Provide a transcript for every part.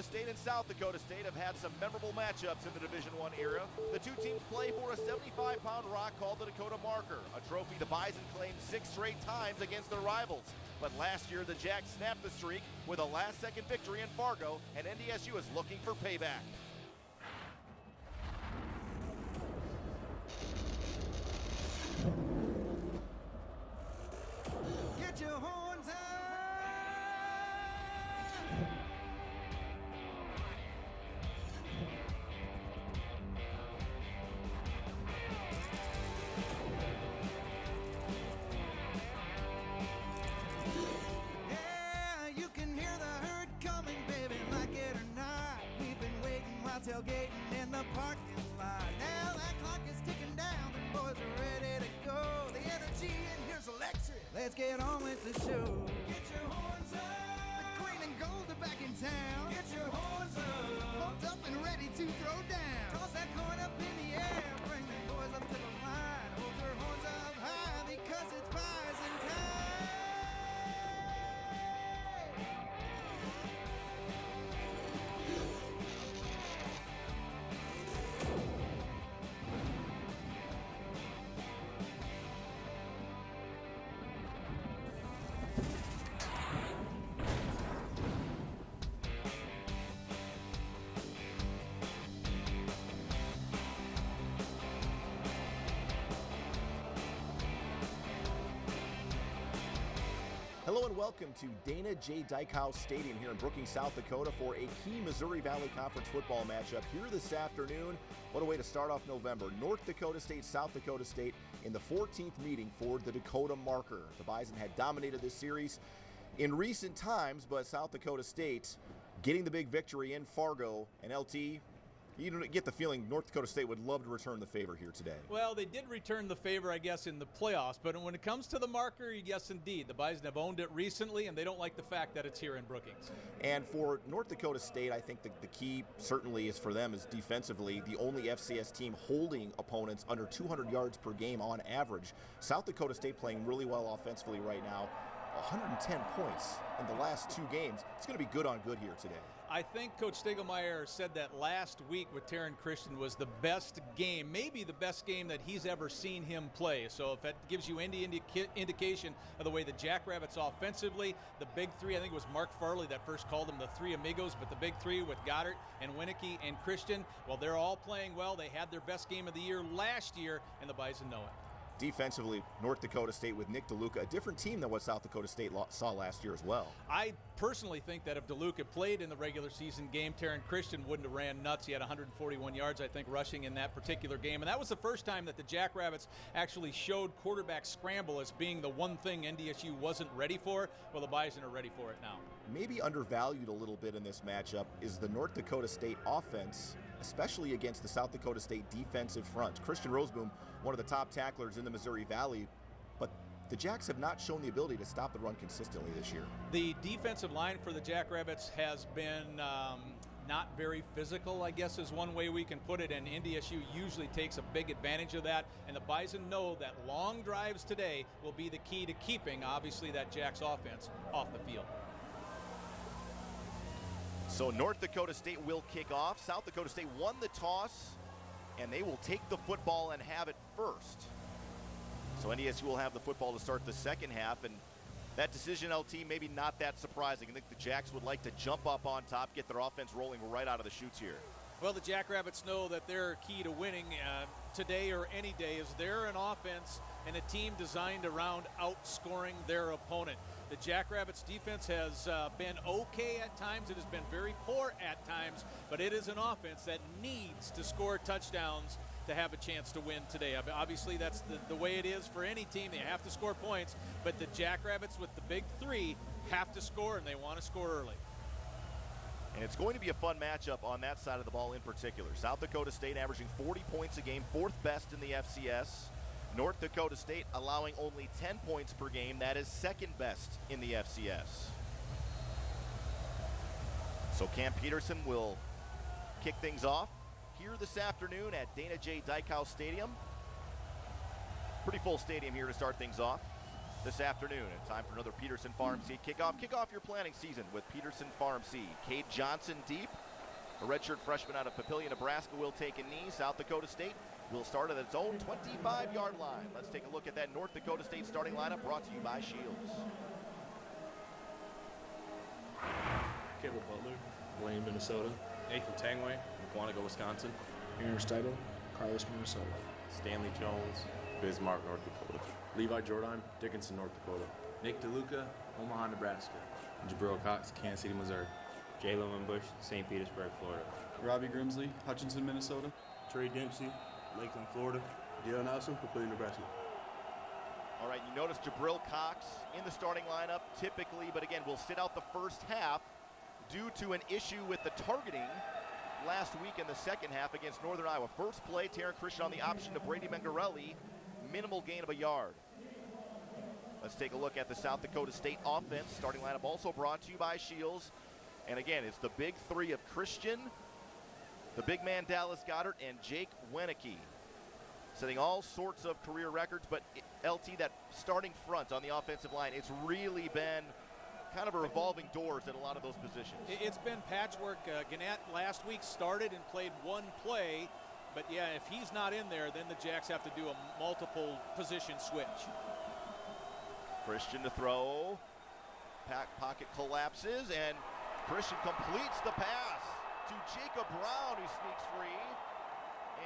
Dakota State and South Dakota State have had some memorable matchups in the Division I era. The two teams play for a 75-pound rock called the Dakota Marker, a trophy the Bison claimed 6 straight times against their rivals. But last year, the Jacks snapped the streak with a last-second victory in Fargo, and NDSU is looking for payback. Get your horns up! Yeah, you can hear the herd coming, baby, like it or not. We've been waiting while tailgating in the parking lot. Now that clock is ticking down, the boys are ready to go. The energy in here's electric. Let's get on with the show. Get your horns up. The green and gold are back in town. Get your horns up. Pumped up and ready to throw down. Toss that coin up in the air. Bring the boys up to the line. Hold your horns up high because it's Bison time. Hello and welcome to Dana J. Dykehouse Stadium here in Brookings, South Dakota for a key Missouri Valley Conference football matchup here this afternoon. What a way to start off November. North Dakota State, South Dakota State in the 14th meeting for the Dakota Marker. The Bison had dominated this series in recent times, but South Dakota State getting the big victory in Fargo. And LT, you get the feeling North Dakota State would love to return the favor here today. Well, they did return the favor, I guess, in the playoffs. But when it comes to the Marker, yes, indeed. The Bison have owned it recently, and they don't like the fact that it's here in Brookings. And for North Dakota State, I think the key certainly is for them is defensively, the only FCS team holding opponents under 200 yards per game on average. South Dakota State playing really well offensively right now. 110 points in the last 2 games. It's going to be good on good here today. I think Coach Stegelmeyer said that last week with Taryn Christian was the best game, maybe the best game that he's ever seen him play. So if that gives you any indication of the way the Jackrabbits offensively, the big three, I think it was Mark Farley that first called them the three amigos, but the big three with Goddard and Winnicky and Christian, well, they're all playing well. They had their best game of the year last year, and the Bison know it. Defensively, North Dakota State with Nick DeLuca, a different team than what South Dakota State saw last year as well. I personally think that if DeLuca played in the regular season game, Taryn Christian wouldn't have ran nuts. He had 141 yards, I think, rushing in that particular game. And that was the first time that the Jackrabbits actually showed quarterback scramble as being the one thing NDSU wasn't ready for. Well, the Bison are ready for it now. Maybe undervalued a little bit in this matchup is the North Dakota State offense, especially against the South Dakota State defensive front. Christian Roseboom, one of the top tacklers in the Missouri Valley, but the Jacks have not shown the ability to stop the run consistently this year. The defensive line for the Jackrabbits has been not very physical, I guess is one way we can put it, and NDSU usually takes a big advantage of that, and the Bison know that long drives today will be the key to keeping, obviously, that Jacks offense off the field. So North Dakota State will kick off. South Dakota State won the toss, and they will take the football and have it first. So NDSU will have the football to start the second half, and that decision, LT, maybe not that surprising. I think the Jacks would like to jump up on top, get their offense rolling right out of the chutes here. Well, the Jackrabbits know that their key to winning today or any day is they're an offense and a team designed around outscoring their opponent. The Jackrabbits defense has been okay at times. It has been very poor at times, but it is an offense that needs to score touchdowns to have a chance to win today. Obviously, that's the way it is for any team. They have to score points, but the Jackrabbits with the big three have to score, and they want to score early. And it's going to be a fun matchup on that side of the ball in particular. South Dakota State averaging 40 points a game, 4th best in the FCS. North Dakota State allowing only 10 points per game. That is 2nd best in the FCS. So Cam Peterson will kick things off here this afternoon at Dana J. Dykehouse Stadium. Pretty full stadium here to start things off. this afternoon. And time for another Peterson Farm Seed kickoff. Kick off your planting season with Peterson Farm Seed. Cade Johnson deep. A redshirt freshman out of Papillion, Nebraska will take a knee. South Dakota State will start at its own 25-yard line. Let's take a look at that North Dakota State starting lineup brought to you by Shields. Caleb Butler, Blaine, Minnesota. Nathan Tangway, Quantico, Wisconsin. Aaron Steidel, Carlos, Minnesota. Stanley Jones, Bismarck, North Dakota. Levi Jordan, Dickinson, North Dakota. Nick DeLuca, Omaha, Nebraska. Jabril Cox, Kansas City, Missouri. Jalen Wimbush, St. Petersburg, Florida. Robbie Grimsley, Hutchinson, Minnesota. Trey Dempsey, Lakeland, Florida. Dale Nelson, Papillion, Nebraska. All right, you notice Jabril Cox in the starting lineup typically, but again, will sit out the first half due to an issue with the targeting last week in the second half against Northern Iowa. First play, Taryn Christian on the option to Brady Mengarelli, minimal gain of a yard. Let's take a look at the South Dakota State offense. Starting lineup also brought to you by Shields. And again, it's the big three of Christian, the big man Dallas Goddard, and Jake Wenicky. Setting all sorts of career records, but LT, that starting front on the offensive line, it's really been kind of a revolving doors at a lot of those positions. It's been patchwork. Gannett last week started and played one play, but yeah, if he's not in there, then the Jacks have to do a multiple position switch. Christian to throw. Pocket collapses, and Christian completes the pass to Jacob Brown, who sneaks free.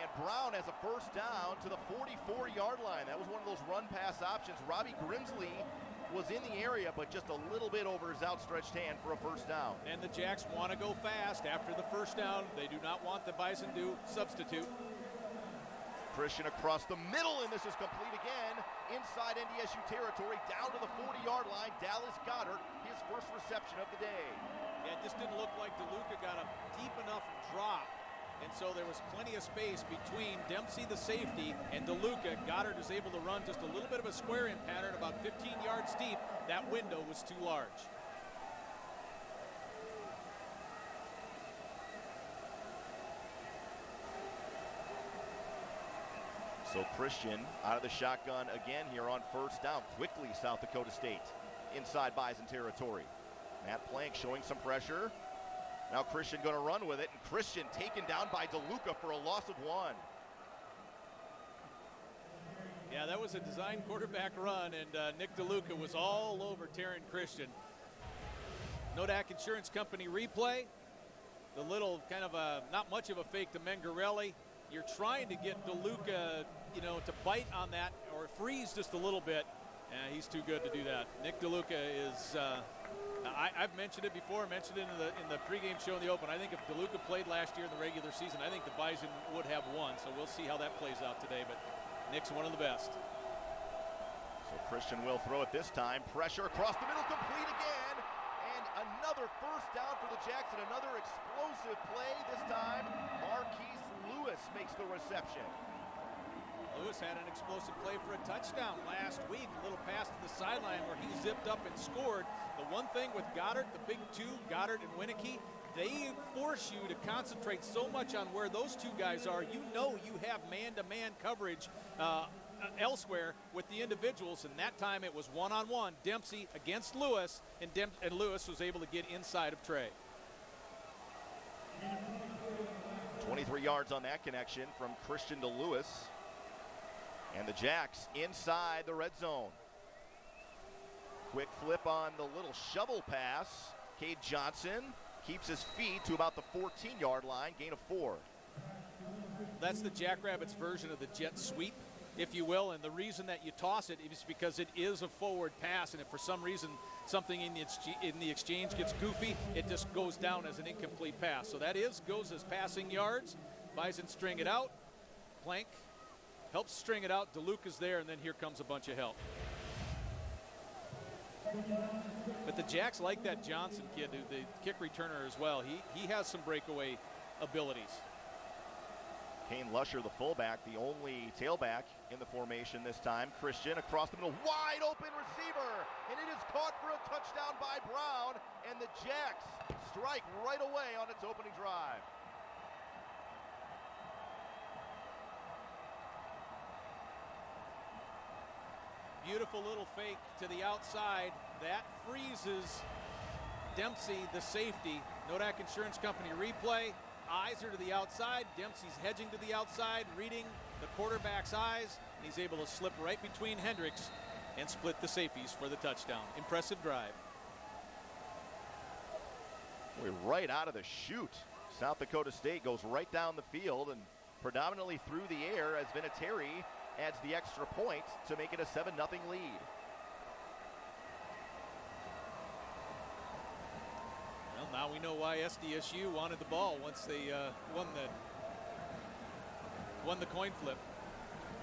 And Brown has a first down to the 44-yard line. That was one of those run-pass options. Robbie Grimsley was in the area, but just a little bit over his outstretched hand for a first down. And the Jacks want to go fast after the first down. They do not want the Bison to substitute. Christian across the middle, and this is complete again. Inside NDSU territory, down to the 40-yard line. Dallas Goddard, his first reception of the day. Yeah, it just didn't look like DeLuca got a deep enough drop. And so there was plenty of space between Dempsey, the safety, and DeLuca. Goddard was able to run just a little bit of a square-in pattern, about 15 yards deep. That window was too large. So Christian out of the shotgun again here on first down. Quickly, South Dakota State inside Bison territory. Matt Plank showing some pressure. Now Christian going to run with it, and Christian taken down by DeLuca for a loss of 1. Yeah, that was a design quarterback run, and Nick DeLuca was all over Taryn Christian. Nodak Insurance Company replay. The little kind of a, not much of a fake to Mengarelli. You're trying to get DeLuca, to bite on that or freeze just a little bit. He's too good to do that. Nick DeLuca is, I've mentioned it before, mentioned it in the pregame show in the open. I think if DeLuca played last year in the regular season, I think the Bison would have won. So we'll see how that plays out today, but Nick's one of the best. So Christian will throw it this time. Pressure across the middle, complete again. And another first down for the Jacks, and another explosive play. This time, Marquise Lewis makes the reception. Lewis had an explosive play for a touchdown last week. A little pass to the sideline where he zipped up and scored. The one thing with Goddard, the big two, Goddard and Wenicky, they force you to concentrate so much on where those two guys are. You know you have man-to-man coverage elsewhere with the individuals, and that time it was one-on-one. Dempsey against Lewis, and Lewis was able to get inside of Trey. 23 yards on that connection from Christian to Lewis. And the Jacks inside the red zone. Quick flip on the little shovel pass. Cade Johnson keeps his feet to about the 14-yard line, gain of 4. That's the Jackrabbits version of the jet sweep, if you will, and the reason that you toss it is because it is a forward pass, and if for some reason something in the exchange gets goofy, it just goes down as an incomplete pass. So that goes as passing yards. Bison string it out. Plank helps string it out. DeLuca's there, and then here comes a bunch of help. But the Jacks like that Johnson kid, the kick returner as well. He has some breakaway abilities. Kane Lusher, the fullback, the only tailback in the formation this time. Christian across the middle, wide open receiver, and it is caught for a touchdown by Brown, and the Jacks strike right away on its opening drive. Beautiful little fake to the outside. That freezes Dempsey, the safety. Nodak Insurance Company replay. Eyes are to the outside. Dempsey's hedging to the outside, reading the quarterback's eyes. And he's able to slip right between Hendricks and split the safeties for the touchdown. Impressive drive. We're right out of the chute. South Dakota State goes right down the field and predominantly through the air as Vinatieri adds the extra point to make it a 7-0 lead. Well, now we know why SDSU wanted the ball once they won the coin flip.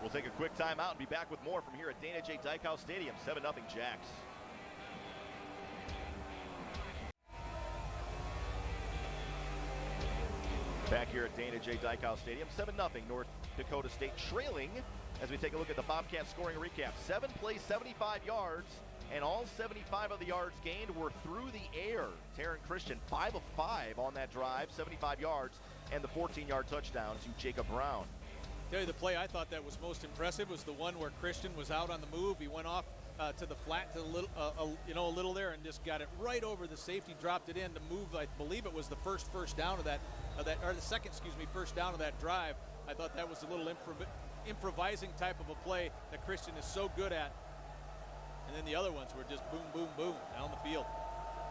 We'll take a quick timeout and be back with more from here at Dana J. Dykhouse Stadium. 7-0 Jacks. Back here at Dana J. Dykhouse Stadium, 7-0 North Dakota State trailing as we take a look at the Bobcats scoring recap. 7 plays, 75 yards, and all 75 of the yards gained were through the air. Taryn Christian, 5 of 5 on that drive, 75 yards, and the 14-yard touchdown to Jacob Brown. Tell you, the play I thought that was most impressive was the one where Christian was out on the move. He went off to the flat to a little there and just got it right over the safety, dropped it in to move. I believe it was the first down of that, or the second, first down of that drive. I thought that was a little improvising type of a play that Christian is so good at. And then the other ones were just boom, boom, boom down the field.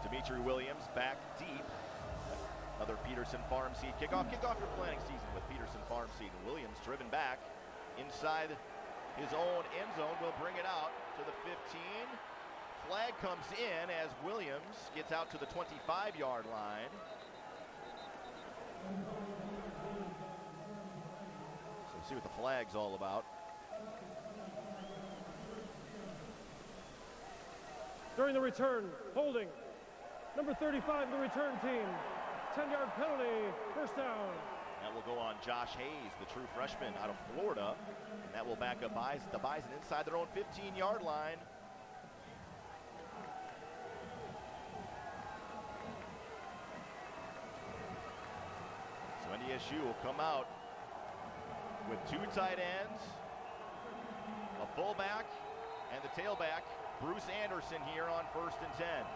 Dimitri Williams back deep. Another Peterson Farm Seed kickoff. Kick off your planning season with Peterson Farm Seed. And Williams driven back inside his own end zone. Will bring it out to the 15. Flag comes in as Williams gets out to the 25-yard line. So we'll see what the flag's all about. During the return, holding. Number 35 of the return team. 10-yard penalty, first down. That will go on Josh Hayes, the true freshman out of Florida. And that will back up the Bison inside their own 15-yard line. So NDSU will come out with 2 tight ends, a fullback, and the tailback, Bruce Anderson, here on 1st and 10.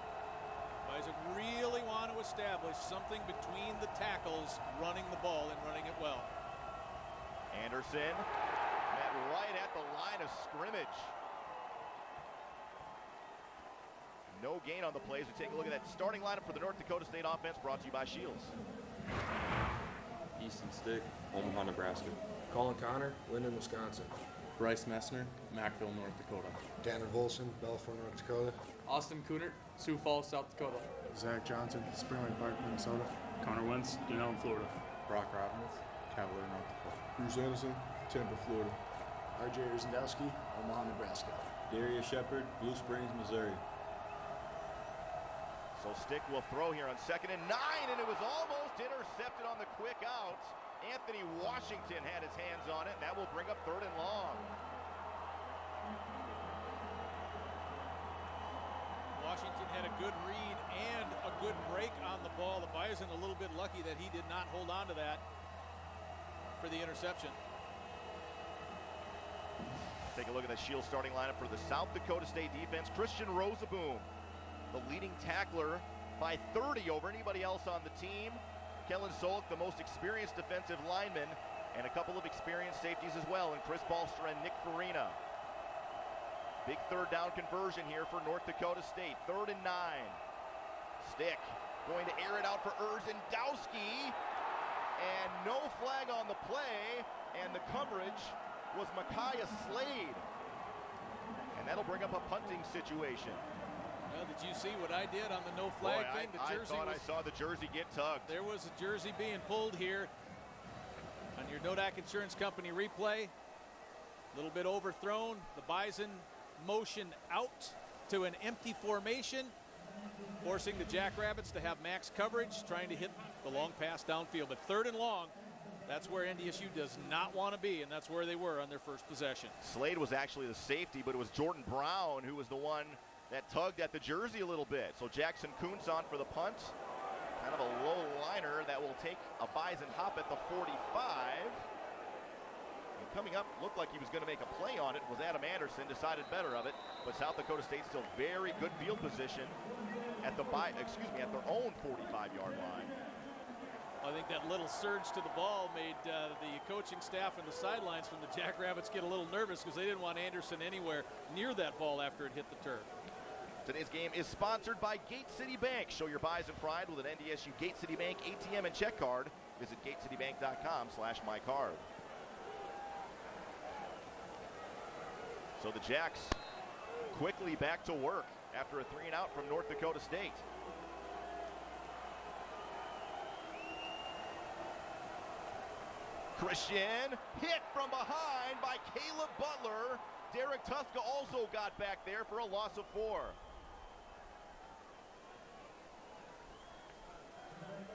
Bison really want to establish something between the tackles, running the ball and running it well. Anderson, met right at the line of scrimmage. No gain on the plays. We take a look at that starting lineup for the North Dakota State offense, brought to you by Shields. Easton Stick, Omaha, Nebraska. Colin Connor, Linden, Wisconsin. Bryce Messner, Mackville, North Dakota. Tanner Volson, Belfour, North Dakota. Austin Coonert, Sioux Falls, South Dakota. Zach Johnson, Spring Lake Park, Minnesota. Connor Wentz, Denellen, Florida. Brock Robbins, Cavalier, North Dakota. Bruce Anderson, Tampa, Florida. RJ Rosendowski, Omaha, Nebraska. Darius Shepard, Blue Springs, Missouri. So Stick will throw here on 2nd and 9, and it was almost intercepted on the quick out. Anthony Washington had his hands on it. That will bring up 3rd and long. Washington had a good read and a good break on the ball. The Bison a little bit lucky that he did not hold on to that for the interception. Take a look at the Shield starting lineup for the South Dakota State defense. Christian Rosaboom, the leading tackler by 30 over anybody else on the team. Kellen Solik, the most experienced defensive lineman, and a couple of experienced safeties as well, and Chris Balstra and Nick Farina. Big 3rd down conversion here for North Dakota State. 3rd and 9. Stick going to air it out for Urzendowski, and no flag on the play, and the coverage was Micaiah Slade. And that'll bring up a punting situation. Well, did you see what I did on the no flag thing? I thought I saw the jersey get tugged. There was a jersey being pulled here on your Nodak Insurance Company replay. A little bit overthrown. The Bison motion out to an empty formation, forcing the Jackrabbits to have max coverage, trying to hit the long pass downfield. But 3rd and long, that's where NDSU does not want to be, and that's where they were on their first possession. Slade was actually the safety, but it was Jordan Brown who was the one that tugged at the jersey a little bit. So Jackson Kuntz on for the punt. Kind of a low liner that will take a Bison hop at the 45. And coming up, looked like he was going to make a play on it, was Adam Anderson, decided better of it. But South Dakota State still very good field position at their own 45-yard line. I think that little surge to the ball made the coaching staff and the sidelines from the Jackrabbits get a little nervous because they didn't want Anderson anywhere near that ball after it hit the turf. Today's game is sponsored by Gate City Bank. Show your buys and pride with an NDSU Gate City Bank ATM and check card. Visit gatecitybank.com/mycard. So the Jacks quickly back to work after a 3-and-out from North Dakota State. Christian hit from behind by Caleb Butler. Derek Tuska also got back there for a loss of 4.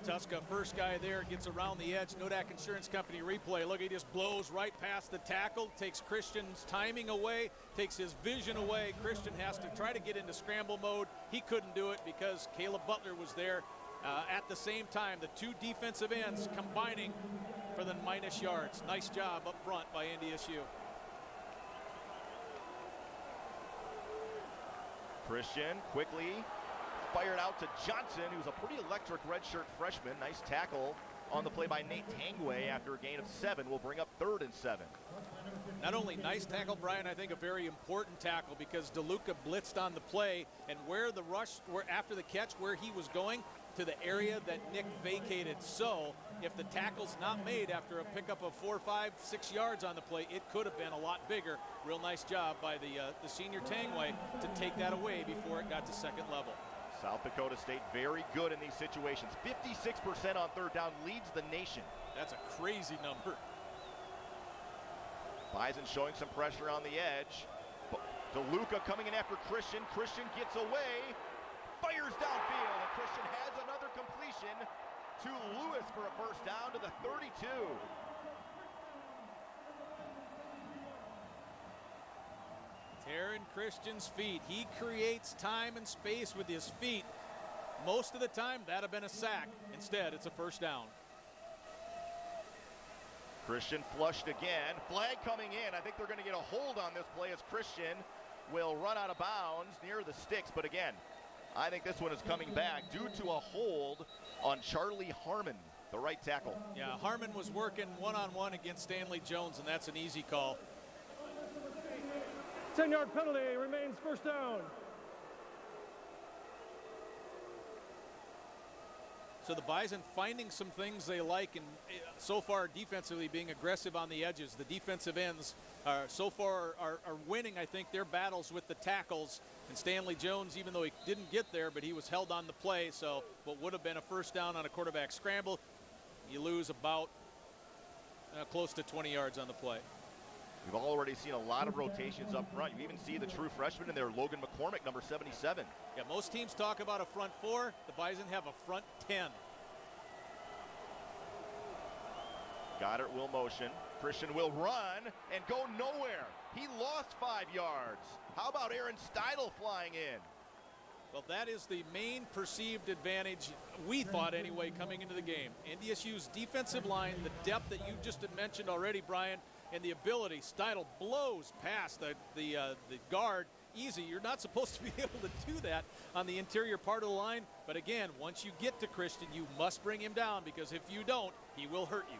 Tuska, first guy there, gets around the edge. Nodak Insurance Company replay. Look, he just blows right past the tackle, takes Christian's timing away, takes his vision away. Christian has to try to get into scramble mode. He couldn't do it because Caleb Butler was there. At the same time, the two defensive ends combining for the minus yards. Nice job up front by NDSU. Christian quickly fired out to Johnson, who's a pretty electric redshirt freshman. Nice tackle on the play by Nate Tangway after a gain of 7. Will bring up 3rd and 7. Not only nice tackle, Brian, I think a very important tackle because DeLuca blitzed on the play, and where the rush, after the catch, where he was going, to the area that Nick vacated. So if the tackle's not made after a pickup of 4, 5, 6 yards on the play, it could have been a lot bigger. Real nice job by the senior Tangway to take that away before it got to second level. South Dakota State very good in these situations. 56% on 3rd down, leads the nation. That's a crazy number. Bison showing some pressure on the edge. DeLuca coming in after Christian. Christian gets away, fires downfield, and Christian has another completion to Lewis for a first down to the 32. Taryn Christian's feet. He creates time and space with his feet. Most of the time, that'd have been a sack. Instead, it's a first down. Christian flushed again. Flag coming in. I think they're going to get a hold on this play as Christian will run out of bounds near the sticks. But again, I think this one is coming back due to a hold on Charlie Harmon, the right tackle. Yeah, Harmon was working one-on-one against Stanley Jones, and that's an easy call. 10-yard penalty, remains first down. So the Bison finding some things they like, and so far defensively being aggressive on the edges. The defensive ends so far are winning, I think, their battles with the tackles. And Stanley Jones, even though he didn't get there, but he was held on the play. So what would have been a first down on a quarterback scramble, you lose about close to 20 yards on the play. We've already seen a lot of rotations up front. You even see the true freshman in there, Logan McCormick, number 77. Yeah, most teams talk about a front 4. The Bison have a front 10. Goddard will motion. Christian will run and go nowhere. He lost 5 yards. How about Aaron Steidel flying in? Well, that is the main perceived advantage, we thought anyway, coming into the game. NDSU's defensive line, the depth that you just had mentioned already, Brian, and the ability. Steidel blows past the guard easy. You're not supposed to be able to do that on the interior part of the line. But again, once you get to Christian, you must bring him down, because if you don't, he will hurt you.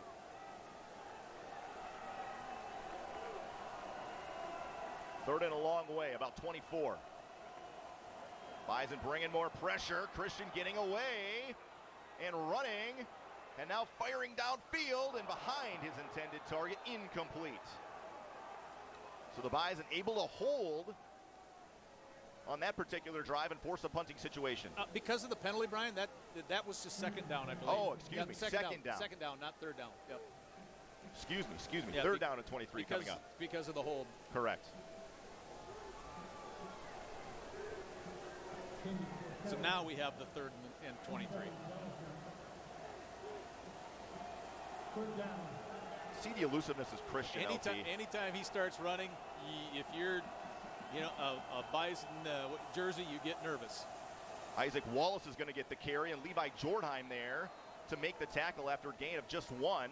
Third and a long way, about 24. Bison bringing more pressure. Christian getting away and running. And now firing downfield and behind his intended target, incomplete. So the Bison able to hold on that particular drive and force a punting situation. Because of the penalty, Brian, that was just second down, I believe. Oh, excuse me, second down. Second down, not third down. Yep. Excuse me. Yeah, third down at 23 coming up. Because of the hold. Correct. So now we have the 3rd and 23. See the elusiveness of Christian. Anytime he starts running, if you're, a Bison jersey, you get nervous. Isaac Wallace is going to get the carry, and Levi Jordheim there to make the tackle after a gain of just 1.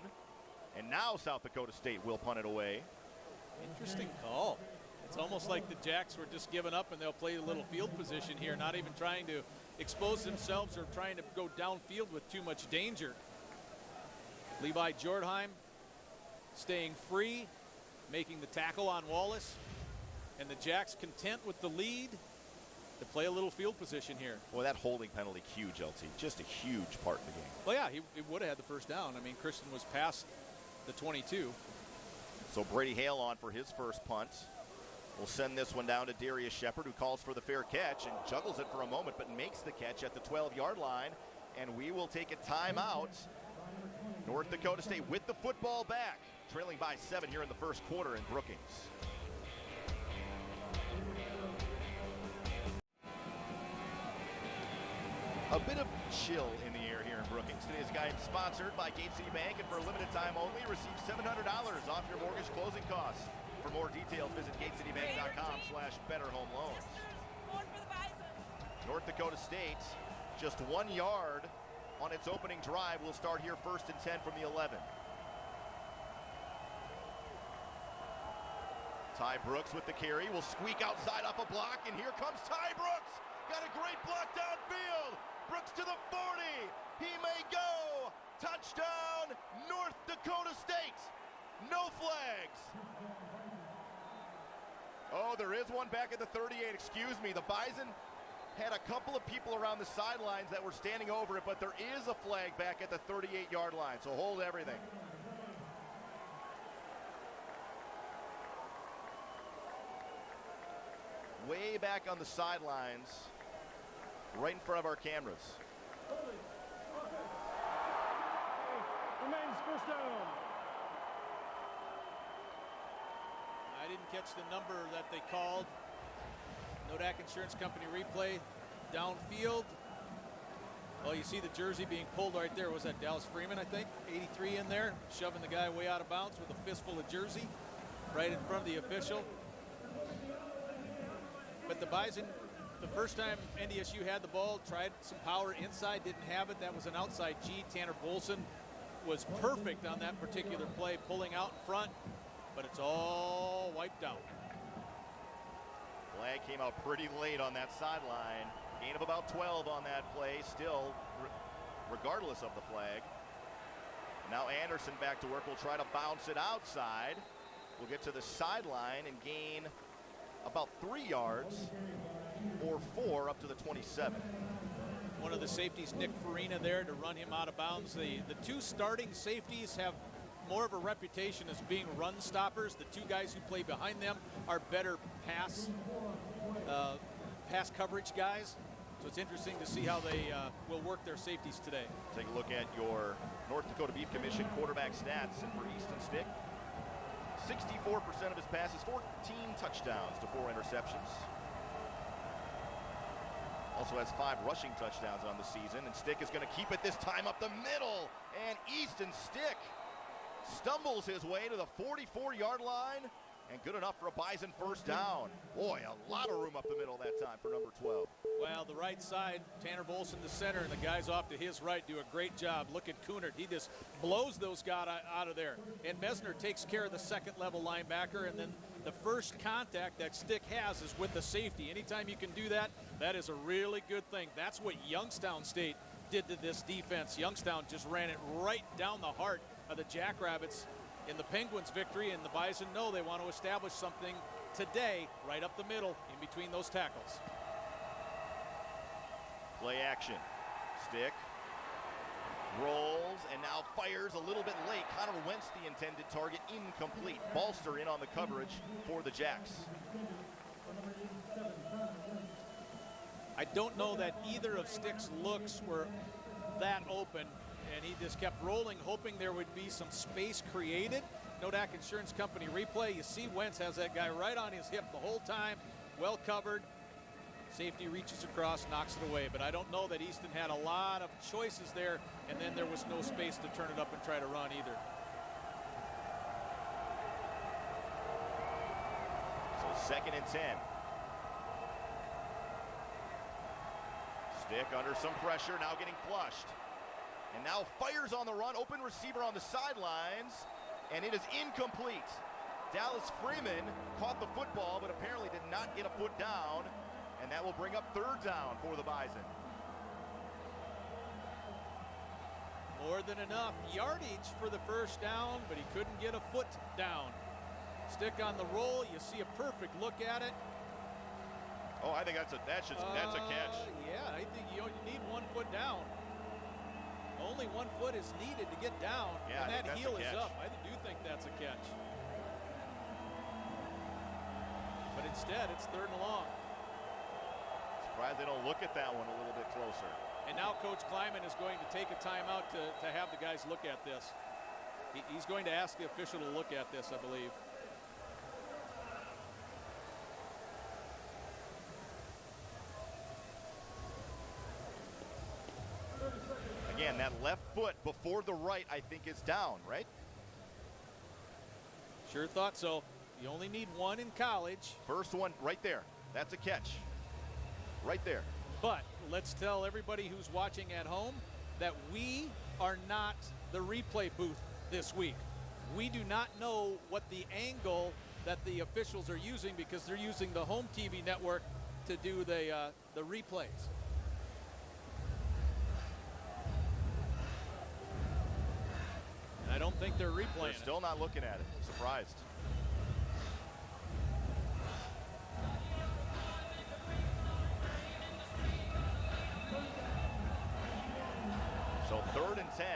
And now South Dakota State will punt it away. Interesting call. It's almost like the Jacks were just giving up and they'll play a little field position here, not even trying to expose themselves or trying to go downfield with too much danger. Levi Jordheim staying free, making the tackle on Wallace. And the Jacks content with the lead to play a little field position here. Well, that holding penalty, huge, LT. Just a huge part in the game. Well, yeah, he would have had the first down. I mean, Christian was past the 22. So Brady Hale on for his first punt. We'll send this one down to Darius Shepard, who calls for the fair catch and juggles it for a moment, but makes the catch at the 12-yard line. And we will take a timeout. North Dakota State with the football back, trailing by 7 here in the first quarter in Brookings. A bit of chill in the air here in Brookings. Today's guide sponsored by Gate City Bank, and for a limited time only, receive $700 off your mortgage closing costs. For more details, visit GateCityBank.com/betterhomeloans. North Dakota State, just 1 yard on its opening drive. Will start here 1st and 10 from the 11. Ty Brooks with the carry, will squeak outside off a block, and here comes Ty Brooks. Got a great block downfield. Brooks to the 40. He may go. Touchdown, North Dakota State. No flags. Oh, there is one back at the 38. Excuse me. The Bison had a couple of people around the sidelines that were standing over it, but there is a flag back at the 38-yard line. So hold everything. Way back on the sidelines, right in front of our cameras. Remains first down. I didn't catch the number that they called. Nodak Insurance Company replay downfield. Well, you see the jersey being pulled right there. Was that Dallas Freeman, I think? 83 in there, shoving the guy way out of bounds with a fistful of jersey right in front of the official. But the Bison, the first time NDSU had the ball, tried some power inside, didn't have it. That was an outside G. Tanner Bolson was perfect on that particular play, pulling out in front, but it's all wiped out. Flag came out pretty late on that sideline. Gain of about 12 on that play, still, regardless of the flag. Now Anderson back to work. We'll try to bounce it outside. We'll get to the sideline and gain about 3 yards or 4 up to the 27. One of the safeties, Nick Farina, there to run him out of bounds. The two starting safeties have more of a reputation as being run stoppers. The two guys who play behind them are better pass coverage guys. So it's interesting to see how they will work their safeties today. Take a look at your North Dakota Beef Commission quarterback stats. And for Easton Stick, 64% of his passes, 14 touchdowns to 4 interceptions. Also has 5 rushing touchdowns on the season. And Stick is going to keep it this time up the middle. And Easton Stick stumbles his way to the 44-yard line. And good enough for a Bison first down. Boy, a lot of room up the middle that time for number 12. Well, the right side, Tanner Bolson, the center, and the guys off to his right do a great job. Look at Kunert. He just blows those guys out of there. And Mesner takes care of the second-level linebacker, and then the first contact that Stick has is with the safety. Anytime you can do that, that is a really good thing. That's what Youngstown State did to this defense. Youngstown just ran it right down the heart of the Jackrabbits in the Penguins' victory, and the Bison know they want to establish something today right up the middle in between those tackles. Play action. Stick rolls and now fires a little bit late. Connor Wentz, the intended target, incomplete. Balster in on the coverage for the Jacks. I don't know that either of Stick's looks were that open, and he just kept rolling, hoping there would be some space created. Nodak Insurance Company replay. You see Wentz has that guy right on his hip the whole time, well covered. Safety reaches across, knocks it away. But I don't know that Easton had a lot of choices there, and then there was no space to turn it up and try to run either. So 2nd and 10. Stick under some pressure, now getting flushed. And now fires on the run, open receiver on the sidelines. and it is incomplete. Dallas Freeman caught the football, but apparently did not get a foot down, and that will bring up 3rd down for the Bison. More than enough yardage for the 1st down, but he couldn't get a foot down. Stick on the roll. You see a perfect look at it. Oh, I think that's a catch. Yeah, I think you need 1 foot down. Only 1 foot is needed to get down, yeah, and that heel is catch. up. I do think that's a catch. But instead, it's 3rd and long. Surprised they don't look at that one a little bit closer. And now Coach Kleiman is going to take a timeout to have the guys look at this. He's going to ask the official to look at this, I believe. Again, that left foot before the right, I think, is down, right? Sure thought so. You only need 1 in college. First one right there. That's a catch. Right there. But let's tell everybody who's watching at home that we are not the replay booth this week. We do not know what the angle that the officials are using because they're using the home TV network to do the replays. And I don't think they're replaying. They're still not looking at it. I'm surprised. So 3rd and 10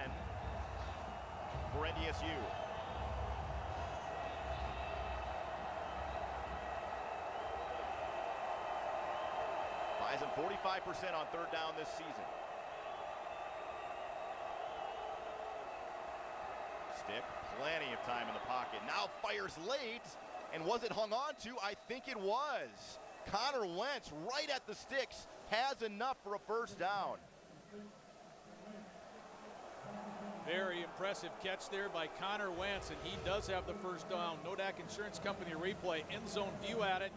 for NDSU. Bison 45% on 3rd down this season. Stick, plenty of time in the pocket. Now fires late, and was it hung on to? I think it was. Connor Wentz right at the sticks has enough for a 1st down. Very impressive catch there by Connor Wentz, and he does have the 1st down. Nodak Insurance Company replay, end zone view at it.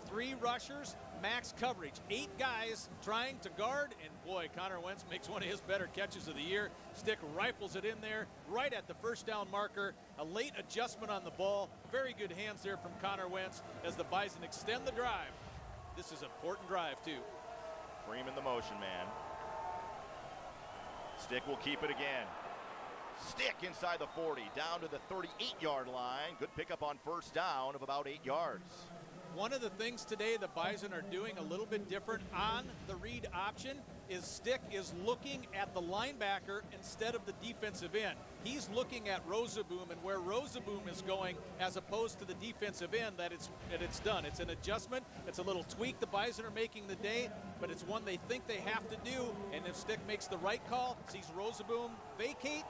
3 rushers, max coverage. 8 guys trying to guard, and boy, Connor Wentz makes one of his better catches of the year. Stick rifles it in there right at the 1st down marker. A late adjustment on the ball. Very good hands there from Connor Wentz as the Bison extend the drive. This is an important drive, too. Freeman the motion man. Stick will keep it again. Stick inside the 40, down to the 38-yard line. Good pickup on 1st down of about 8 yards. One of the things today the Bison are doing a little bit different on the read option is Stick is looking at the linebacker instead of the defensive end. He's looking at Rosaboom and where Rosaboom is going as opposed to the defensive end that it's done. It's an adjustment. It's a little tweak the Bison are making the day, but it's one they think they have to do. And if Stick makes the right call, sees Rosaboom vacate,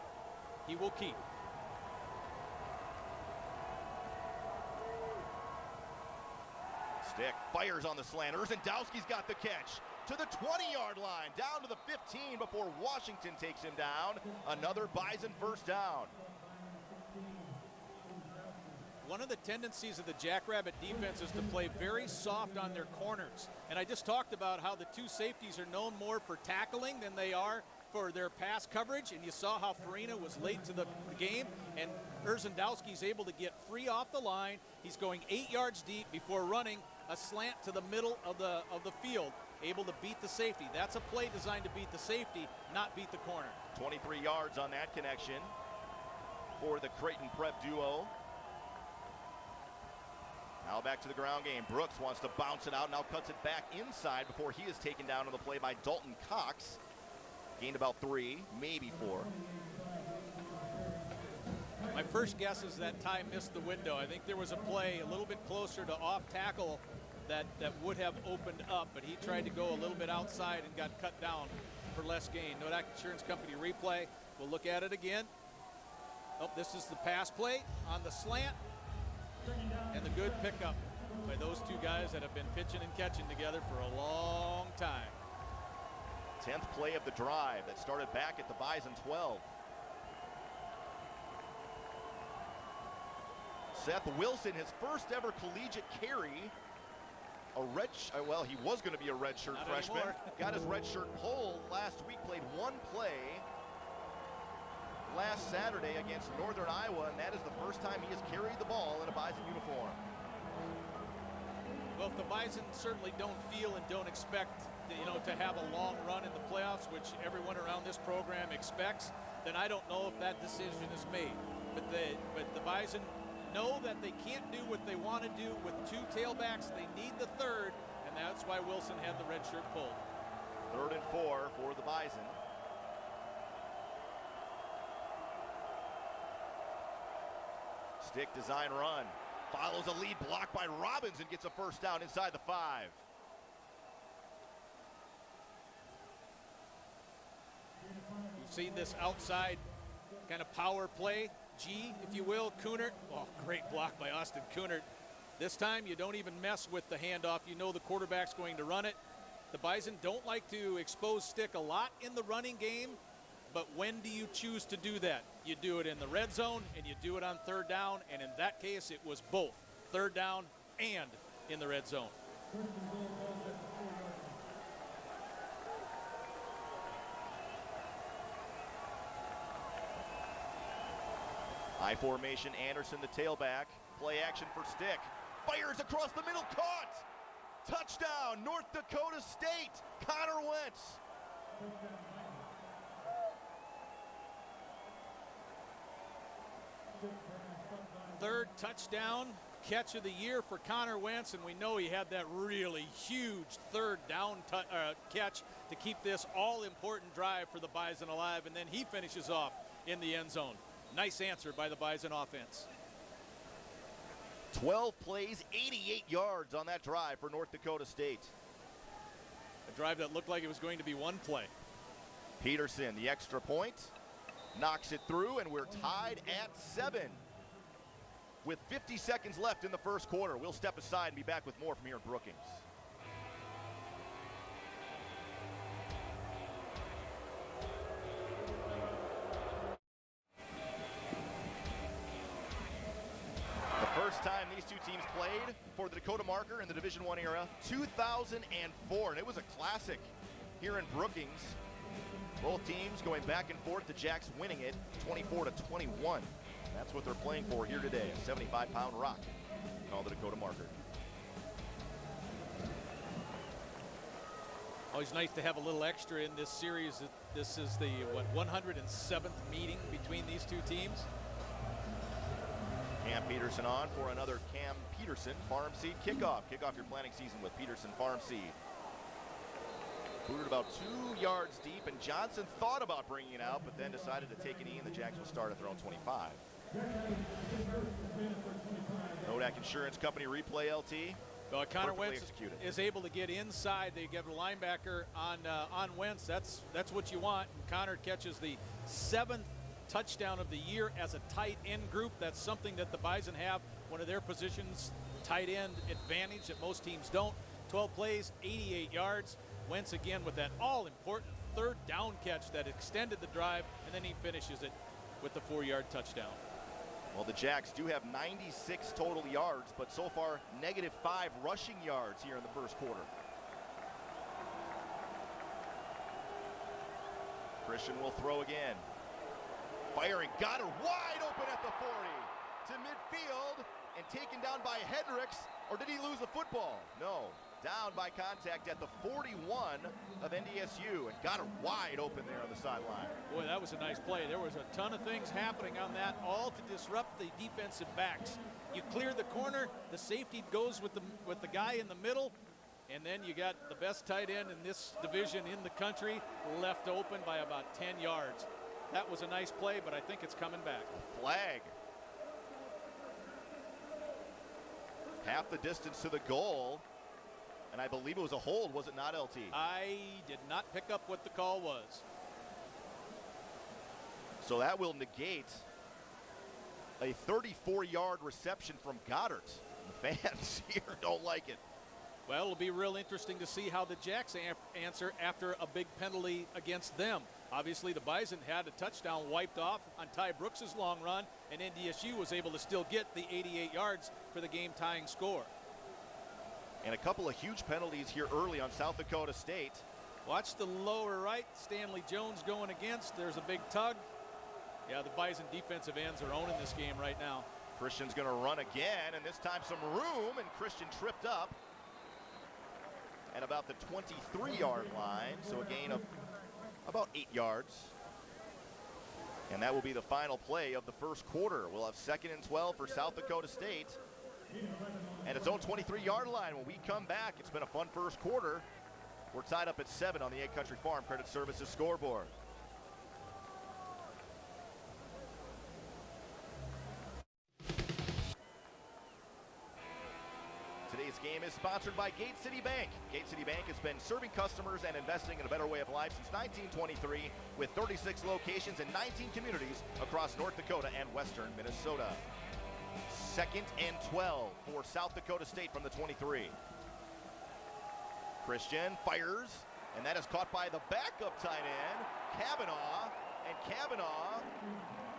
he will keep. Stick fires on the slant. Urzendowski's got the catch to the 20-yard line, down to the 15 before Washington takes him down. Another Bison 1st down. One of the tendencies of the Jackrabbit defense is to play very soft on their corners. And I just talked about how the 2 safeties are known more for tackling than they are for their pass coverage, and you saw how Farina was late to the game, and Urzendowski's able to get free off the line. He's going 8 yards deep before running a slant to the middle of the field, able to beat the safety. That's a play designed to beat the safety, not beat the corner. 23 yards on that connection for the Creighton Prep duo. Now back to the ground game. Brooks wants to bounce it out, now cuts it back inside before he is taken down on the play by Dalton Cox. Gained about 3, maybe 4. My first guess is that Ty missed the window. I think there was a play a little bit closer to off tackle that would have opened up, but he tried to go a little bit outside and got cut down for less gain. Nodak Insurance Company replay. We'll look at it again. Oh, this is the pass play on the slant. And the good pickup by those 2 guys that have been pitching and catching together for a long time. 10th play of the drive that started back at the Bison 12. Seth Wilson, his first ever collegiate carry. Well, he was going to be a redshirt freshman. Got his redshirt pulled last week, played 1 play. last Saturday against Northern Iowa, and that is the first time he has carried the ball in a Bison uniform. Well, if the Bison certainly don't feel and don't expect, to have a long run in the playoffs, which everyone around this program expects, then I don't know if that decision is made. But the Bison know that they can't do what they want to do with two tailbacks. They need the third, and that's why Wilson had the red shirt pulled. 3rd and 4 for the Bison. Stick design run. Follows a lead block by Robbins and gets a first down inside the 5. We've seen this outside kind of power play, G, if you will. Kunert, great block by Austin Kunert. This time you don't even mess with the handoff. You know the quarterback's going to run it. The Bison don't like to expose Stick a lot in the running game, but when do you choose to do that? You do it in the red zone and you do it on 3rd down, and in that case it was both 3rd down and in the red zone. High formation, Anderson the tailback. Play action for Stick. Fires across the middle, caught! Touchdown, North Dakota State, Connor Wentz. Third touchdown catch of the year for Connor Wentz, and we know he had that really huge 3rd down catch to keep this all-important drive for the Bison alive, and then he finishes off in the end zone. Nice answer by the Bison offense. 12 plays, 88 yards on that drive for North Dakota State. A drive that looked like it was going to be one play. Peterson, the extra point, knocks it through, and we're tied at 7. With 50 seconds left in the first quarter, we'll step aside and be back with more from here in Brookings. First time these two teams played for the Dakota Marker in the Division I era, 2004, and it was a classic here in Brookings. Both teams going back and forth, the Jacks winning it 24-21. That's what they're playing for here today, a 75-pound rock called the Dakota Marker. Always nice to have a little extra in this series. This is the 107th meeting between these two teams. Cam Peterson on for another Cam Peterson Farm Seed kickoff. Kick off your planting season with Peterson Farm Seed. Booted about 2 yards deep, and Johnson thought about bringing it out, but then decided to take an E, and the Jacks will start at their own 25. Nodak Insurance Company replay, LT. Well, Connor Wentz executed. is able to get inside. They get a linebacker on Wentz. That's what you want. And Connor catches the 7th touchdown of the year as a tight end group. That's something that the Bison have, one of their positions, tight end advantage that most teams don't. 12 plays, 88 yards. Wentz again with that all-important 3rd down catch that extended the drive, and then he finishes it with the 4-yard touchdown. Well, the Jacks do have 96 total yards, but so far -5 rushing yards here in the first quarter. Christian will throw again. Firing, Goddard wide open at the 40 to midfield and taken down by Hendricks. Or did he lose the football? No, down by contact at the 41 of NDSU, and Goddard wide open there on the sideline. Boy, that was a nice play. There was a ton of things happening on that, all to disrupt the defensive backs. You clear the corner, the safety goes with the guy in the middle, and then you got the best tight end in this division in the country left open by about 10 yards. That was a nice play, but I think it's coming back. Flag. Half the distance to the goal, and I believe it was a hold, was it not, LT? I did not pick up what the call was. So that will negate a 34-yard reception from Goddard. The fans here don't like it. Well, it'll be real interesting to see how the Jacks answer after a big penalty against them. Obviously, the Bison had a touchdown wiped off on Ty Brooks's long run, and NDSU was able to still get the 88 yards for the game-tying score. And a couple of huge penalties here early on South Dakota State. Watch the lower right. Stanley Jones going against. There's a big tug. Yeah, the Bison defensive ends are owning this game right now. Christian's going to run again, and this time some room, and Christian tripped up at about the 23-yard line, so a gain of about 8 yards. And that will be the final play of the first quarter. We'll have 2nd and 12 for South Dakota State and its own 23-yard line. When we come back, it's been a fun first quarter. We're tied up at 7 on the Egg Country Farm Credit Services scoreboard. Today's game is sponsored by Gate City Bank. Gate City Bank has been serving customers and investing in a better way of life since 1923 with 36 locations in 19 communities across North Dakota and western Minnesota. 2nd and 12 for South Dakota State from the 23. Christian fires, and that is caught by the backup tight end, Kavanaugh, and Kavanaugh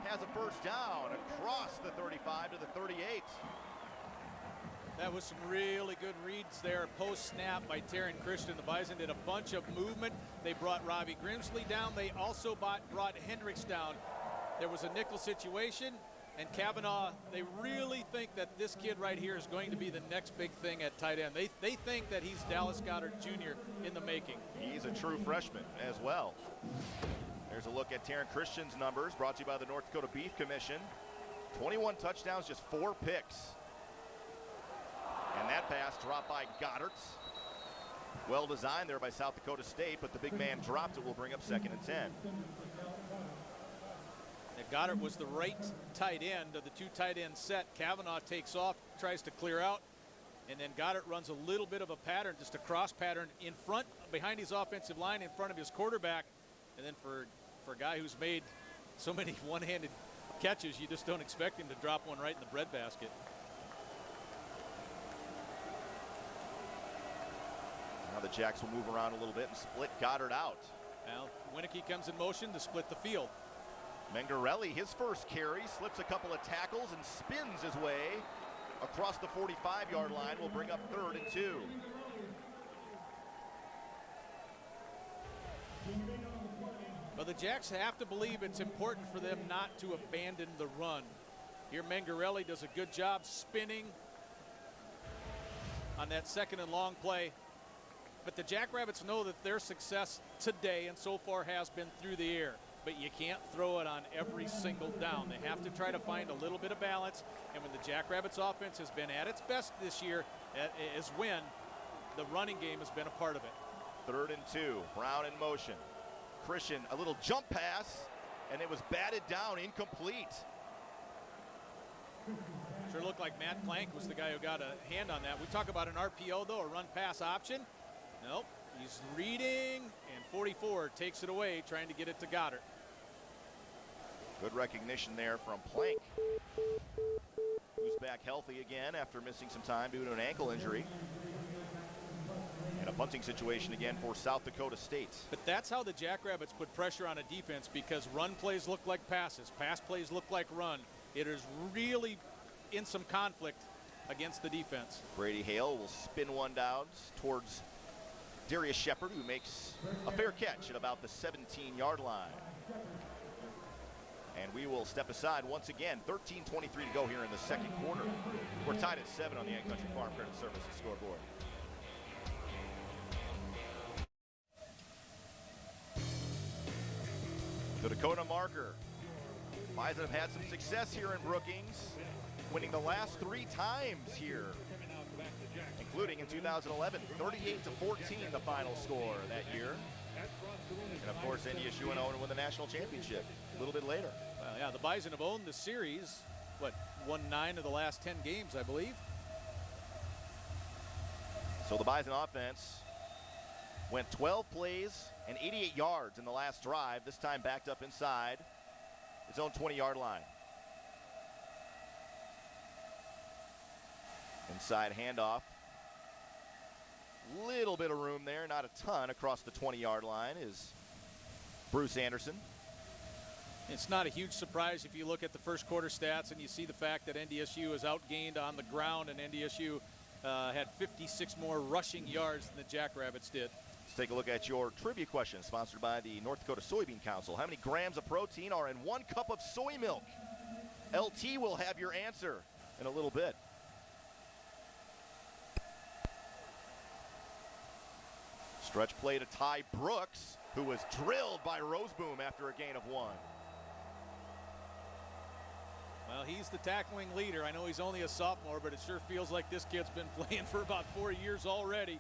has a first down across the 35 to the 38. That was some really good reads there post-snap by Taryn Christian. The Bison did a bunch of movement. They brought Robbie Grimsley down. They also brought Hendricks down. There was a nickel situation, and Kavanaugh, they really think that this kid right here is going to be the next big thing at tight end. They think that he's Dallas Goddard Jr. in the making. He's a true freshman as well. There's a look at Taryn Christian's numbers, brought to you by the North Dakota Beef Commission. 21 touchdowns, just 4 picks. And that pass dropped by Goddard. Well designed there by South Dakota State, but the big man dropped it. Will bring up 2nd and 10. Goddard was the right tight end of the 2 tight end set. Kavanaugh takes off, tries to clear out, and then Goddard runs a little bit of a pattern, just a cross pattern in front, behind his offensive line, in front of his quarterback. And then for a guy who's made so many one-handed catches, you just don't expect him to drop one right in the breadbasket. Now the Jacks will move around a little bit and split Goddard out. Now Winnicky comes in motion to split the field. Mengarelli, his first carry, slips a couple of tackles and spins his way across the 45-yard line. Will bring up 3rd and 2. But the Jacks have to believe it's important for them not to abandon the run. Here Mengarelli does a good job spinning on that 2nd and long play. But the Jackrabbits know that their success today and so far has been through the air. But you can't throw it on every single down. They have to try to find a little bit of balance. And when the Jackrabbits offense has been at its best this year, is when the running game has been a part of it. 3rd and 2, Brown in motion. Christian, a little jump pass, and it was batted down, incomplete. Sure looked like Matt Plank was the guy who got a hand on that. We talk about an RPO, though, a run-pass option. Nope, he's reading, and 44 takes it away, trying to get it to Goddard. Good recognition there from Plank, who's back healthy again after missing some time due to an ankle injury. And a punting situation again for South Dakota State. But that's how the Jackrabbits put pressure on a defense, because run plays look like passes, pass plays look like run. It is really in some conflict against the defense. Brady Hale will spin one down towards Darius Shepard, who makes a fair catch at about the 17-yard line. And we will step aside once again. 13:23 to go here in the second quarter. We're tied at 7 on the Egg Country Farm Credit Services scoreboard. The Dakota marker. Bison have had some success here in Brookings, winning the last 3 times here, including in 2011, 38-14 the final score that year. And of course, NDSU went on to win the national championship a little bit later. Well, yeah, the Bison have owned the series, won 9 of the last 10 games, I believe. So the Bison offense went 12 plays and 88 yards in the last drive, this time backed up inside its own 20-yard line. Inside handoff. Little bit of room there, not a ton across the 20-yard line is Bruce Anderson. It's not a huge surprise if you look at the first quarter stats and you see the fact that NDSU is outgained on the ground, and NDSU had 56 more rushing yards than the Jackrabbits did. Let's take a look at your trivia question, sponsored by the North Dakota Soybean Council. How many grams of protein are in 1 cup of soy milk? LT will have your answer in a little bit. Stretch play to Ty Brooks, who was drilled by Roseboom after a gain of 1. Well, he's the tackling leader. I know he's only a sophomore, but it sure feels like this kid's been playing for about 4 years already.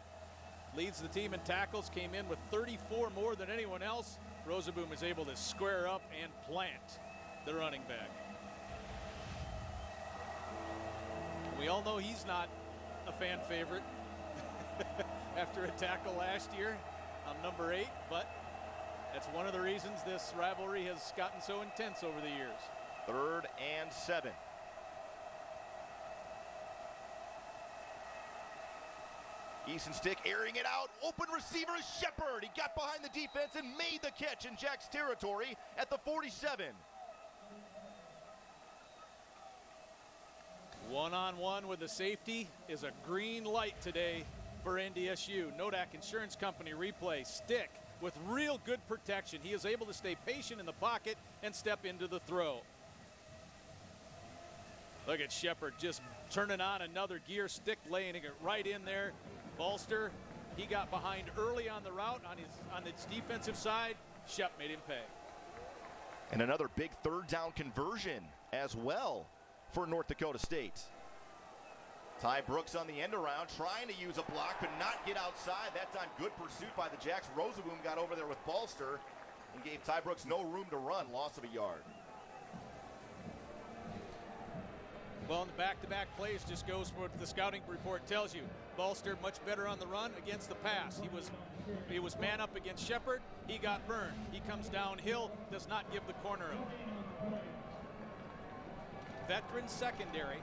Leads the team in tackles, came in with 34 more than anyone else. Roseboom is able to square up and plant the running back. We all know he's not a fan favorite after a tackle last year on number 8, but that's one of the reasons this rivalry has gotten so intense over the years. 3rd and 7. Easton Stick airing it out. Open receiver is Shepard. He got behind the defense and made the catch in Jack's territory at the 47. One-on-one with the safety is a green light today for NDSU. Nodak Insurance Company replay. Stick with real good protection. He is able to stay patient in the pocket and step into the throw. Look at Shepard just turning on another gear. Stick laying it right in there. Bolster, he got behind early on the route on his defensive side. Shep made him pay. And another big 3rd down conversion as well for North Dakota State. Ty Brooks on the end around, trying to use a block, but not get outside. That time, good pursuit by the Jacks. Roseboom got over there with Bolster and gave Ty Brooks no room to run. Loss of a yard. Well, in the back-to-back plays just goes for what the scouting report tells you. Bolster much better on the run against the pass. He was man up against Shepard. He got burned. He comes downhill, does not give the corner up. Veteran secondary.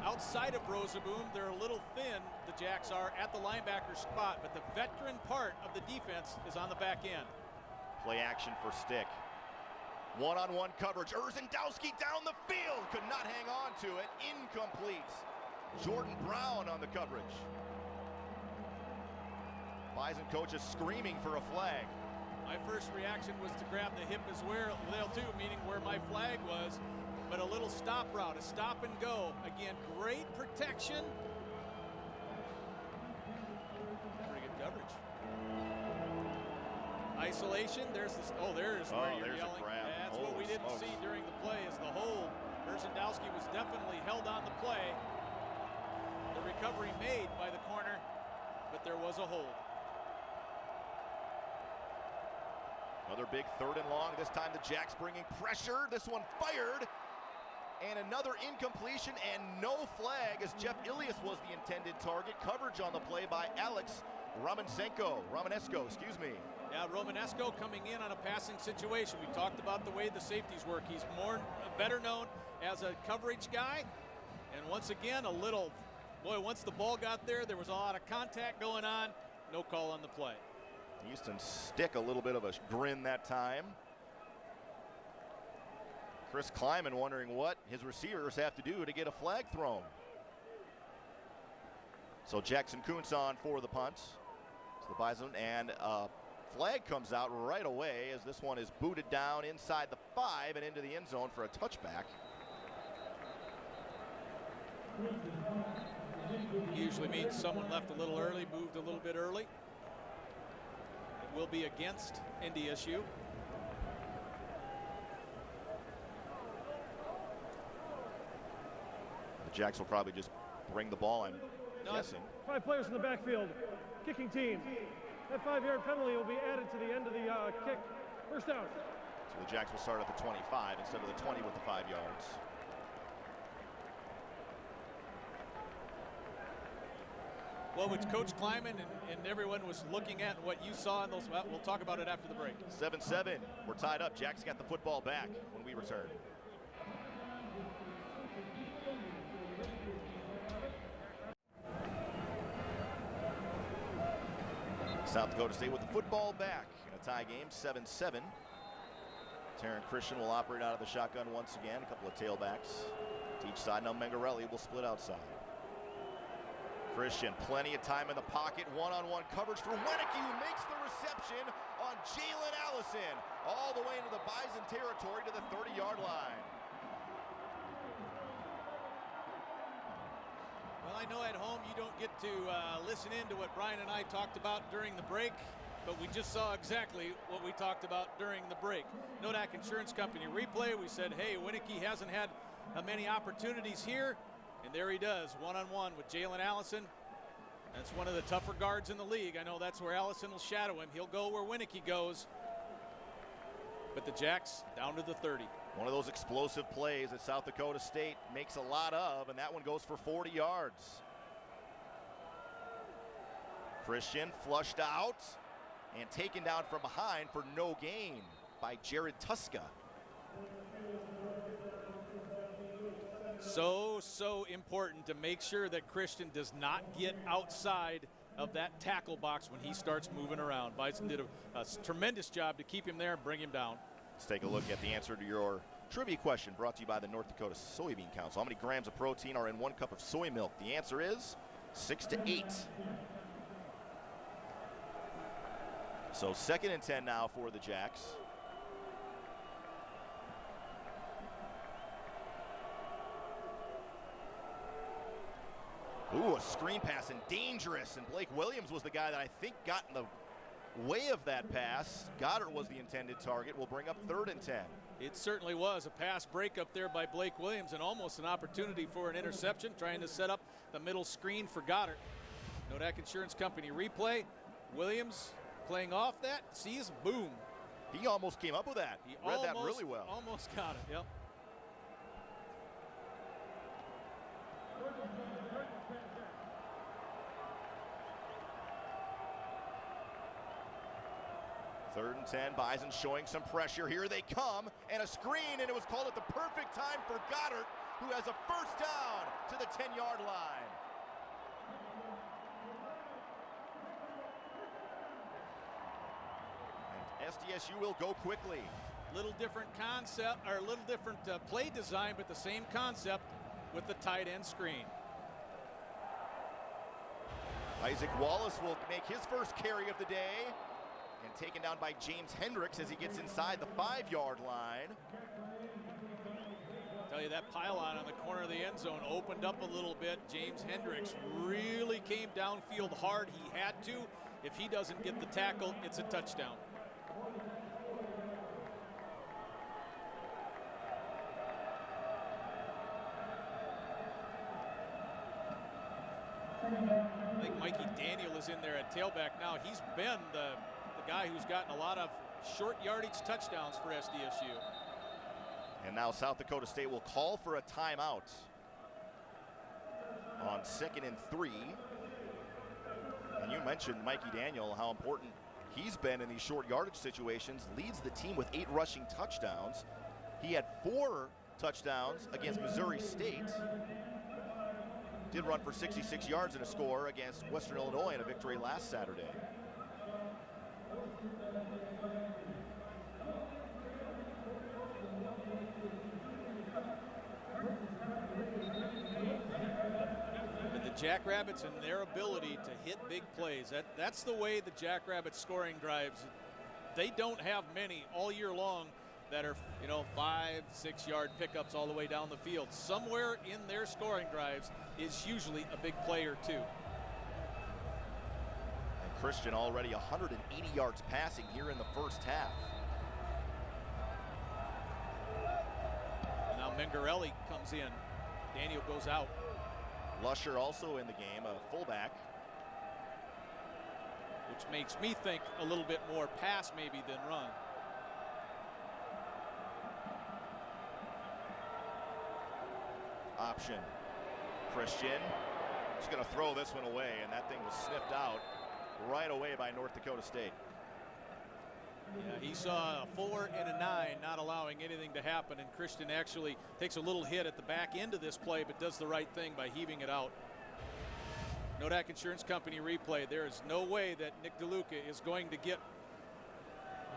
Outside of Roseboom, they're a little thin, the Jacks are, at the linebacker spot, but the veteran part of the defense is on the back end. Play action for Stick. One-on-one coverage. Urzendowski down the field. Could not hang on to it. Incomplete. Jordan Brown on the coverage. Bison coach is screaming for a flag. My first reaction was to grab the hip as well too, meaning where my flag was. But a little stop route, a stop and go. Again, great protection. Pretty good coverage. Isolation, there's where you're yelling. That's what we didn't see during the play is the hold. Urzendowski was definitely held on the play. The recovery made by the corner, but there was a hold. Another big 3rd and long. This time the Jacks bringing pressure. This one fired. And another incompletion and no flag as Jeff Ilias was the intended target. Coverage on the play by Alex Romanesco, Yeah, Romanesco coming in on a passing situation. We talked about the way the safeties work. He's better known as a coverage guy. And once again, once the ball got there, there was a lot of contact going on. No call on the play. Houston Stick a little bit of a grin that time. Chris Kleiman wondering what his receivers have to do to get a flag thrown. So Jackson Kuntz on for the punt. It's the Bison, and a flag comes out right away as this one is booted down inside the 5 and into the end zone for a touchback. Usually means someone left a little early, moved a little bit early. It will be against NDSU. The Jacks will probably just bring the ball, I'm guessing. 5 players in the backfield. Kicking team. That 5-yard penalty will be added to the end of the kick. First down. So the Jacks will start at the 25 instead of the 20 with the 5 yards. Well, which Coach Kleiman and everyone was looking at what you saw in those, we'll talk about it after the break. 7-7, we're tied up. Jacks got the football back when we return. South Dakota State with the football back in a tie game, 7-7. Taryn Christian will operate out of the shotgun once again. A couple of tailbacks to each side. Now Mengarelli will split outside. Christian, plenty of time in the pocket, one-on-one coverage for Winicky, who makes the reception on Jalen Allison, all the way into the Bison territory to the 30-yard line. Well, I know at home you don't get to listen in to what Brian and I talked about during the break, but we just saw exactly what we talked about during the break. Nodak Insurance Company replay, we said, hey, Winicky hasn't had many opportunities here, and there he does, one-on-one with Jalen Allison. That's one of the tougher guards in the league. I know that's where Allison will shadow him. He'll go where Winicky goes. But the Jacks down to the 30. One of those explosive plays that South Dakota State makes a lot of, and that one goes for 40 yards. Christian flushed out and taken down from behind for no gain by Jared Tuska. So important to make sure that Christian does not get outside of that tackle box when he starts moving around. Bison did a tremendous job to keep him there and bring him down. Let's take a look at the answer to your trivia question brought to you by the North Dakota Soybean Council. How many grams of protein are in 1 cup of soy milk? The answer is 6 to 8. So 2nd and 10 now for the Jacks. Ooh, a screen pass and dangerous. And Blake Williams was the guy that I think got in the way of that pass. Goddard was the intended target. Will bring up 3rd and 10. It certainly was a pass breakup there by Blake Williams and almost an opportunity for an interception, trying to set up the middle screen for Goddard. Nodak Insurance Company replay. Williams playing off that, sees, boom. He almost came up with that. He read that really well. Almost got it, yep. Third and 10, Bison showing some pressure. Here they come, and a screen, and it was called at the perfect time for Goddard, who has a first down to the 10-yard line. And SDSU will go quickly. Little different concept, or a little different play design, but the same concept with the tight end screen. Isaac Wallace will make his first carry of the day. And taken down by James Hendricks as he gets inside the 5-yard line. Tell you that pylon on the corner of the end zone opened up a little bit. James Hendricks really came downfield hard. He had to. If he doesn't get the tackle, it's a touchdown. I think Mikey Daniel is in there at tailback now. He's been the guy who's gotten a lot of short yardage touchdowns for SDSU. And now South Dakota State will call for a timeout on 2nd and 3. And you mentioned Mikey Daniel, how important he's been in these short yardage situations. Leads the team with 8 rushing touchdowns. He had 4 touchdowns against Missouri State. Did run for 66 yards in a score against Western Illinois in a victory last Saturday. Jackrabbits and their ability to hit big plays. That's the way the Jackrabbits scoring drives. They don't have many all year long that are, 5-6 yard pickups all the way down the field. Somewhere in their scoring drives is usually a big play or two. And Christian already 180 yards passing here in the first half. And now Mingarelli comes in. Daniel goes out. Lusher also in the game, a fullback. Which makes me think a little bit more pass maybe than run. Option. Christian is going to throw this one away, and that thing was sniffed out right away by North Dakota State. Yeah, he saw a 4 and a 9 not allowing anything to happen, and Christian actually takes a little hit at the back end of this play, but does the right thing by heaving it out. Nodak Insurance Company replay. There is no way that Nick DeLuca is going to get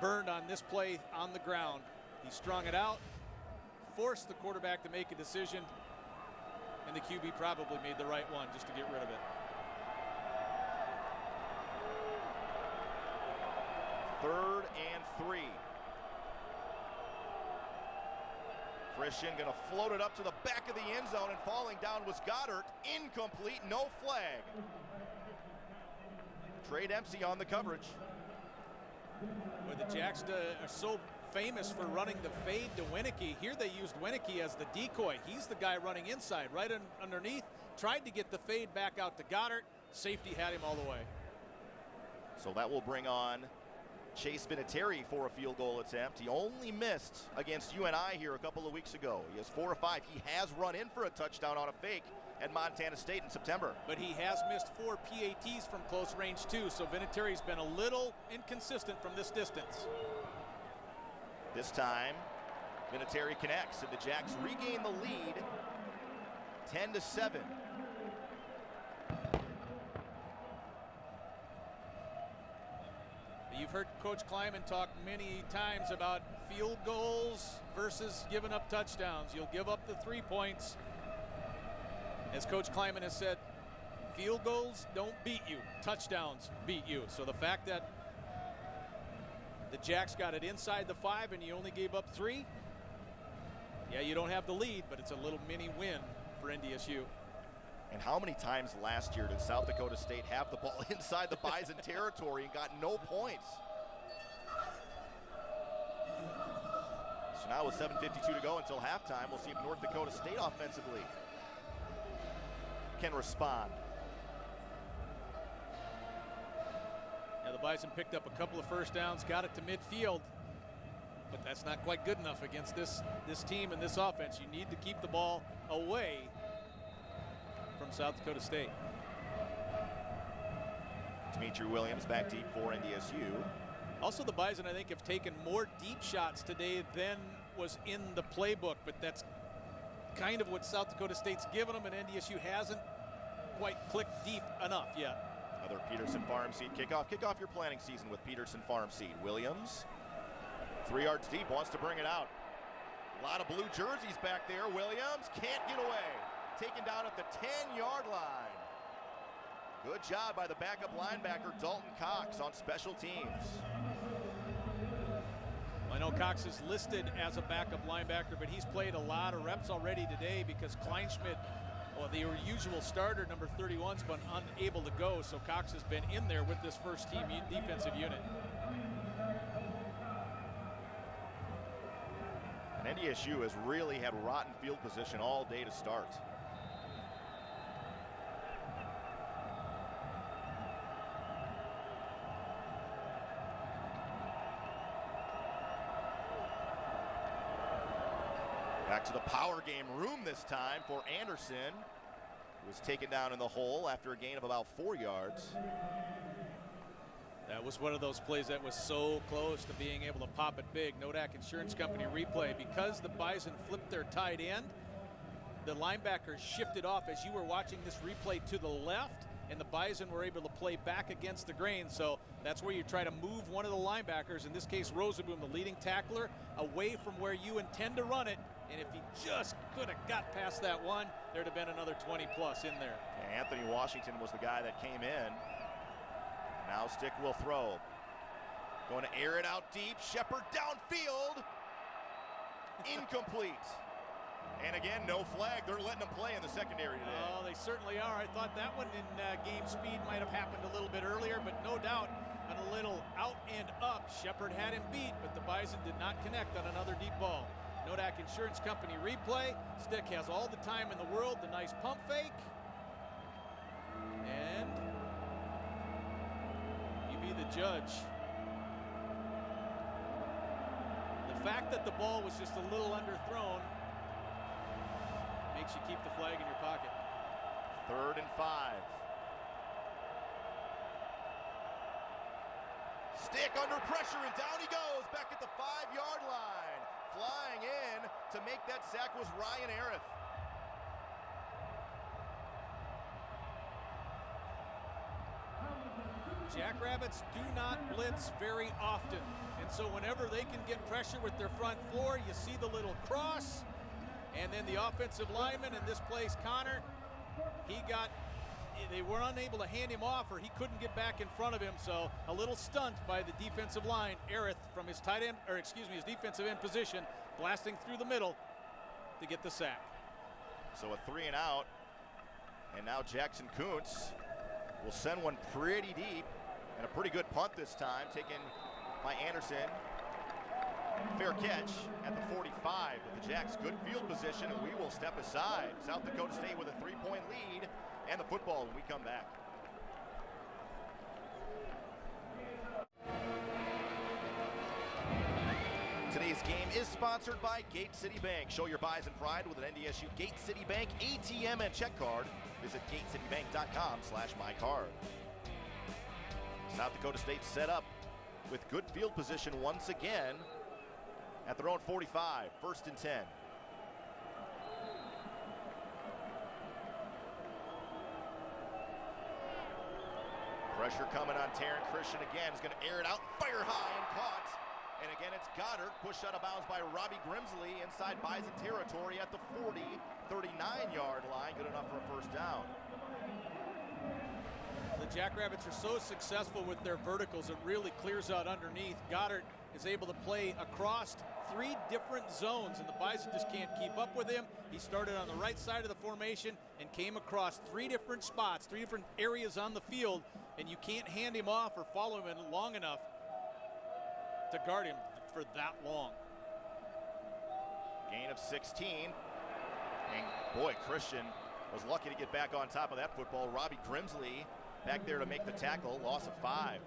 burned on this play on the ground. He strung it out, forced the quarterback to make a decision, and the QB probably made the right one just to get rid of it. 3rd and 3. Christian going to float it up to the back of the end zone, and falling down was Goddard. Incomplete, no flag. Trey Dempsey on the coverage. Well, the Jacks are so famous for running the fade to Winicky. Here they used Winicky as the decoy. He's the guy running inside, right underneath. Tried to get the fade back out to Goddard. Safety had him all the way. So that will bring on Chase Vinatieri for a field goal attempt. He only missed against UNI here a couple of weeks ago. He has 4 of 5. He has run in for a touchdown on a fake at Montana State in September. But he has missed 4 PATs from close range too, so Vinatieri's been a little inconsistent from this distance. This time, Vinatieri connects, and the Jacks regain the lead, 10-7. You've heard Coach Kleiman talk many times about field goals versus giving up touchdowns. You'll give up the 3 points. As Coach Kleiman has said, field goals don't beat you. Touchdowns beat you. So the fact that the Jacks got it inside the 5 and you only gave up 3, yeah, you don't have the lead, but it's a little mini win for NDSU. And how many times last year did South Dakota State have the ball inside the Bison territory and got no points? So now with 7:52 to go until halftime, we'll see if North Dakota State offensively can respond. Now the Bison picked up a couple of first downs, got it to midfield, but that's not quite good enough against this team and this offense. You need to keep the ball away from South Dakota State. Dimitri Williams back deep for NDSU. Also, the Bison, I think, have taken more deep shots today than was in the playbook, but that's kind of what South Dakota State's given them, and NDSU hasn't quite clicked deep enough yet. Another Peterson Farm Seed kickoff. Kick off your planning season with Peterson Farm Seed. Williams, 3 yards deep, wants to bring it out. A lot of blue jerseys back there. Williams can't get away. Taken down at the 10-yard line. Good job by the backup linebacker, Dalton Cox, on special teams. Well, I know Cox is listed as a backup linebacker, but he's played a lot of reps already today because Kleinschmidt, well, the usual starter, number 31's been unable to go, so Cox has been in there with this first team defensive unit. And NDSU has really had rotten field position all day to start. Back to the power game room this time for Anderson, who was taken down in the hole after a gain of about 4 yards. That was one of those plays that was so close to being able to pop it big. Nodak Insurance Company replay. Because the Bison flipped their tight end, the linebacker shifted off as you were watching this replay to the left, and the Bison were able to play back against the grain. So that's where you try to move one of the linebackers, in this case Rosenboom, the leading tackler, away from where you intend to run it. And if he just could have got past that one, there'd have been another 20-plus in there. Yeah, Anthony Washington was the guy that came in. Now Stick will throw. Going to air it out deep. Shepard downfield. Incomplete. And again, no flag. They're letting them play in the secondary today. Oh, they certainly are. I thought that one in game speed might have happened a little bit earlier, but no doubt on a little out and up. Shepard had him beat, but the Bison did not connect on another deep ball. Nodak Insurance Company replay. Stick has all the time in the world. The nice pump fake. And you be the judge. The fact that the ball was just a little underthrown makes you keep the flag in your pocket. 3rd and 5. Stick under pressure, and down he goes back at the 5-yard line. Flying in to make that sack was Ryan Arith. Jackrabbits do not blitz very often, and so whenever they can get pressure with their front four, you see the little cross, and then the offensive lineman, in this place Connor, he got they were unable to hand him off, or he couldn't get back in front of him. So a little stunt by the defensive line. Arith from his his defensive end position, blasting through the middle to get the sack. So a 3 and out, and now Jackson Kuntz will send one pretty deep, and a pretty good punt this time, taken by Anderson. Fair catch at the 45, but the Jacks good field position, and we will step aside. South Dakota State with a 3-point lead and the football when we come back. Today's game is sponsored by Gate City Bank. Show your buys and pride with an NDSU Gate City Bank ATM and check card. Visit gatecitybank.com/mycard. South Dakota State set up with good field position once again at their own 45, 1st and 10. Pressure coming on Taryn Christian again. He's going to air it out, fire high and caught. And again, it's Goddard, pushed out of bounds by Robbie Grimsley inside Bison territory at the 40, 39-yard line. Good enough for a first down. The Jackrabbits are so successful with their verticals, it really clears out underneath. Goddard is able to play across 3 different zones, and the Bison just can't keep up with him. He started on the right side of the formation and came across 3 different spots, 3 different areas on the field, and you can't hand him off or follow him in long enough to guard him for that long. Gain of 16. And boy, Christian was lucky to get back on top of that football. Robbie Grimsley back there to make the tackle, loss of 5.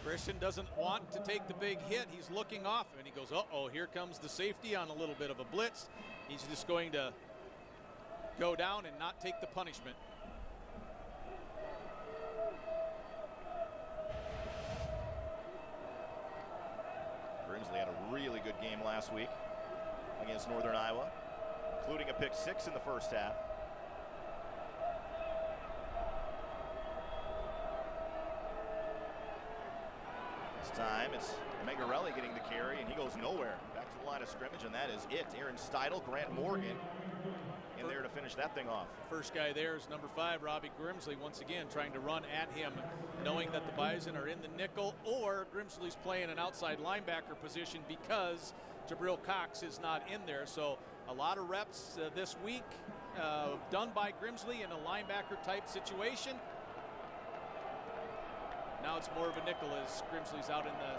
Christian doesn't want to take the big hit. He's looking off, and he goes, uh-oh, here comes the safety on a little bit of a blitz. He's just going to go down and not take the punishment. Grimsley had a really good game last week against Northern Iowa, including a pick 6 in the first half. This time it's Megarelli getting the carry, and he goes nowhere. Back to the line of scrimmage, and that is it. Aaron Steidel, Grant Morgan in there to finish that thing off. First guy there is number 5, Robbie Grimsley, once again trying to run at him, knowing that the Bison are in the nickel, or Grimsley's playing an outside linebacker position because Jabril Cox is not in there. So a lot of reps this week done by Grimsley in a linebacker type situation. Now it's more of a nickel as Grimsley's out in the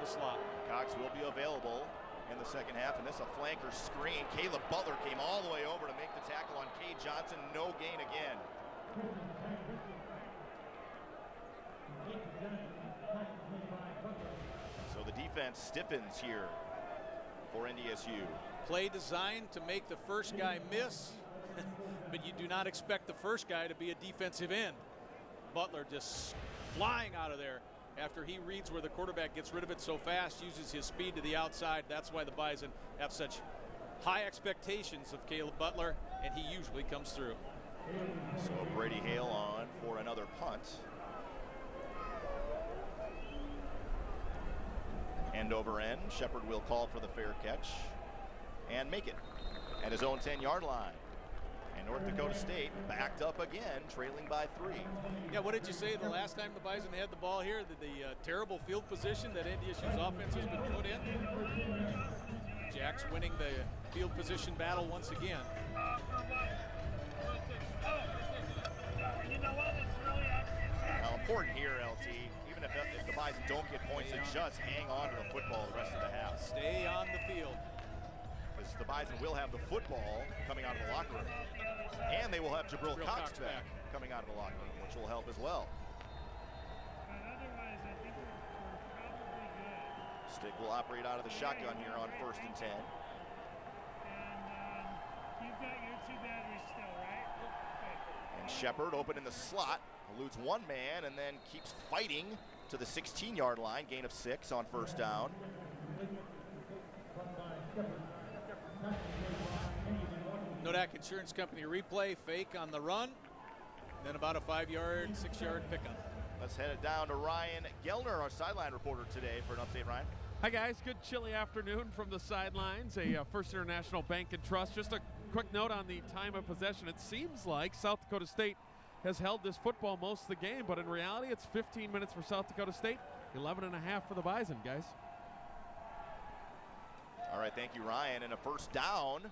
slot. Cox will be available in the second half, and this a flanker screen. Caleb Butler came all the way over to make the tackle on Cade Johnson. No gain again. So the defense stiffens here for NDSU. Play designed to make the first guy miss, but you do not expect the first guy to be a defensive end. Butler just flying out of there after he reads where the quarterback gets rid of it so fast, uses his speed to the outside. That's why the Bison have such high expectations of Caleb Butler, and he usually comes through. So Brady Hale on for another punt. End over end. Shepard will call for the fair catch and make it at his own 10-yard line. And North Dakota State backed up again, trailing by 3. Yeah, what did you say the last time the Bison had the ball here? The terrible field position that NDSU's offense has been put in? Jacks winning the field position battle once again. Now, important here, LT, even if the Bison don't get points, they just hang on to the football the rest of the half. Stay on the field. Because the Bison will have the football coming out of the locker room. And they will have Jabril Cox back coming out of the locker room, which will help as well. Stick will operate out of the shotgun here on 1st and 10. You've got your 2 batteries still, right? Okay. And Shepard open in the slot, eludes one man, and then keeps fighting to the 16-yard line. Gain of 6 on 1st down. Nodak Insurance Company replay, fake on the run, then about a 5-yard, 6-yard pickup. Let's head it down to Ryan Gellner, our sideline reporter today, for an update. Ryan. Hi guys, good chilly afternoon from the sidelines. A First International Bank and Trust. Just a quick note on the time of possession. It seems like South Dakota State has held this football most of the game, but in reality, it's 15 minutes for South Dakota State, 11 and a half for the Bison, guys. All right, thank you, Ryan. And a first down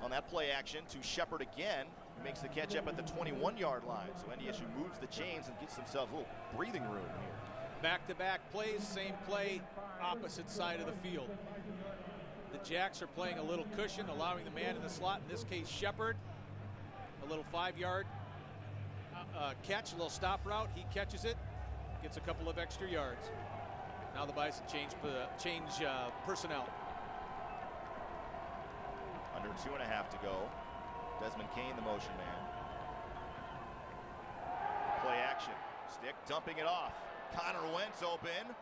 on that play action to Shepard again. He makes the catch up at the 21-yard line. So NDSU moves the chains and gets themselves a little breathing room here. Back-to-back plays, same play, opposite side of the field. The Jacks are playing a little cushion, allowing the man in the slot, in this case Shepard, a little 5-yard catch, a little stop route. He catches it, gets a couple of extra yards. Now the Bison change personnel. Under 2.5 to go. Desmond Kane, the motion man. Play action. Stick dumping it off. Connor Wentz open.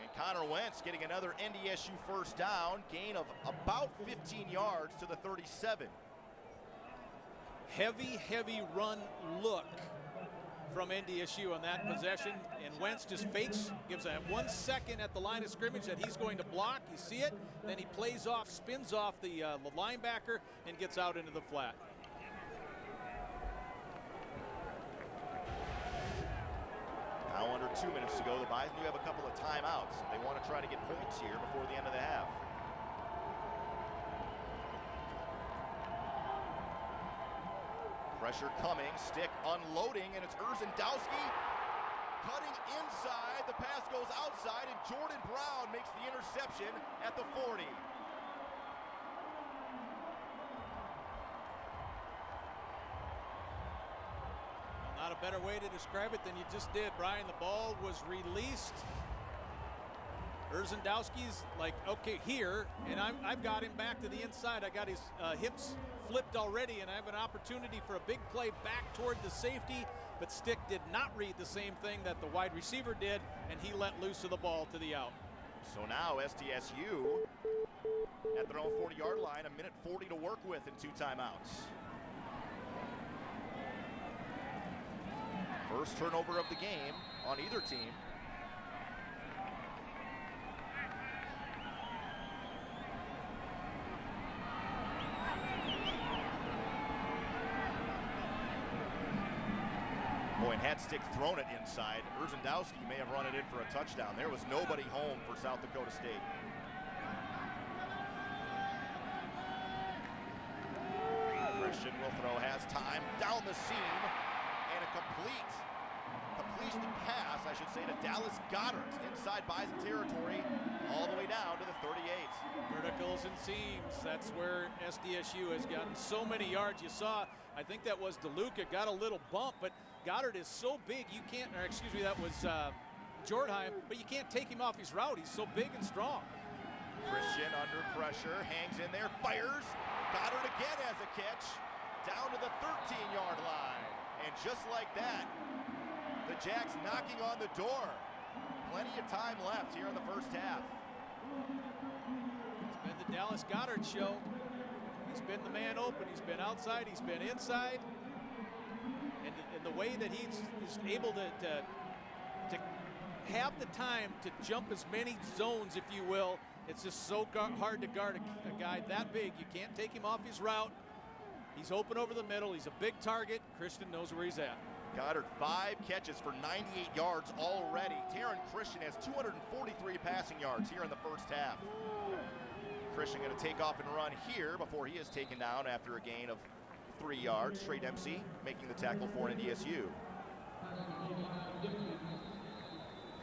And Connor Wentz getting another NDSU first down. Gain of about 15 yards to the 37. Heavy run look from NDSU on that possession, and Wentz just fakes, gives a 1 second at the line of scrimmage that he's going to block. You see it, then he plays off, spins off the linebacker, and gets out into the flat. Now under 2 minutes to go, the Bison do have a couple of timeouts. They want to try to get points here before the end of the half. Pressure coming, stick unloading, and it's Urzendowski cutting inside. The pass goes outside, and Jordan Brown makes the interception at the 40. Not a better way to describe it than you just did, Brian. The ball was released. Urzendowski's like, okay, here, and I've got him back to the inside. I got his hips flipped already, and I have an opportunity for a big play back toward the safety, but Stick did not read the same thing that the wide receiver did, and he let loose of the ball to the out. So now SDSU at their own 40-yard line, 1:40 to work with in 2 timeouts. First turnover of the game on either team. Boy, and had Stick thrown it inside, Urzendowski may have run it in for a touchdown. There was nobody home for South Dakota State. Christian will throw, has time, down the seam, and a completion pass, I should say, to Dallas Goddard inside Bison territory, all the way down to the 38. Verticals and seams, that's where SDSU has gotten so many yards. You saw, I think that was DeLuca, got a little bump, but Goddard is so big, you can't, or excuse me, that was Jordheim, but you can't take him off his route. He's so big and strong. Christian under pressure, hangs in there, fires. Goddard again has a catch, down to the 13-yard line. And just like that, the Jacks knocking on the door. Plenty of time left here in the first half. It's been the Dallas Goddard show. He's been the man open, he's been outside, he's been inside. And the way that he's able to have the time to jump as many zones, if you will, it's just so hard to guard a guy that big. You can't take him off his route. He's open over the middle. He's a big target. Christian knows where he's at. Goddard 5 catches for 98 yards already. Taryn Christian has 243 passing yards here in the first half. Christian going to take off and run here before he is taken down after a gain of 3 yards. Trey Dempsey making the tackle for NDSU.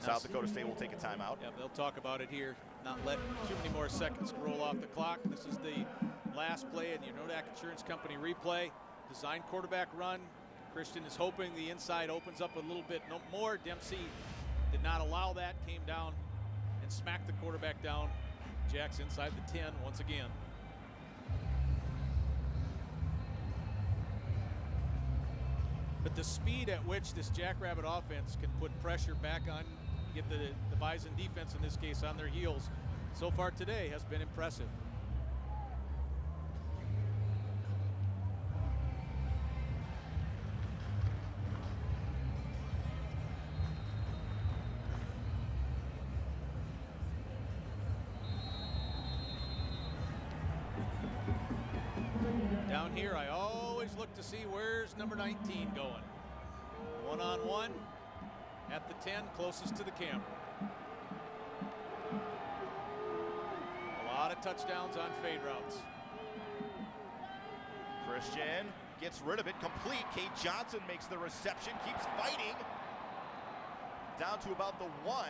South Dakota State will take a timeout. Yeah, they'll talk about it here. Not let too many more seconds roll off the clock. This is the last play in the Nodak Insurance Company replay. Design quarterback run. Christian is hoping the inside opens up a little bit more. Dempsey did not allow that. Came down and smacked the quarterback down. Jacks inside the 10 once again. But the speed at which this Jackrabbit offense can put pressure back on, get the Bison defense in this case on their heels so far today has been impressive. Down here, I always look to see where's number 19 going. One-on-one at the 10, closest to the camera. A lot of touchdowns on fade routes. Christian gets rid of it, complete. Kate Johnson makes the reception, keeps fighting. Down to about the 1.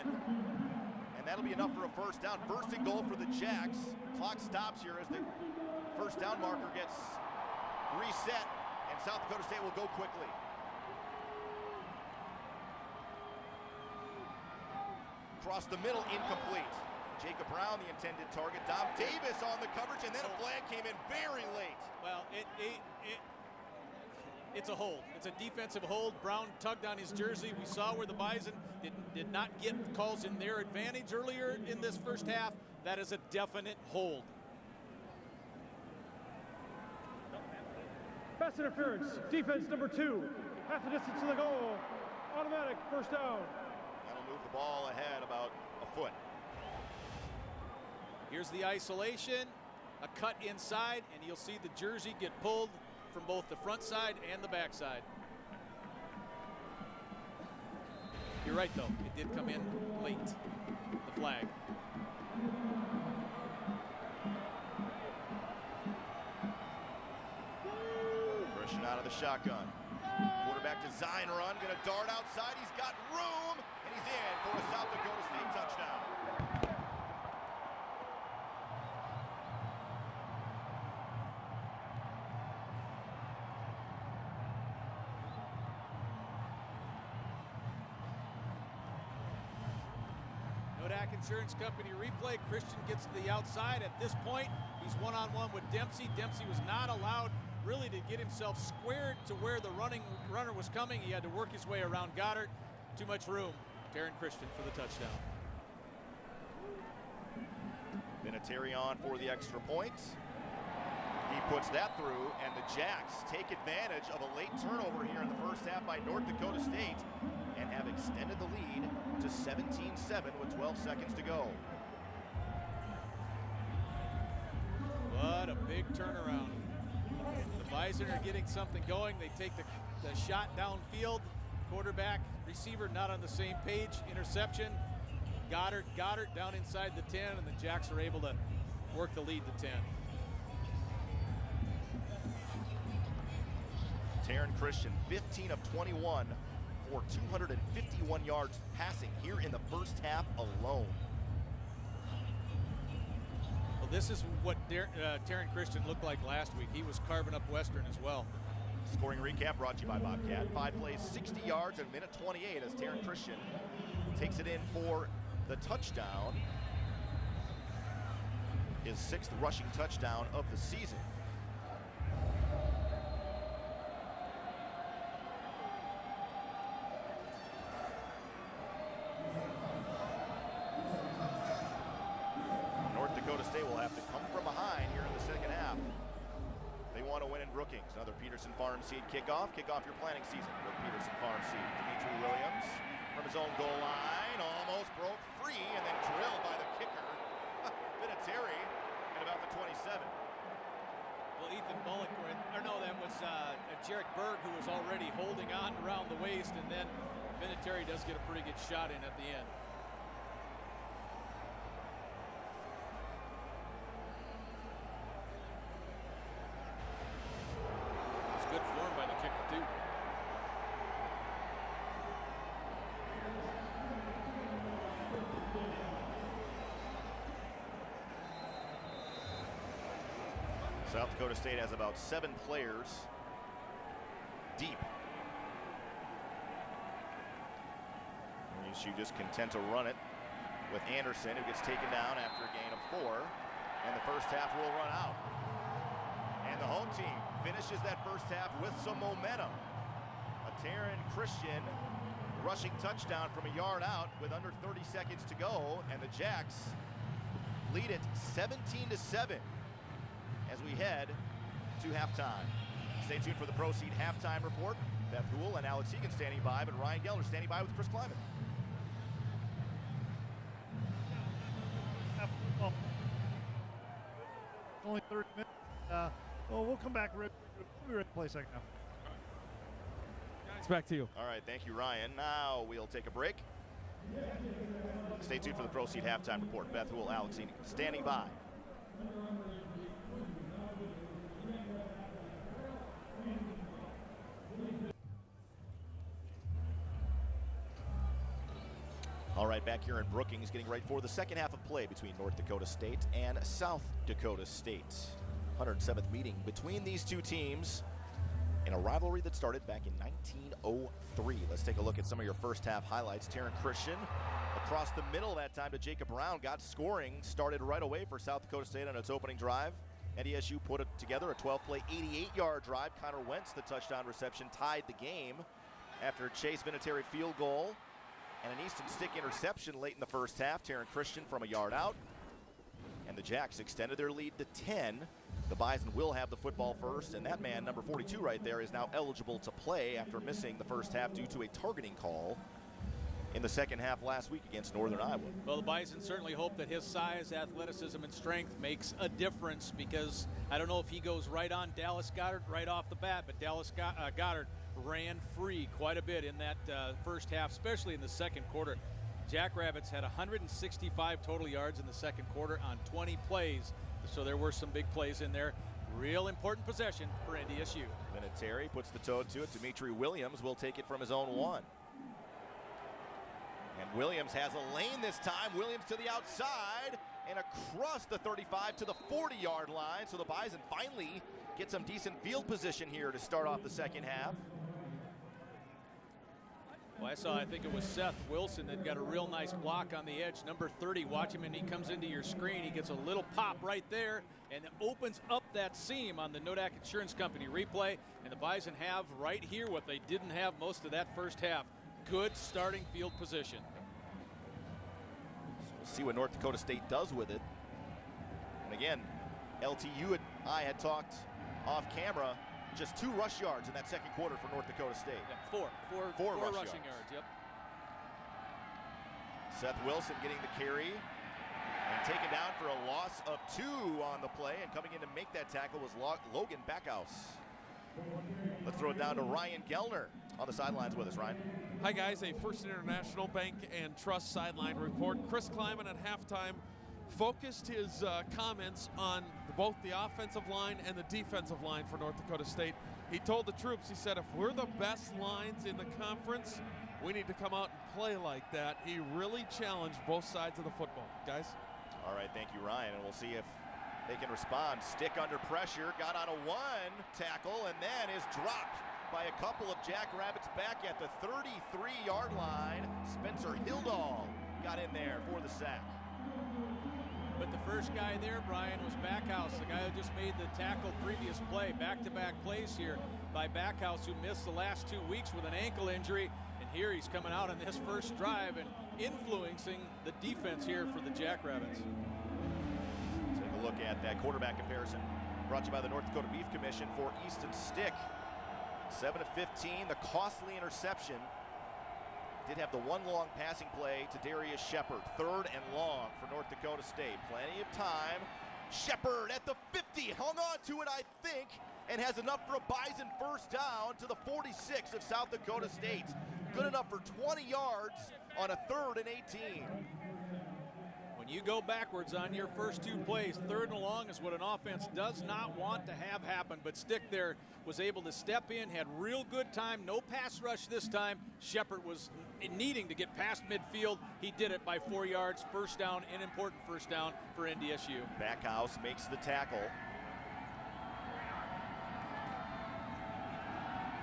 And that'll be enough for a first down. First and goal for the Jacks. Clock stops here as the first down marker gets reset, and South Dakota State will go quickly. Across the middle, incomplete. Jacob Brown, the intended target. Dom Davis on the coverage, and then a flag came in very late. Well, it's a hold. It's a defensive hold. Brown tugged on his jersey. We saw where the Bison did not get calls in their advantage earlier in this first half. That is a definite hold. Pass interference, defense number 2. Half the distance to the goal. Automatic first down. That'll move the ball ahead about a foot. Here's the isolation, a cut inside, and you'll see the jersey get pulled from both the front side and the back side. You're right, though. It did come in late, the flag. Christian out of the shotgun. Quarterback design run, gonna dart outside. He's got room, and he's in for a South Dakota State touchdown. Insurance Company replay. Christian gets to the outside. At this point, he's one-on-one with Dempsey. Dempsey was not allowed really to get himself squared to where the runner was coming. He had to work his way around Goddard. Too much room. Taryn Christian for the touchdown. Vinatieri on for the extra point. He puts that through, and the Jacks take advantage of a late turnover here in the first half by North Dakota State and have extended the lead to 17-7 with 12 seconds to go. What a big turnaround. The Bison are getting something going. They take the shot downfield. Quarterback, receiver not on the same page. Interception. Goddard down inside the 10, and the Jacks are able to work the lead to 10. Taryn Christian, 15 of 21 for 251 yards passing here in the first half alone. Well, this is what Taryn Christian looked like last week. He was carving up Western as well. Scoring recap brought to you by Bobcat. 5 plays, 60 yards, and a minute 28 as Taryn Christian takes it in for the touchdown. His 6th rushing touchdown of the season. North Dakota State will have to come from behind here in the second half. They want to win in Brookings. Another Peterson Farm Seed kickoff. Kick off your planning season with Peterson Farm Seed. Dimitri Williams from his own goal line. Almost broke free and then drilled by the kicker. Vinatieri at about the 27. Well, Ethan Bullock, that was Jarek Berg, who was already holding on around the waist, and then Vinatieri does get a pretty good shot in at the end. It's good form by the kicker, too. South Dakota State has about 7 players deep. NDSU just content to run it with Anderson, who gets taken down after a gain of 4. And the first half will run out. And the home team finishes that first half with some momentum. A Taryn Christian rushing touchdown from a yard out with under 30 seconds to go. And the Jacks lead it 17-7. As we head to halftime. Stay tuned for the Proceed halftime report. Beth Houle and Alex Egan standing by, but Ryan Geller standing by with Chris Kleiman. Only 30 minutes. Well, we'll come back. We'll be ready to play second half. It's back to you. All right, thank you, Ryan. Now we'll take a break. Stay tuned for the Pro Seed halftime report. Beth Hool, Alex Enoch standing by. All right, back here in Brookings, getting ready for the second half of play between North Dakota State and South Dakota State. 107th meeting between these two teams in a rivalry that started back in 1903. Let's take a look at some of your first half highlights. Taryn Christian across the middle that time to Jacob Brown, got scoring, started right away for South Dakota State on its opening drive. NDSU put it together, a 12-play, 88-yard drive. Connor Wentz, the touchdown reception, tied the game after a Chase Vinatieri field goal and an Easton Stick interception late in the first half. Taryn Christian from a yard out. And the Jacks extended their lead to 10. The Bison will have the football first, and that man, number 42 right there, is now eligible to play after missing the first half due to a targeting call in the second half last week against Northern Iowa. Well, the Bison certainly hope that his size, athleticism, and strength makes a difference, because I don't know if he goes right on Dallas Goddard right off the bat, but Dallas Goddard ran free quite a bit in that first half, especially in the second quarter. Jackrabbits had 165 total yards in the second quarter on 20 plays, so there were some big plays in there. Real important possession for NDSU. Vinatieri puts the toe to it. Dimitri Williams will take it from his own one. And Williams has a lane this time. Williams to the outside and across the 35 to the 40-yard line. So the Bison finally get some decent field position here to start off the second half. Well, I think it was Seth Wilson that got a real nice block on the edge. Number 30, watch him, and he comes into your screen. He gets a little pop right there and opens up that seam on the Nodak Insurance Company replay. And the Bison have right here what they didn't have most of that first half. Good starting field position. So we'll see what North Dakota State does with it. And again, LTU and I had talked off camera. Just 2 rush yards in that second quarter for North Dakota State. Yeah, four rushing yards. Yep. Seth Wilson getting the carry and taken down for a loss of 2 on the play. And coming in to make that tackle was Logan Backhouse. Let's throw it down to Ryan Gellner on the sidelines with us. Ryan. Hi, guys. A First International Bank and Trust sideline report. Chris Kleiman at halftime focused his comments on both the offensive line and the defensive line for North Dakota State. He told the troops, he said, if we're the best lines in the conference, we need to come out and play like that. He really challenged both sides of the football. Guys? All right, thank you, Ryan. And we'll see if they can respond. Stick under pressure, got on a 1 tackle, and then is dropped by a couple of Jackrabbits back at the 33-yard line. Spencer Hildahl got in there for the sack. But the first guy there, Brian, was Backhouse, the guy who just made the tackle previous play. Back-to-back plays here by Backhouse, who missed the last 2 weeks with an ankle injury. And here he's coming out on this first drive and influencing the defense here for the Jackrabbits. Take a look at that quarterback comparison brought to you by the North Dakota Beef Commission for Easton Stick. 7 of 15, the costly interception. Did have the 1 long passing play to Darius Shepard. 3rd and long for North Dakota State. Plenty of time. Shepard at the 50, hung on to it, I think, and has enough for a Bison first down to the 46 of South Dakota State. Good enough for 20 yards on a 3rd and 18. When you go backwards on your first 2 plays, 3rd and long is what an offense does not want to have happen. But Stick there was able to step in, had real good time, no pass rush this time. Shepard was needing to get past midfield. He did it by 4 yards, first down, an important first down for NDSU. Backhouse makes the tackle.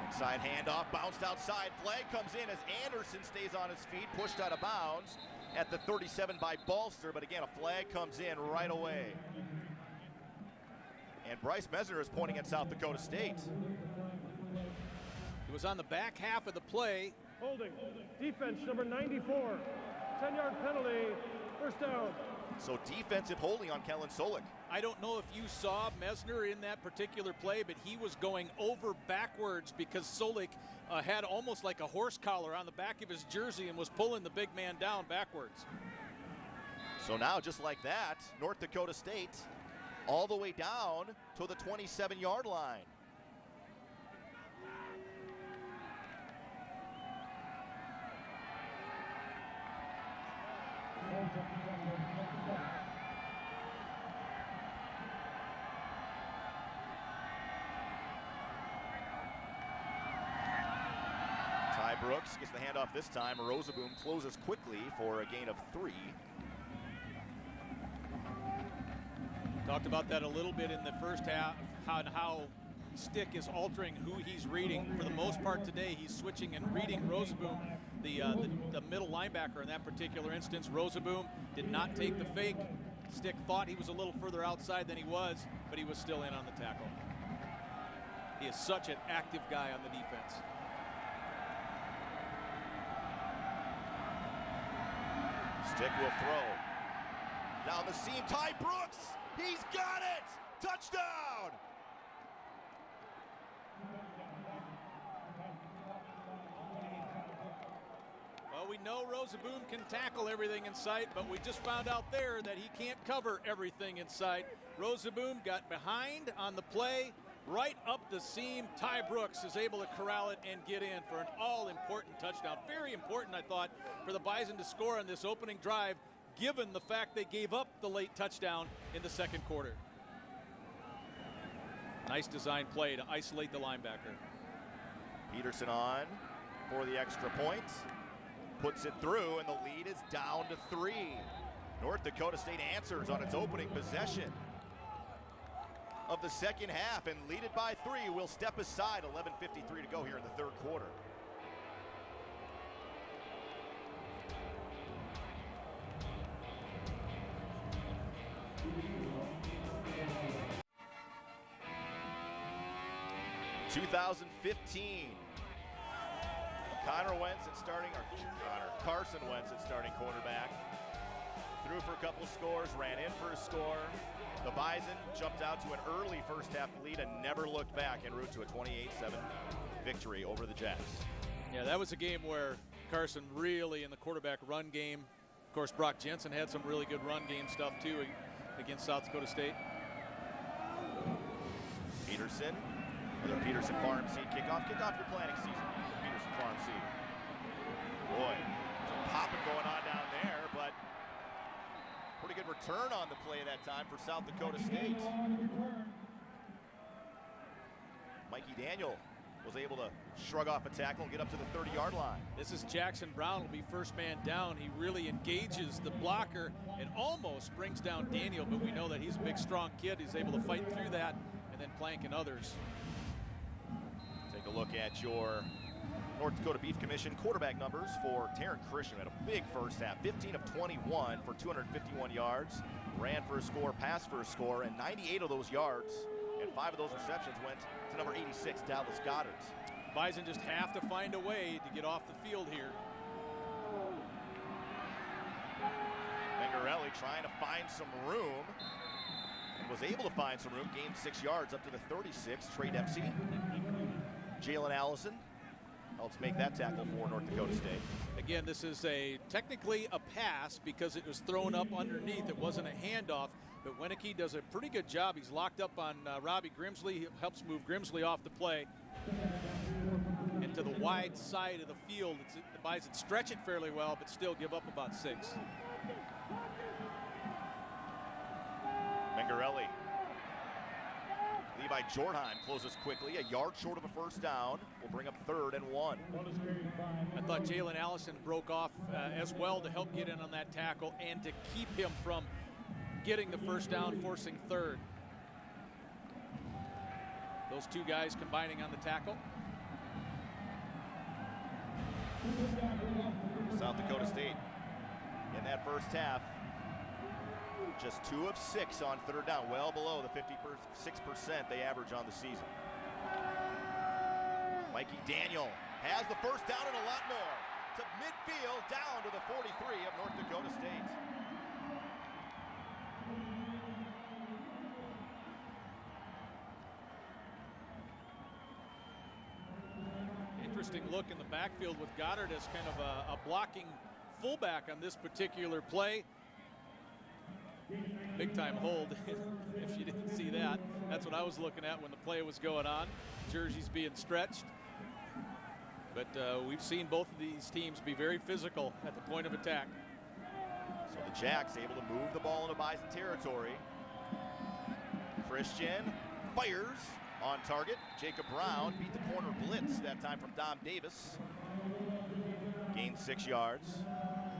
Inside handoff, bounced outside. Flag comes in as Anderson stays on his feet, pushed out of bounds at the 37 by Balster, but again, a flag comes in right away. And Bryce Mesner is pointing at South Dakota State. It was on the back half of the play. Holding. Defense number 94. 10-yard penalty. First down. So defensive holding on Kellen Solik. I don't know if you saw Mesner in that particular play, but he was going over backwards because Solik had almost like a horse collar on the back of his jersey and was pulling the big man down backwards. So now, just like that, North Dakota State all the way down to the 27-yard line. Ty Brooks gets the handoff this time. Rosaboom closes quickly for a gain of 3. Talked about that a little bit in the first half, how Stick is altering who he's reading. For the most part today, he's switching and reading Rosaboom, the middle linebacker in that particular instance. Rosaboom did not take the fake. Stick thought he was a little further outside than he was, but he was still in on the tackle. He is such an active guy on the defense. Stick will throw. Down the seam, Ty Brooks! He's got it! Touchdown! Well, we know Rosaboom can tackle everything in sight, but we just found out there that he can't cover everything in sight. Rosaboom got behind on the play, right up the seam. Ty Brooks is able to corral it and get in for an all-important touchdown. Very important, I thought, for the Bison to score on this opening drive, given the fact they gave up the late touchdown in the second quarter. Nice design play to isolate the linebacker. Peterson on for the extra point. Puts it through, and the lead is down to 3. North Dakota State answers on its opening possession of the second half and lead it by 3. We'll step aside. 11:53 to go here in the third quarter. (2015) Carson Wentz at starting quarterback. Threw for a couple of scores, ran in for a score. The Bison jumped out to an early first half lead and never looked back en route to a 28-7 victory over the Jets. Yeah, that was a game where Carson really in the quarterback run game. Of course, Brock Jensen had some really good run game stuff too against South Dakota State. Peterson, another Peterson Farm Seed kickoff. Kick off your planning season with Peterson Farm Seed. Boy, some popping going on down there, but pretty good return on the play that time for South Dakota State. Mikey Daniel was able to shrug off a tackle and get up to the 30-yard line. This is Jackson Brown, will be first man down. He really engages the blocker and almost brings down Daniel, but we know that he's a big, strong kid. He's able to fight through that and then planking others. Take a look at your North Dakota Beef Commission quarterback numbers for Taryn Christian. Had a big first half, 15 of 21 for 251 yards, ran for a score, passed for a score, and 98 of those yards and 5 of those receptions went to number 86, Dallas Goddard. Bison just have to find a way to get off the field here. Mangarelli trying to find some room and was able to find some room, gained 6 yards up to the 36. Trey Dempsey. Jalen Allison helps make that tackle for North Dakota State. Again, this is technically a pass because it was thrown up underneath. It wasn't a handoff, but Winneke does a pretty good job. He's locked up on Robbie Grimsley. He helps move Grimsley off the play. And to the wide side of the field, the Bison stretch it fairly well, but still give up about 6. Mangarelli. Levi Jortheim closes quickly, a yard short of a first down. Will bring up 3rd and 1. I thought Jalen Allison broke off as well to help get in on that tackle and to keep him from getting the first down, forcing 3rd. Those two guys combining on the tackle. South Dakota State in that first half, just 2 of 6 on 3rd down, well below the 56% they average on the season. Mikey Daniel has the first down and a lot more to midfield, down to the 43 of North Dakota State. Interesting look in the backfield with Goddard as kind of a blocking fullback on this particular play. Big time hold, if you didn't see that. That's what I was looking at when the play was going on. Jerseys being stretched. But we've seen both of these teams be very physical at the point of attack. So the Jacks able to move the ball into Bison territory. Christian fires on target. Jacob Brown beat the corner blitz that time from Dom Davis. Gained 6 yards.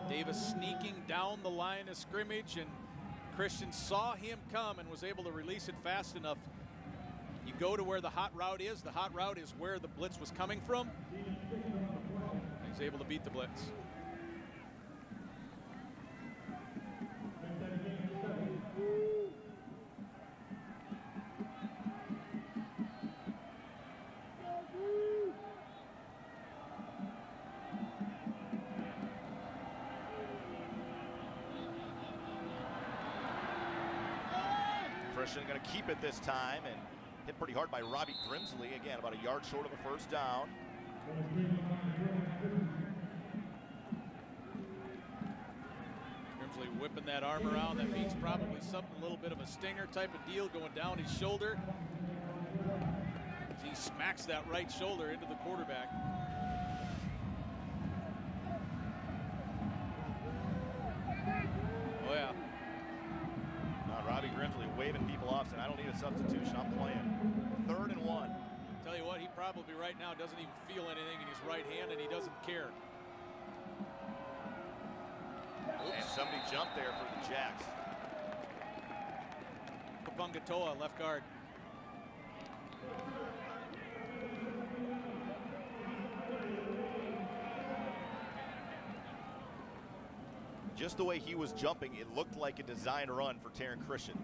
Davis sneaking down the line of scrimmage, and Christian saw him come and was able to release it fast enough. You go to where the hot route is. The hot route is where the blitz was coming from. He's able to beat the blitz. Christian going to keep it this time and hit pretty hard by Robbie Grimsley. Again, about a yard short of a first down. Grimsley whipping that arm around. That means probably something, a little bit of a stinger type of deal going down his shoulder. He smacks that right shoulder into the quarterback. Oh yeah. Robbie Grimsley waving people off, saying, I don't need a substitution, I'm playing. 3rd and 1. Tell you what, he probably right now doesn't even feel anything in his right hand, and he doesn't care. And somebody jumped there for the Jacks. Kapungatoa, left guard. Just the way he was jumping, it looked like a designed run for Taryn Christian.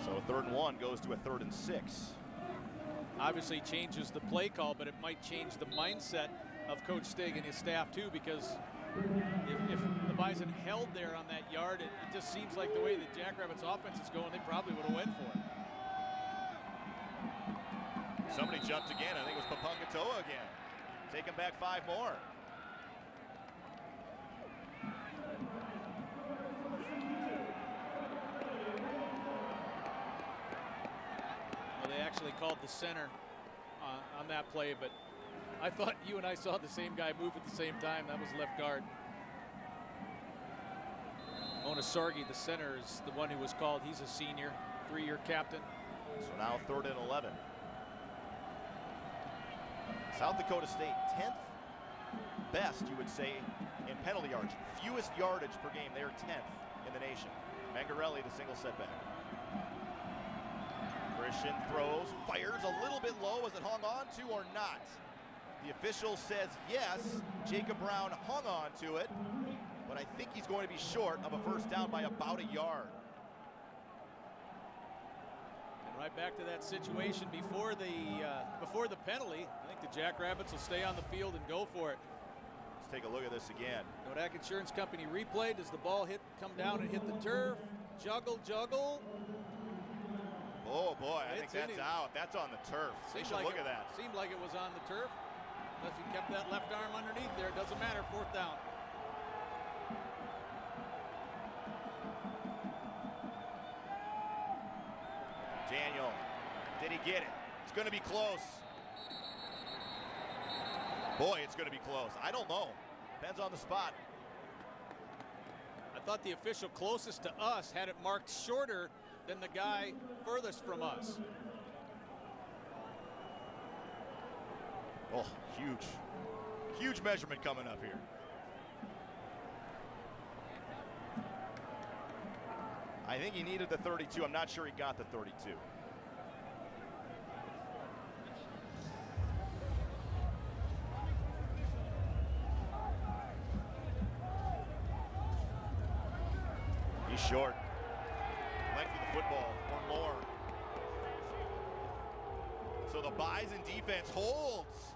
So a 3rd and 1 goes to a 3rd and 6. Obviously changes the play call, but it might change the mindset of Coach Stig and his staff too, because if the Bison held there on that yard, it just seems like the way the Jackrabbits offense is going, they probably would have went for it. Somebody jumped again. I think it was Kapungatoa again. Taking back 5 more. Well, they actually called the center on that play, but I thought you and I saw the same guy move at the same time. That was left guard. Onosargi, the center, is the one who was called. He's a senior, 3-year captain. So now 3rd and 11. South Dakota State, 10th best, you would say, in penalty yards. Fewest yardage per game. They're 10th in the nation. Mangarelli, the single setback. Christian throws, fires a little bit low. Was it hung on to or not? The official says yes. Jacob Brown hung on to it, but I think he's going to be short of a first down by about a yard. Right back to that situation before the penalty. I think the Jackrabbits will stay on the field and go for it. Let's take a look at this again. Kodak Insurance Company replay. Does the ball come down and hit the turf? Juggle. Oh boy, I think that's out. That's on the turf. They should look at that. Seemed like it was on the turf. Unless he kept that left arm underneath there. It doesn't matter. 4th down. Daniel, did he get it? It's going to be close. Boy, it's going to be close. I don't know. Depends on the spot. I thought the official closest to us had it marked shorter than the guy furthest from us. Oh, huge measurement coming up here. I think he needed the 32. I'm not sure he got the 32. He's short. Length of the football or more. So the Bison defense holds.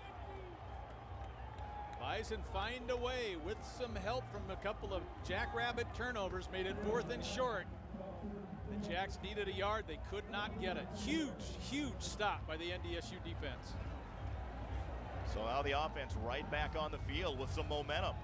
Bison find a way with some help from a couple of Jackrabbit turnovers, made it 4th and short. The Jacks needed a yard. They could not get it. Huge stop by the NDSU defense. So now the offense right back on the field with some momentum.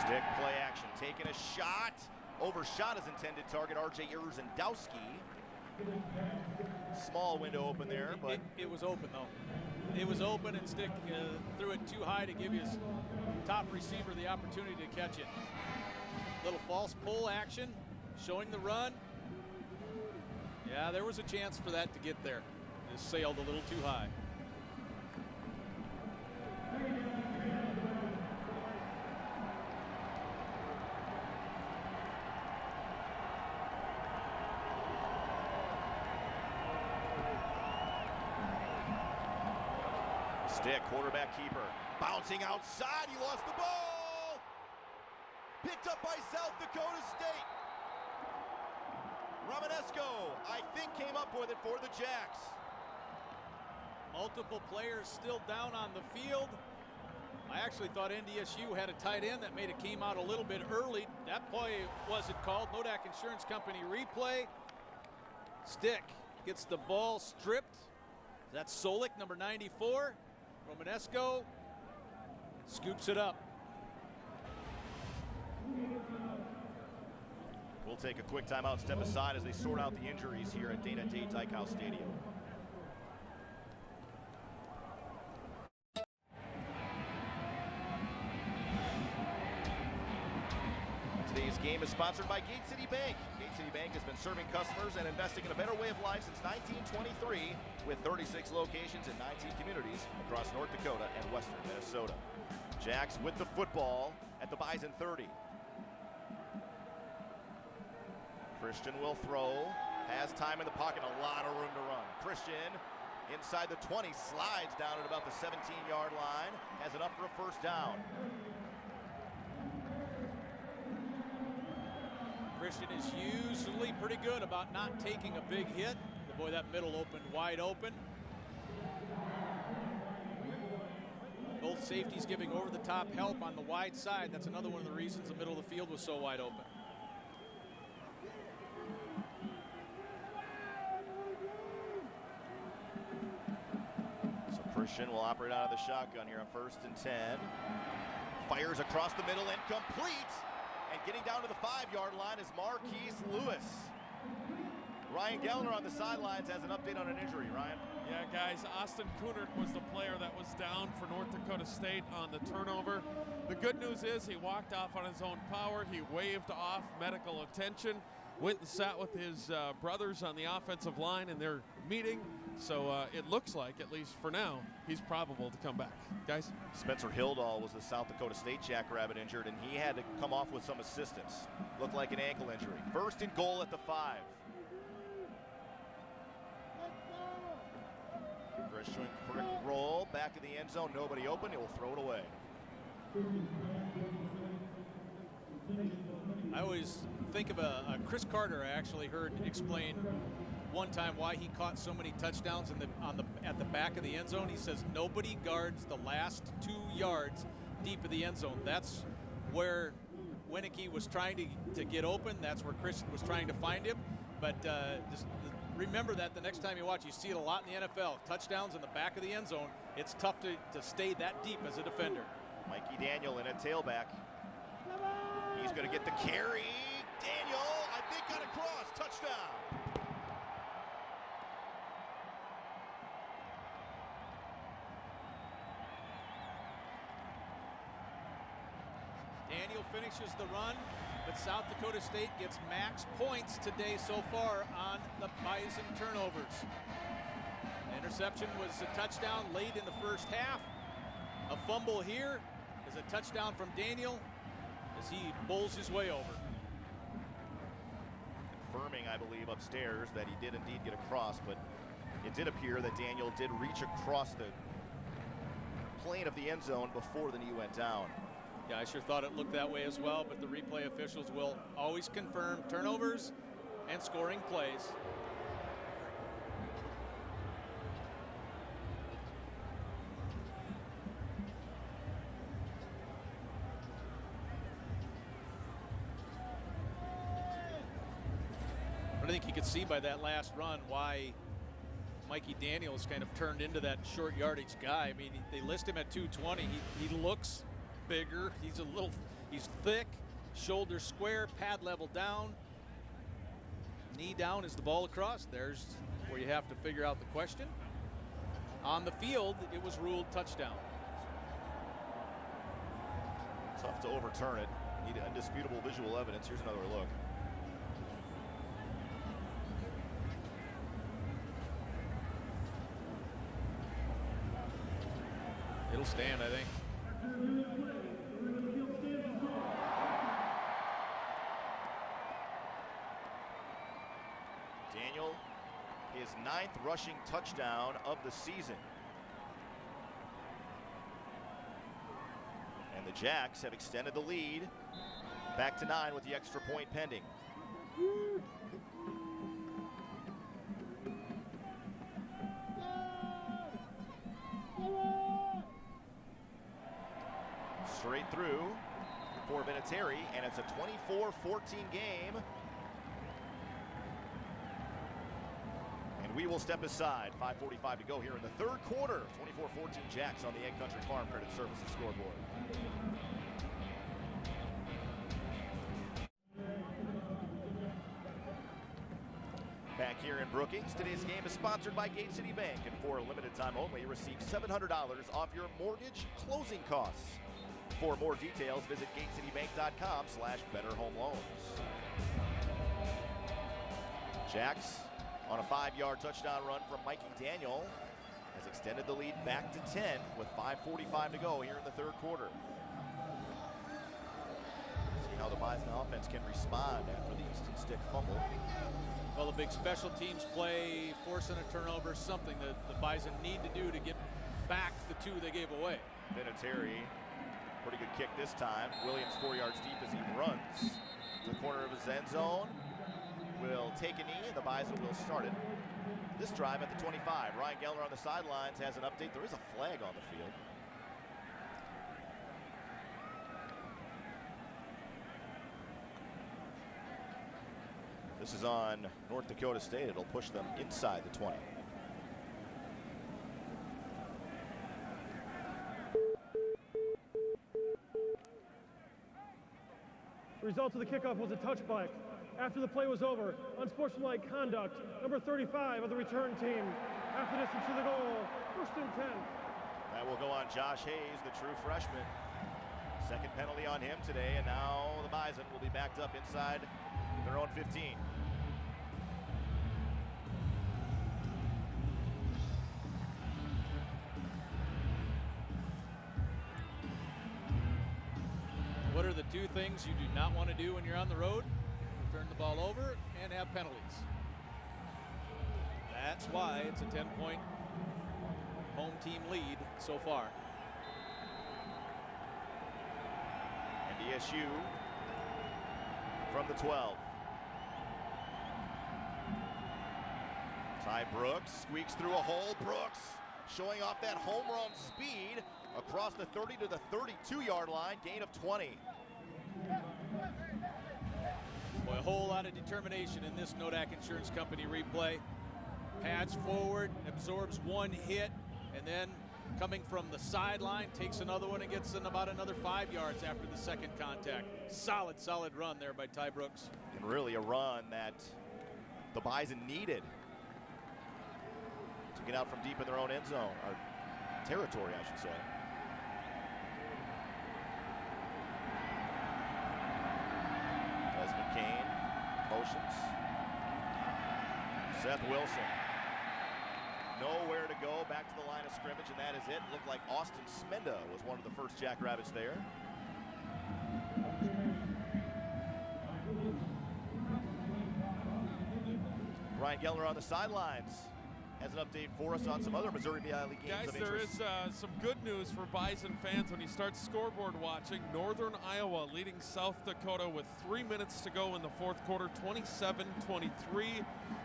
Stick play action, taking a shot. Overshot his intended target, R.J. Urzendowski. Small window open there, but it was open though. It was open, and Stick threw it too high to give his top receiver the opportunity to catch it. Little false pull action, showing the run. Yeah, there was a chance for that to get there. Just sailed a little too high. Stick, quarterback keeper, bouncing outside. He lost the ball. Picked up by South Dakota State. Romanesco, I think, came up with it for the Jacks. Multiple players still down on the field. I actually thought NDSU had a tight end that made it came out a little bit early. That play wasn't called. Nodak Insurance Company replay. Stick gets the ball stripped. That's Solik, number 94. Romanesco scoops it up. We'll take a quick timeout, step aside as they sort out the injuries here at Dana J. Dykhouse Stadium. Today's game is sponsored by Gate City Bank. Gate City Bank has been serving customers and investing in a better way of life since 1923, with 36 locations in 19 communities across North Dakota and western Minnesota. Jacks with the football at the Bison 30. Christian will throw, has time in the pocket, a lot of room to run. Christian inside the 20, slides down at about the 17-yard line, has enough for a first down. Christian is usually pretty good about not taking a big hit. Boy, that middle opened wide open. Both safeties giving over-the-top help on the wide side. That's another one of the reasons the middle of the field was so wide open. So Christian will operate out of the shotgun here on 1st and 10. Fires across the middle and complete. And getting down to the 5-yard line is Marquise Lewis. Ryan Gellner on the sidelines has an update on an injury. Ryan? Yeah, guys, Austin Kunert was the player that was down for North Dakota State on the turnover. The good news is he walked off on his own power. He waved off medical attention, went and sat with his brothers on the offensive line in their meeting. So it looks like, at least for now, he's probable to come back. Guys? Spencer Hildahl was the South Dakota State Jackrabbit injured, and he had to come off with some assistance. Looked like an ankle injury. 1st and goal at the 5. Christian quick roll back to the end zone. Nobody open. He will throw it away. I always think of a Chris Carter. I actually heard explain one time why he caught so many touchdowns at the back of the end zone. He says nobody guards the last 2 yards deep of the end zone. That's where Winicky was trying to get open. That's where Christian was trying to find him. But just remember that the next time you watch, you see it a lot in the NFL. Touchdowns in the back of the end zone. It's tough to stay that deep as a defender. Mikey Daniel in a tailback. He's going to get the carry. Daniel, I think, got across. Touchdown. Daniel finishes the run, but South Dakota State gets max points today so far on the Bison turnovers. The interception was a touchdown late in the first half. A fumble here is a touchdown from Daniel as he bowls his way over. Confirming, I believe, upstairs that he did indeed get across, but it did appear that Daniel did reach across the plane of the end zone before the knee went down. Yeah, I sure thought it looked that way as well, but the replay officials will always confirm turnovers and scoring plays. But I think you could see by that last run why Mikey Daniels kind of turned into that short yardage guy. I mean, they list him at 220. He looks bigger. He's a little He's thick, shoulder square, pad level down, knee down is the ball across. There's where you have to figure out the question. On the field, it was ruled touchdown. Tough to overturn it. Need indisputable visual evidence. Here's another look. It'll stand, I think. Daniel, his 9th rushing touchdown of the season. And the Jacks have extended the lead back to 9 with the extra point pending. Straight through for Vinatieri, and it's a 24-14 game. And we will step aside. 5:45 to go here in the third quarter. 24-14 Jacks on the Egg Country Farm Credit Services scoreboard. Back here in Brookings, today's game is sponsored by Gate City Bank, and for a limited time only, receive $700 off your mortgage closing costs. For more details, visit gatecitybank.com/betterhomeloans. Jacks on a 5-yard touchdown run from Mikey Daniel has extended the lead back to 10 with 5:45 to go here in the third quarter. See how the Bison offense can respond after the Easton Stick fumble. Well, a big special teams play, forcing a turnover, something that the Bison need to do to get back the 2 they gave away. Vinatieri, pretty good kick this time. Williams 4 yards deep as he runs to the corner of his end zone. Will take a knee, and the Bison will start it. This drive at the 25. Ryan Geller on the sidelines has an update. There is a flag on the field. This is on North Dakota State. It'll push them inside the 20. The result of the kickoff was a touchback. After the play was over, unsportsmanlike conduct, number 35 of the return team. Half the distance to the goal, 1st and 10. That will go on Josh Hayes, the true freshman. Second penalty on him today, and now the Bison will be backed up inside their own 15. What are the 2 things you do not want to do when you're on the road? Turn the ball over and have penalties. That's why it's a 10-point home team lead so far. NDSU from the 12. Ty Brooks squeaks through a hole. Brooks showing off that home run speed across the 30 to the 32-yard line, gain of 20. Boy, a whole lot of determination in this Nodak Insurance Company replay. Pads forward, absorbs 1 hit, and then coming from the sideline, takes another one and gets in about another 5 yards after the second contact. Solid run there by Ty Brooks. And really a run that the Bison needed to get out from deep in their own end zone, or territory, I should say. Desmond Kane motions. Seth Wilson. Nowhere to go, back to the line of scrimmage, and that is it. Looked like Austin Smenda was one of the first Jackrabbits there. Ryan Geller on the sidelines has an update for us on some other Missouri Valley games. Guys, of there interest. is some good news for Bison fans when you start scoreboard watching. Northern Iowa leading South Dakota with 3 minutes to go in the fourth quarter, 27-23.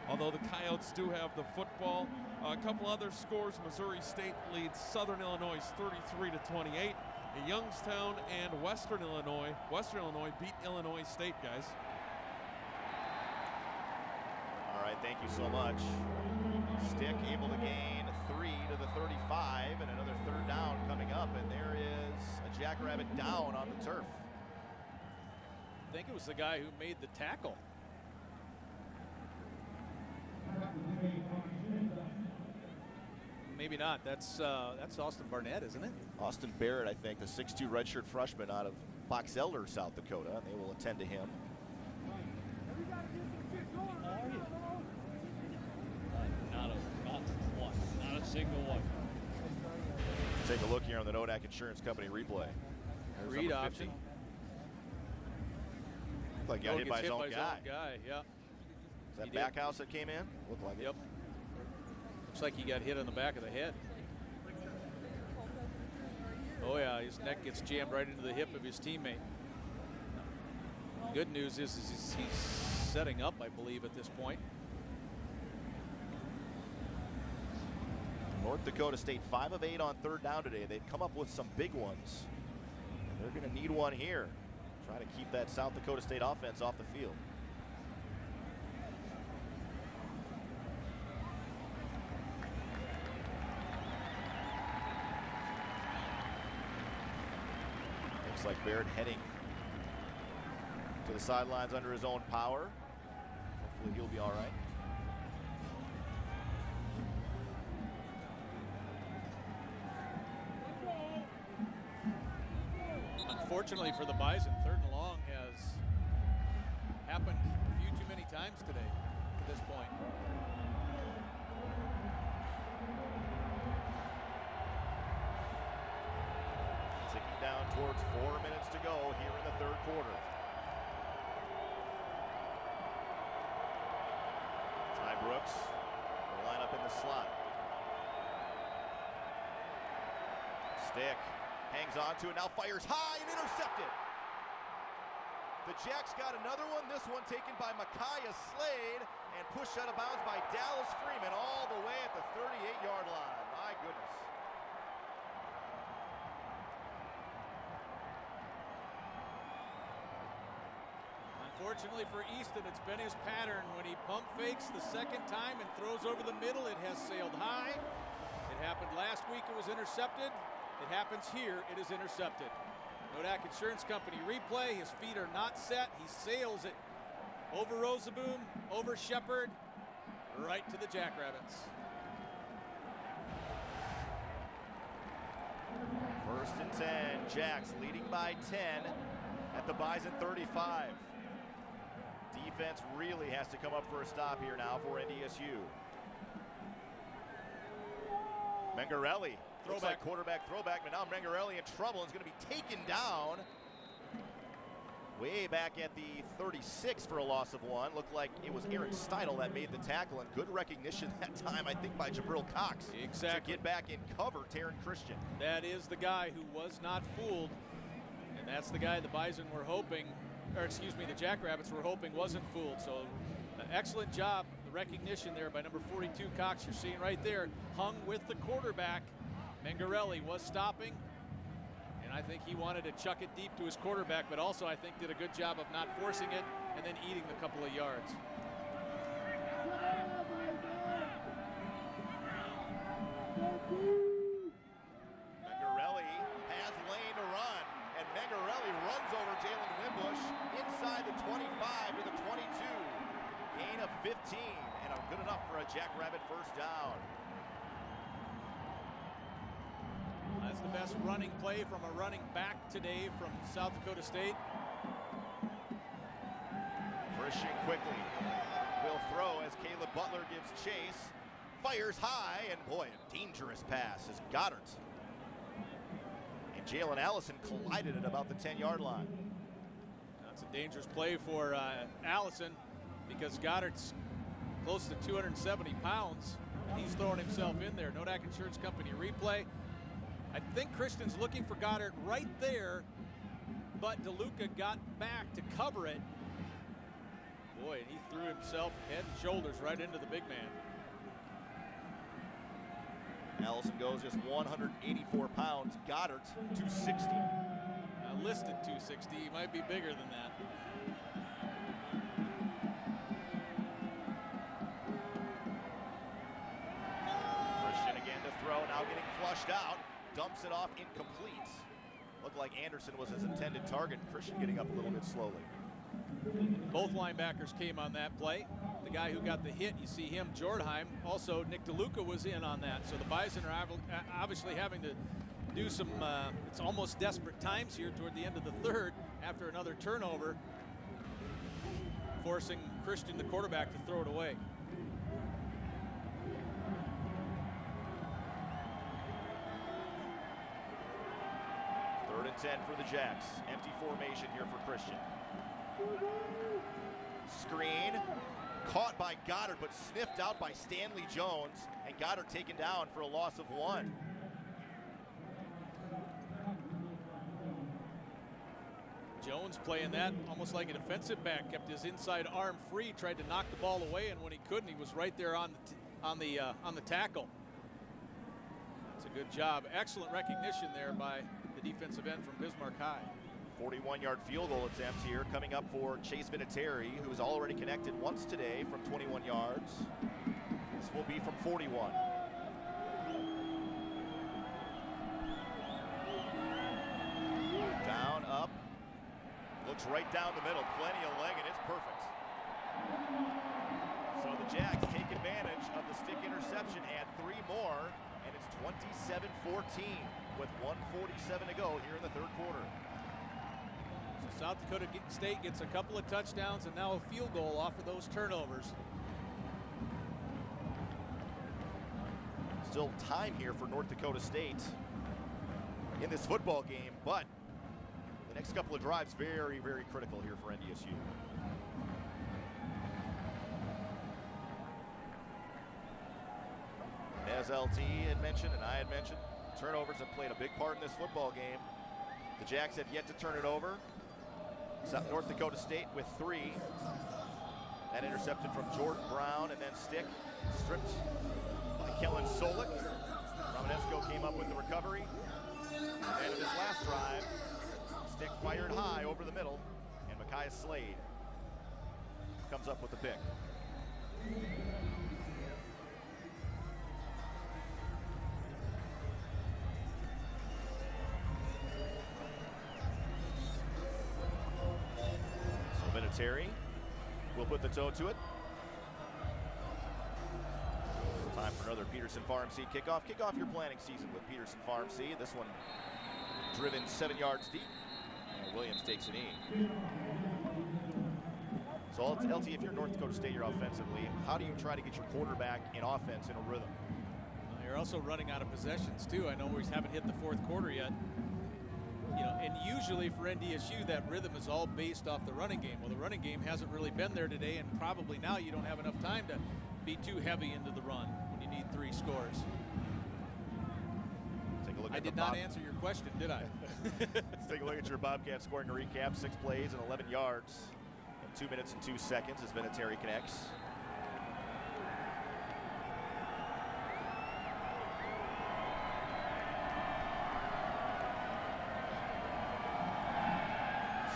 Although the Coyotes do have the football. A couple other scores. Missouri State leads Southern Illinois 33-28. Youngstown and Western Illinois. Western Illinois beat Illinois State, guys. All right, thank you so much. Stick able to gain 3 to the 35, and another third down coming up, and there is a Jackrabbit down on the turf. think it was the guy who made the tackle. Maybe not. That's Austin Barnett, isn't it? Austin Barrett, I think, the 6'2 redshirt freshman out of Box Elder, South Dakota, and they will attend to him. Not a single one. Take a look here on the Nodak Insurance Company replay. There's Read number option. 50. Looked like he got hit by his own guy. Yeah. Is that Backhouse that came in? Looked like it. Yep. Looks like he got hit on the back of the head. Oh yeah, his neck gets jammed right into the hip of his teammate. Good news is he's setting up, I believe, at this point. North Dakota State 5 of 8 on third down today. They've come up with some big ones. They're going to need one here. Trying to keep that South Dakota State offense off the field. Looks like Barrett heading to the sidelines under his own power. Hopefully he'll be all right. Unfortunately for the Bison, 3rd and long has happened a few too many times today to this point. Ticking down towards 4 minutes to go here in the 3rd quarter. Ty Brooks will line up in the slot. Stick. Hangs on to it, now fires high and intercepted. The Jacks got another one, this one taken by Micaiah Slade and pushed out of bounds by Dallas Freeman all the way at the 38-yard line. My goodness. Unfortunately for Easton, it's been his pattern. When he pump fakes the second time and throws over the middle, it has sailed high. It happened last week, it was intercepted. It happens here, it is intercepted. Nodak Insurance Company replay, his feet are not set. He sails it over Rosaboom, over Shepard, right to the Jackrabbits. 1st and 10, Jacks leading by 10 at the Bison 35. Defense really has to come up for a stop here now for NDSU. Mengarelli. Looks like quarterback throwback, but now Mengarelli in trouble and is going to be taken down way back at the 36 for a loss of 1. Looked like it was Aaron Steidel that made the tackle, and good recognition that time, I think, by Jabril Cox. Exactly. To get back and cover Taryn Christian. That is the guy who was not fooled, and that's the guy the Bison were hoping, or excuse me, the Jackrabbits were hoping wasn't fooled. So excellent job, the recognition there by number 42 Cox. You're seeing right there, hung with the quarterback. Mengarelli was stopping, and I think he wanted to chuck it deep to his quarterback, but also I think did a good job of not forcing it and then eating the couple of yards. Mengarelli has lane to run, and Mengarelli runs over Jalen Wimbush inside the 25 to the 22. Gain of 15, and good enough for a Jackrabbit 1st down. That's the best running play from a running back today from South Dakota State. Christian quickly will throw as Caleb Butler gives chase. Fires high, and boy, a dangerous pass as Goddard and Jalen Allison collided at about the 10-yard line. That's a dangerous play for Allison because Goddard's close to 270 pounds. And he's throwing himself in there. Nodak Insurance Company replay. I think Christian's looking for Goddard right there, but DeLuca got back to cover it. Boy, and he threw himself head and shoulders right into the big man. Allison goes just 184 pounds. Goddard, 260. Listed 260. He might be bigger than that. Christian again to throw, now getting flushed out. Dumps it off, incomplete. Looked like Anderson was his intended target. Christian getting up a little bit slowly. Both linebackers came on that play. The guy who got the hit, you see him, Jordheim. Also, Nick DeLuca was in on that. So the Bison are obviously having to do some, it's almost desperate times here toward the end of the third after another turnover, forcing Christian, the quarterback, to throw it away. Third and 10 for the Jacks. Empty formation here for Christian. Screen. Caught by Goddard, but sniffed out by Stanley Jones. And Goddard taken down for a loss of 1. Jones playing that almost like a defensive back, kept his inside arm free, tried to knock the ball away, and when he couldn't, he was right there on the tackle. It's a good job. Excellent recognition there by the defensive end from Bismarck High. 41-yard field goal attempt here coming up for Chase Vinatieri, who has already connected once today from 21 yards. This will be from 41. Down, up. Looks right down the middle. Plenty of leg, and it's perfect. So the Jacks take advantage of the stick interception, add 3 more, and it's 27-14 with 1:47 to go here in the third quarter. So South Dakota State gets a couple of touchdowns and now a field goal off of those turnovers. Still time here for North Dakota State in this football game, but the next couple of drives very, very critical here for NDSU. As LT had mentioned and I had mentioned, turnovers have played a big part in this football game. The Jacks have yet to turn it over. North Dakota State with 3. That intercepted from Jordan Brown, and then stick stripped by Kellen Solik. Romanesco came up with the recovery. And in this last drive, stick fired high over the middle, and Micaiah Slade comes up with the pick. Vinatieri will put the toe to it. Time for another Peterson Farm Seed kickoff. Kick off your planning season with Peterson Farm Seed. This one driven 7 yards deep. And Williams takes a knee. So LT, if you're North Dakota State, you're offensively, how do you try to get your quarterback in offense in a rhythm? You're also running out of possessions too. I know we haven't hit the fourth quarter yet. You know, and usually for NDSU, that rhythm is all based off the running game. Well, the running game hasn't really been there today, and probably now you don't have enough time to be too heavy into the run when you need 3 scores. Take a look I at did not answer your question, did I? Let's take a look at your Bobcat scoring recap. 6 plays and 11 yards in 2 minutes and 2 seconds as Vinatieri connects.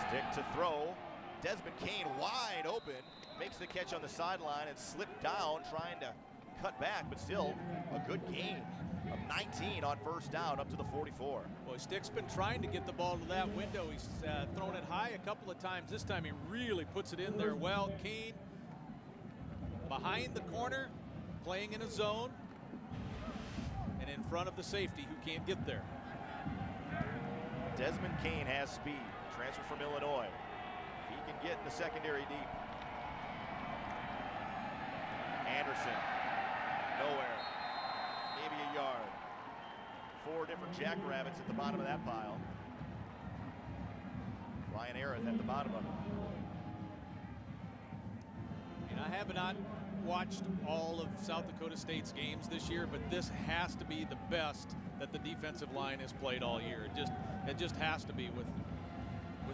Stick to throw. Desmond Kane wide open, makes the catch on the sideline and slipped down trying to cut back, but still a good gain of 19 on first down up to the 44. Boy, Stick's been trying to get the ball to that window. He's thrown it high a couple of times. This time he really puts it in there well. Kane behind the corner, playing in a zone, and in front of the safety who can't get there. Desmond Kane has speed. Transfer from Illinois. He can get in the secondary deep. Anderson, nowhere. Maybe a yard. 4 different Jackrabbits at the bottom of that pile. Ryan Aarith at the bottom of it. And I have not watched all of South Dakota State's games this year, but this has to be the best that the defensive line has played all year. It just has to be with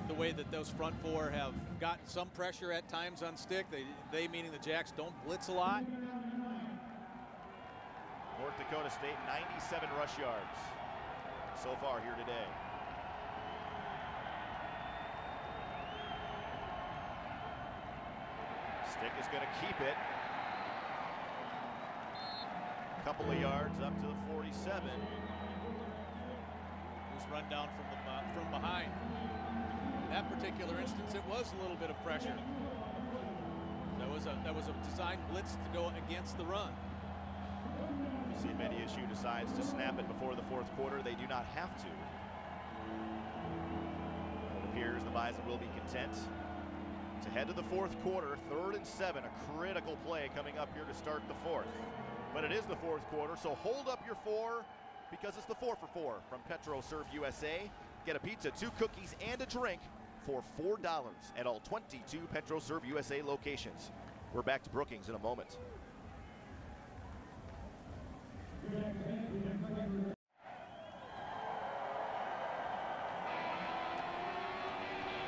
the way that those front 4 have gotten some pressure at times on Stick. They meaning the Jacks don't blitz a lot. North Dakota State 97 rush yards so far here today. Stick is going to keep it. A couple of yards up to the 47. Who's run down from behind. that particular instance, it was a little bit of pressure. That was a designed blitz to go against the run. We'll see if NDSU decides to snap it before the fourth quarter. They do not have to. It appears the Bison will be content to head to the fourth quarter. 3rd and 7, a critical play coming up here to start the fourth. But it is the fourth quarter, so hold up your 4 because it's the 4 for 4 from Petro Serve USA. Get a pizza, 2 cookies, and a drink for $4 at all 22 Petro Serve USA locations. We're back to Brookings in a moment.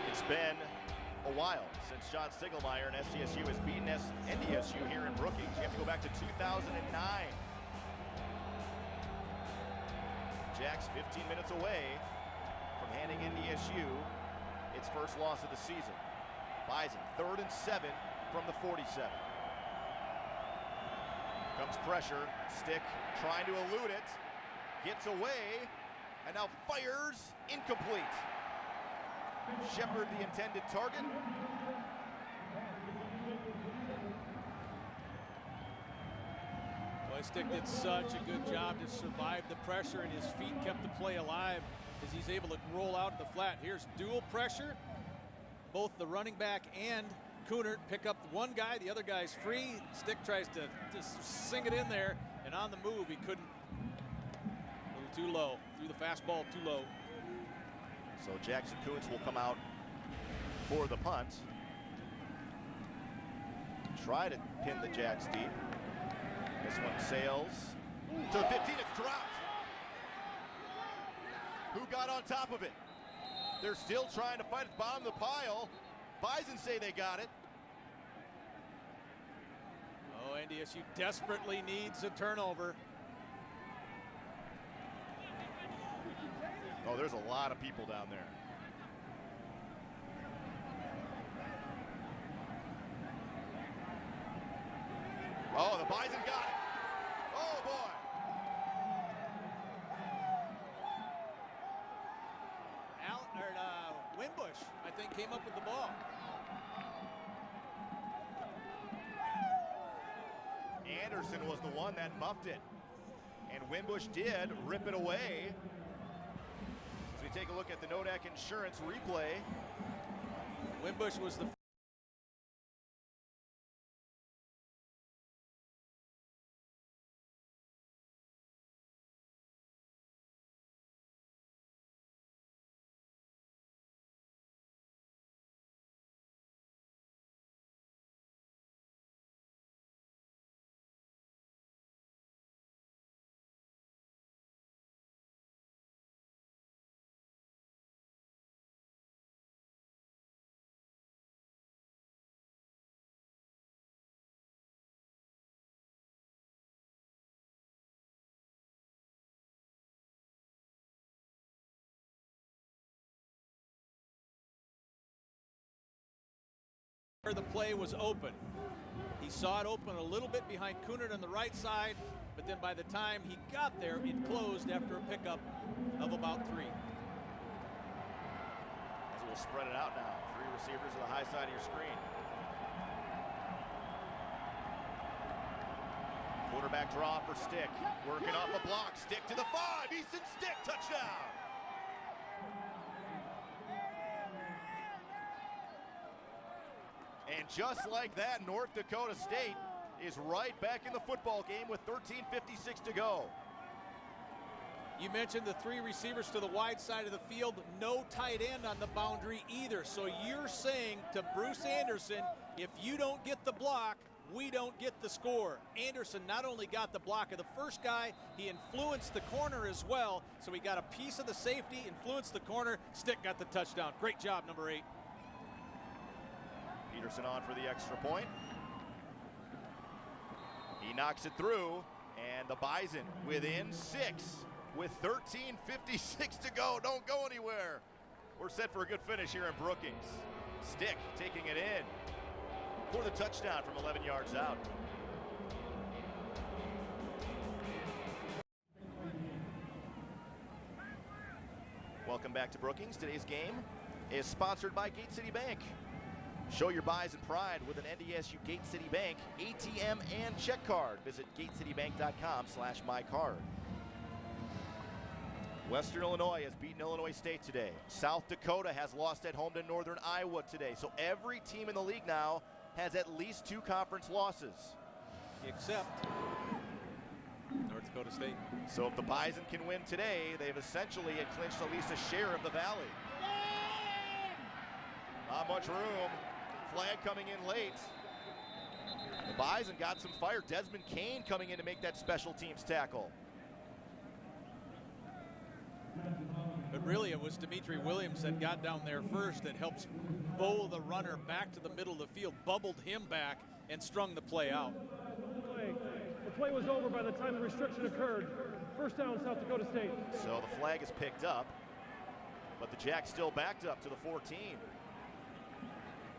It's been a while since John Sigelmeyer and SDSU has beaten NDSU here in Brookings. You have to go back to 2009. Jack's 15 minutes away from handing NDSU its first loss of the season. Bison, 3rd and 7 from the 47. Comes pressure, Stick trying to elude it, gets away, and now fires, incomplete. Shepard, the intended target. Boy, Stick did such a good job to survive the pressure, and his feet kept the play alive as he's able to roll out the flat. Here's dual pressure. Both the running back and Kunert pick up one guy, the other guy's free. Stick tries to just sing it in there, and on the move, he couldn't. A little too low, threw the fastball too low. So Jackson Kuntz will come out for the punt. Try to pin the Jacks deep. This one sails to the 15, it's dropped. Who got on top of it? They're still trying to fight at the bottom of the pile. Bison say they got it. Oh, NDSU desperately needs a turnover. Oh, there's a lot of people down there. Oh, the Bison got it. Oh, boy. Winbush, I think, came up with the ball. Anderson was the one that muffed it. And Winbush did rip it away. As we take a look at the Nodak Insurance replay. Winbush was the the play was open. He saw it open a little bit behind Kunert on the right side, but then by the time he got there, it closed after a pickup of about 3. As we'll spread it out now. 3 receivers to the high side of your screen. Quarterback draw for Stick. Working off a block. Stick to the 5. Easton Stick, touchdown. And just like that, North Dakota State is right back in the football game with 13:56 to go. You mentioned the 3 receivers to the wide side of the field, no tight end on the boundary either. So you're saying to Bruce Anderson, if you don't get the block, we don't get the score. Anderson not only got the block of the first guy, he influenced the corner as well. So he got a piece of the safety, influenced the corner. Stick got the touchdown. Great job, number 8. Peterson on for the extra point. He knocks it through, and the Bison within 6 with 13:56 to go. Don't go anywhere. We're set for a good finish here in Brookings. Stick taking it in for the touchdown from 11 yards out. Welcome back to Brookings. Today's game is sponsored by Gate City Bank. Show your buys and pride with an NDSU Gate City Bank ATM and check card. Visit gatecitybank.com/mycard. Western Illinois has beaten Illinois State today. South Dakota has lost at home to Northern Iowa today. So every team in the league now has at least 2 conference losses. Except North Dakota State. So if the Bison can win today, they've essentially clinched at least a share of the Valley. Not much room. Flag coming in late. The Bison got some fire. Desmond Kane coming in to make that special teams tackle. But really, it was Dimitri Williams that got down there first that helps bowl the runner back to the middle of the field, bubbled him back, and strung the play out. The play was over by the time the restriction occurred. First down, South Dakota State. So the flag is picked up, but the Jacks still backed up to the 14.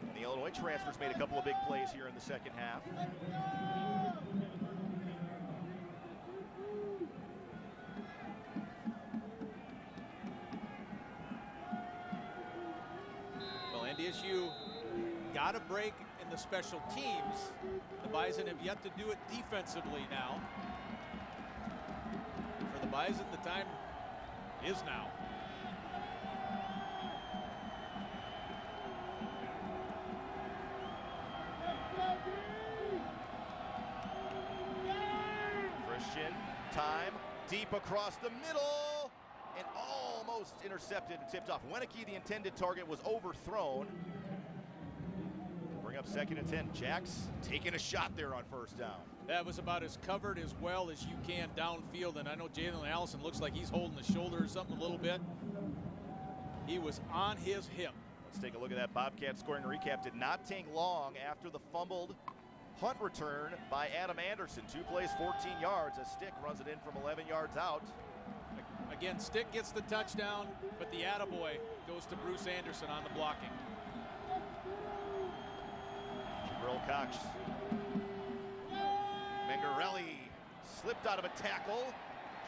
And the Illinois transfers made a couple of big plays here in the second half. NDSU got a break in the special teams. The Bison have yet to do it defensively now. For the Bison, the time is now. Christian, time, deep across the middle, and almost intercepted and tipped off. Wenicky, the intended target, was overthrown. Bring up 2nd and 10. Jacks taking a shot there on first down. That was about as covered as well as you can downfield, and I know Jalen Allison looks like he's holding the shoulder or something a little bit. He was on his hip. Let's take a look at that Bobcat scoring recap. Did not take long after the fumbled punt return by Adam Anderson. 2 plays, 14 yards. A Stick runs it in from 11 yards out. Again, Stick gets the touchdown, but the attaboy goes to Bruce Anderson on the blocking. Jabril Cox. Mengarelli slipped out of a tackle,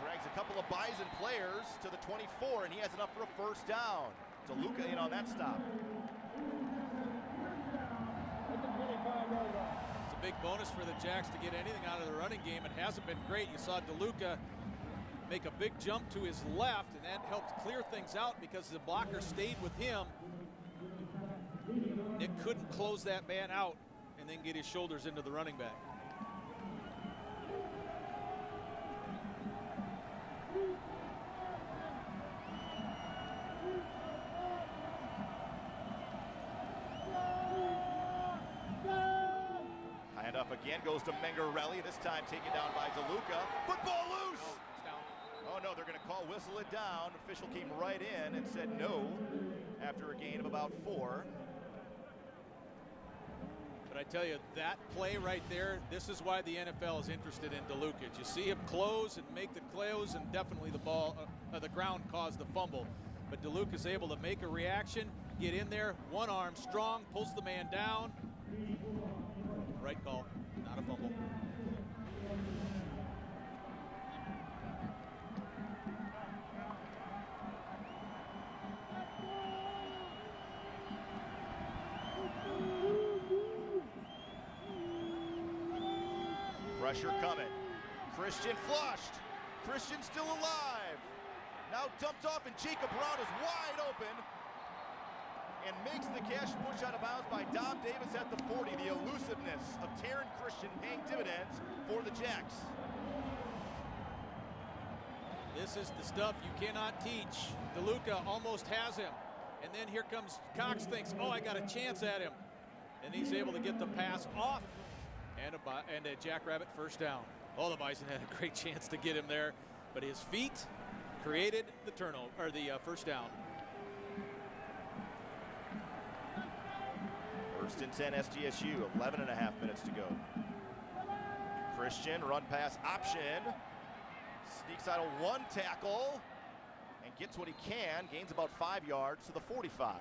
drags a couple of Bison players to the 24, and he has enough for a first down. DeLuca in on that stop. It's a big bonus for the Jacks to get anything out of the running game. It hasn't been great. You saw DeLuca make a big jump to his left, and that helped clear things out because the blocker stayed with him. Nick couldn't close that man out and then get his shoulders into the running back. Handoff again goes to Mengarelli, this time taken down by DeLuca. Football loose! Oh no, they're going to whistle it down. Official came right in and said no after a gain of about 4. But I tell you, that play right there, this is why the NFL is interested in DeLuca. You see him close and make the close, and definitely the ball, the ground caused the fumble. But DeLuca's able to make a reaction, get in there, one arm strong, pulls the man down. Right call, not a fumble. Pressure coming. Christian flushed. Christian still alive. Now dumped off, and Jacob Brown is wide open and makes the cash push out of bounds by Dom Davis at the 40. The elusiveness of Taryn Christian paying dividends for the Jacks. This is the stuff you cannot teach. DeLuca almost has him. And then here comes Cox, thinks, oh, I got a chance at him. And he's able to get the pass off. And a Jackrabbit first down. Oh, the Bison had a great chance to get him there, but his feet created the turnover, or the first down. 1st and 10 SDSU, 11.5 minutes to go. Christian, run pass option. Sneaks out a 1 tackle and gets what he can. Gains about 5 yards to the 45.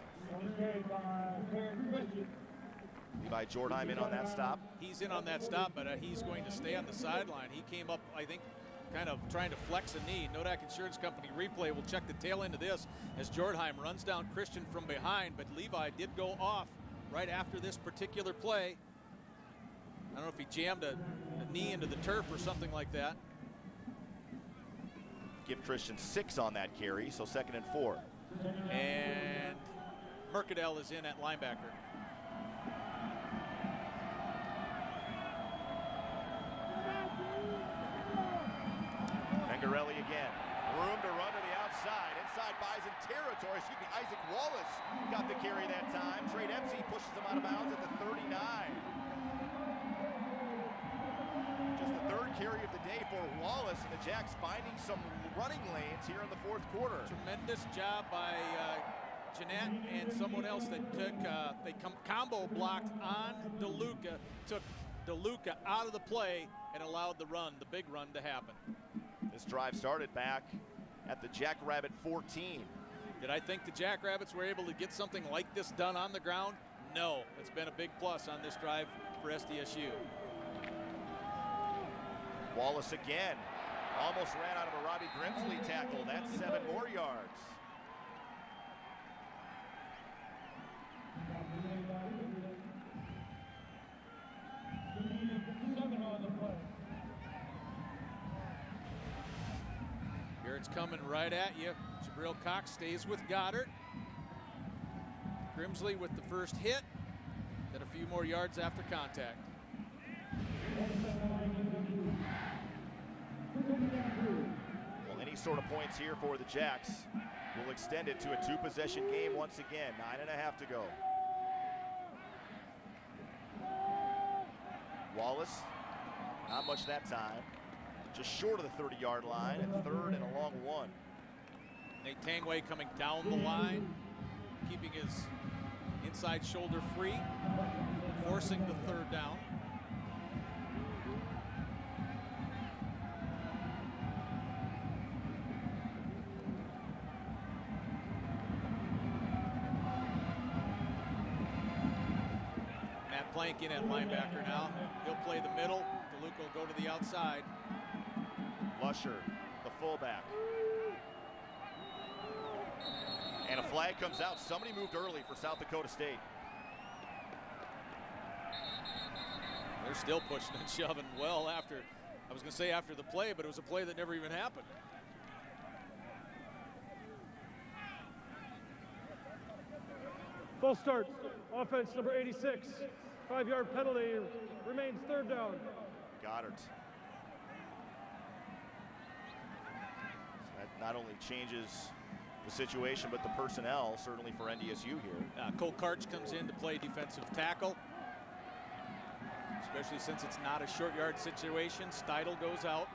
Levi Jordheim in on that stop. He's in on that stop, but he's going to stay on the sideline. He came up, I think, kind of trying to flex a knee. Nodak Insurance Company replay will check the tail end of this as Jordheim runs down Christian from behind, but Levi did go off right after this particular play. I don't know if he jammed a knee into the turf or something like that. Give Christian 6 on that carry, so 2nd and 4. And Mercadal is in at linebacker. Mangarelli again. Room to run to the outside. Inside Bison territory. Isaac Wallace got the carry that time. Trey Dempsey pushes him out of bounds at the 39. Just the 3rd carry of the day for Wallace, and the Jacks finding some running lanes here in the 4th quarter. Tremendous job by Jeanette and someone else that took, they combo blocked on DeLuca, took DeLuca out of the play and allowed the run, the big run, to happen. This drive started back at the Jackrabbit 14. Did I think the Jackrabbits were able to get something like this done on the ground? No, it's been a big plus on this drive for SDSU. Wallace again. Almost ran out of a Robbie Grimsley tackle. That's 7 more yards. Garrett's coming right at you. Jabril Cox stays with Goddard. Grimsley with the first hit, then a few more yards after contact. Well, any sort of points here for the Jacks will extend it to a 2-possession game once again. 9.5 to go. Wallace, not much that time. Just short of the 30-yard line, and 3rd and a long 1. Nate Tangway coming down the line, keeping his inside shoulder free, forcing the 3rd down. Matt Plank in at linebacker now. He'll play the middle. DeLuca will go to the outside. Lusher, the fullback. And a flag comes out. Somebody moved early for South Dakota State. They're still pushing and shoving well after, I was going to say after the play, but it was a play that never even happened. False start. Offense number 86. 5-yard penalty. Remains 3rd down. Goddard. So that not only changes the situation, but the personnel, certainly for NDSU here. Cole Karch comes in to play defensive tackle, especially since it's not a short yard situation. Steidel goes out.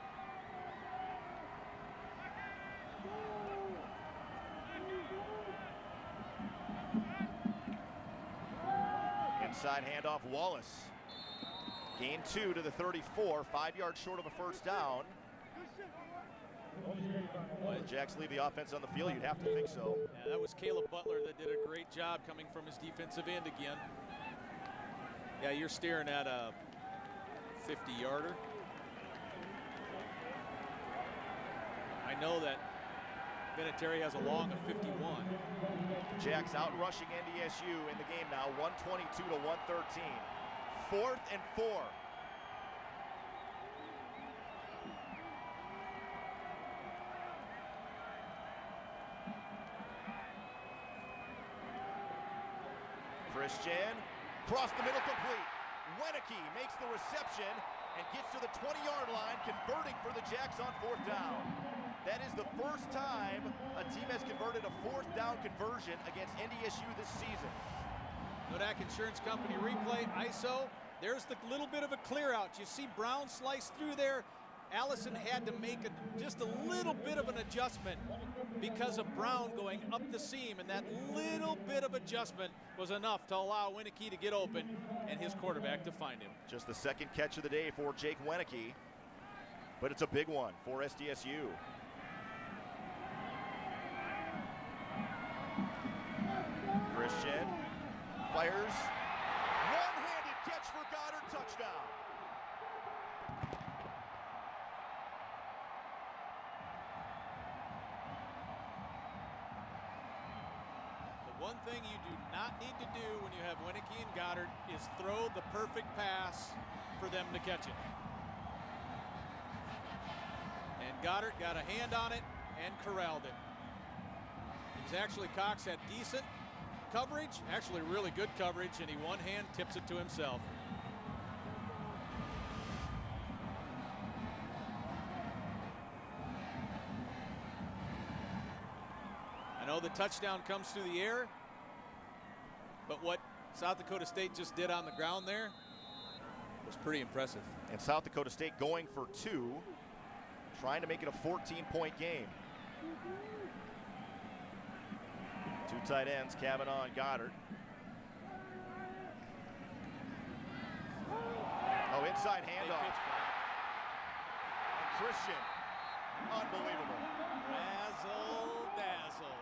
Inside handoff, Wallace. Gain 2 to the 34, 5 yards short of a 1st down. When Jacks leave the offense on the field, you'd have to think so. Yeah, that was Caleb Butler that did a great job coming from his defensive end again. Yeah, you're staring at a 50-yarder. I know that Vinatieri has a long of 51. Jacks out rushing NDSU in the game now, 122 to 113. 4th and 4. Christian, cross the middle, complete. Wenicky makes the reception and gets to the 20-yard line, converting for the Jacks on 4th down. That is the first time a team has converted a 4th down conversion against NDSU this season. Nodak Insurance Company replay, ISO. There's the little bit of a clear out. You see Brown slice through there. Allison had to make just a little bit of an adjustment because of Brown going up the seam, and that little bit of adjustment was enough to allow Wenicky to get open and his quarterback to find him. Just the 2nd catch of the day for Jake Wenicky, but it's a big one for SDSU. Christian fires. One-handed catch for Goddard, touchdown. One thing you do not need to do when you have Winneke and Goddard is throw the perfect pass for them to catch it. And Goddard got a hand on it and corralled it. It was actually Cox had decent coverage, actually really good coverage, and he one hand tips it to himself. I know the touchdown comes through the air, but what South Dakota State just did on the ground there was pretty impressive. And South Dakota State going for 2, trying to make it a 14-point game. 2 tight ends, Kavanaugh and Goddard. Oh, inside handoff. And Christian, unbelievable. Razzle dazzle.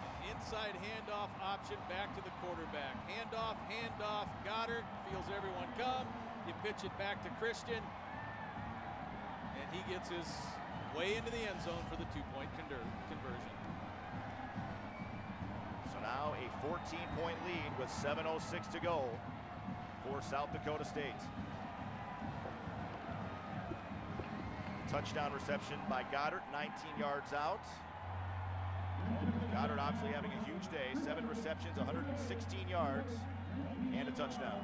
An inside handoff option back to the quarterback. Handoff, Goddard feels everyone come. You pitch it back to Christian, and he gets his way into the end zone for the 2-point conversion. So now a 14-point lead with 7:06 to go for South Dakota State. Touchdown reception by Goddard, 19 yards out. Goddard obviously having a huge day. 7 receptions, 116 yards, and a touchdown.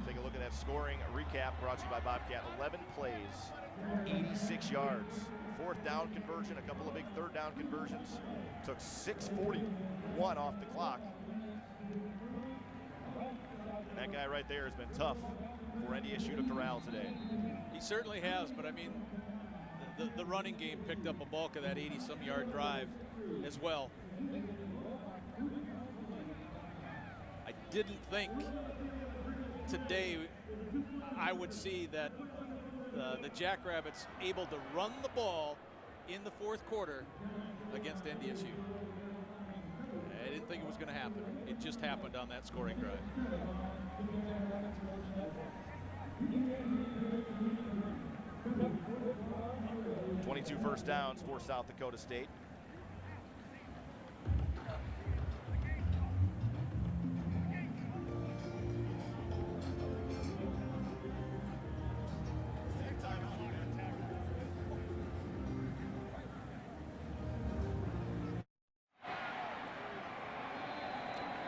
Take a look at that scoring recap brought to you by Bobcat. 11 plays, 86 yards. 4th down conversion, a couple of big 3rd down conversions. Took 6:41 off the clock. And that guy right there has been tough for NDSU to corral today. He certainly has, but I mean, the running game picked up a bulk of that 80-some yard drive as well. I didn't think today I would see that the Jackrabbits able to run the ball in the 4th quarter against NDSU. I didn't think it was going to happen. It just happened on that scoring drive. 22 first downs for South Dakota State.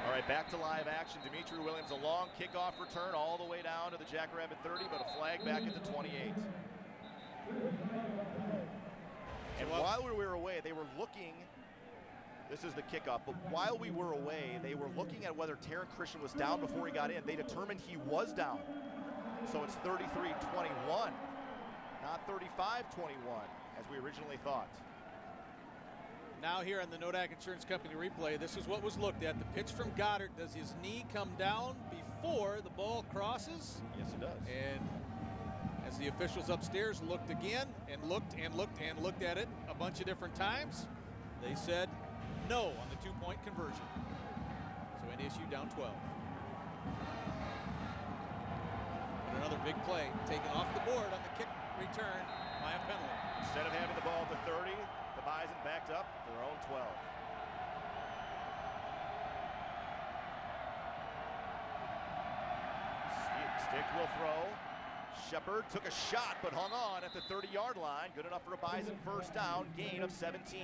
All right, back to live action. Dimitri Williams, a long kickoff return all the way down to the Jackrabbit 30, but a flag back at the 28. And while we were away, they were looking, this is the kickoff, but while we were away, they were looking at whether Taryn Christian was down before he got in. They determined he was down. So it's 33-21, not 35-21, as we originally thought. Now here on the Nodak Insurance Company replay, this is what was looked at. The pitch from Goddard. Does his knee come down before the ball crosses? Yes, it does. And as the officials upstairs looked again and looked and looked and looked at it a bunch of different times, they said no on the 2-point conversion. So NDSU down 12. But another big play taken off the board on the kick return by a penalty. Instead of having the ball at the 30, the Bison backed up their own 12. Stick will throw. Shepard took a shot but hung on at the 30-yard line. Good enough for a Bison first down, gain of 17.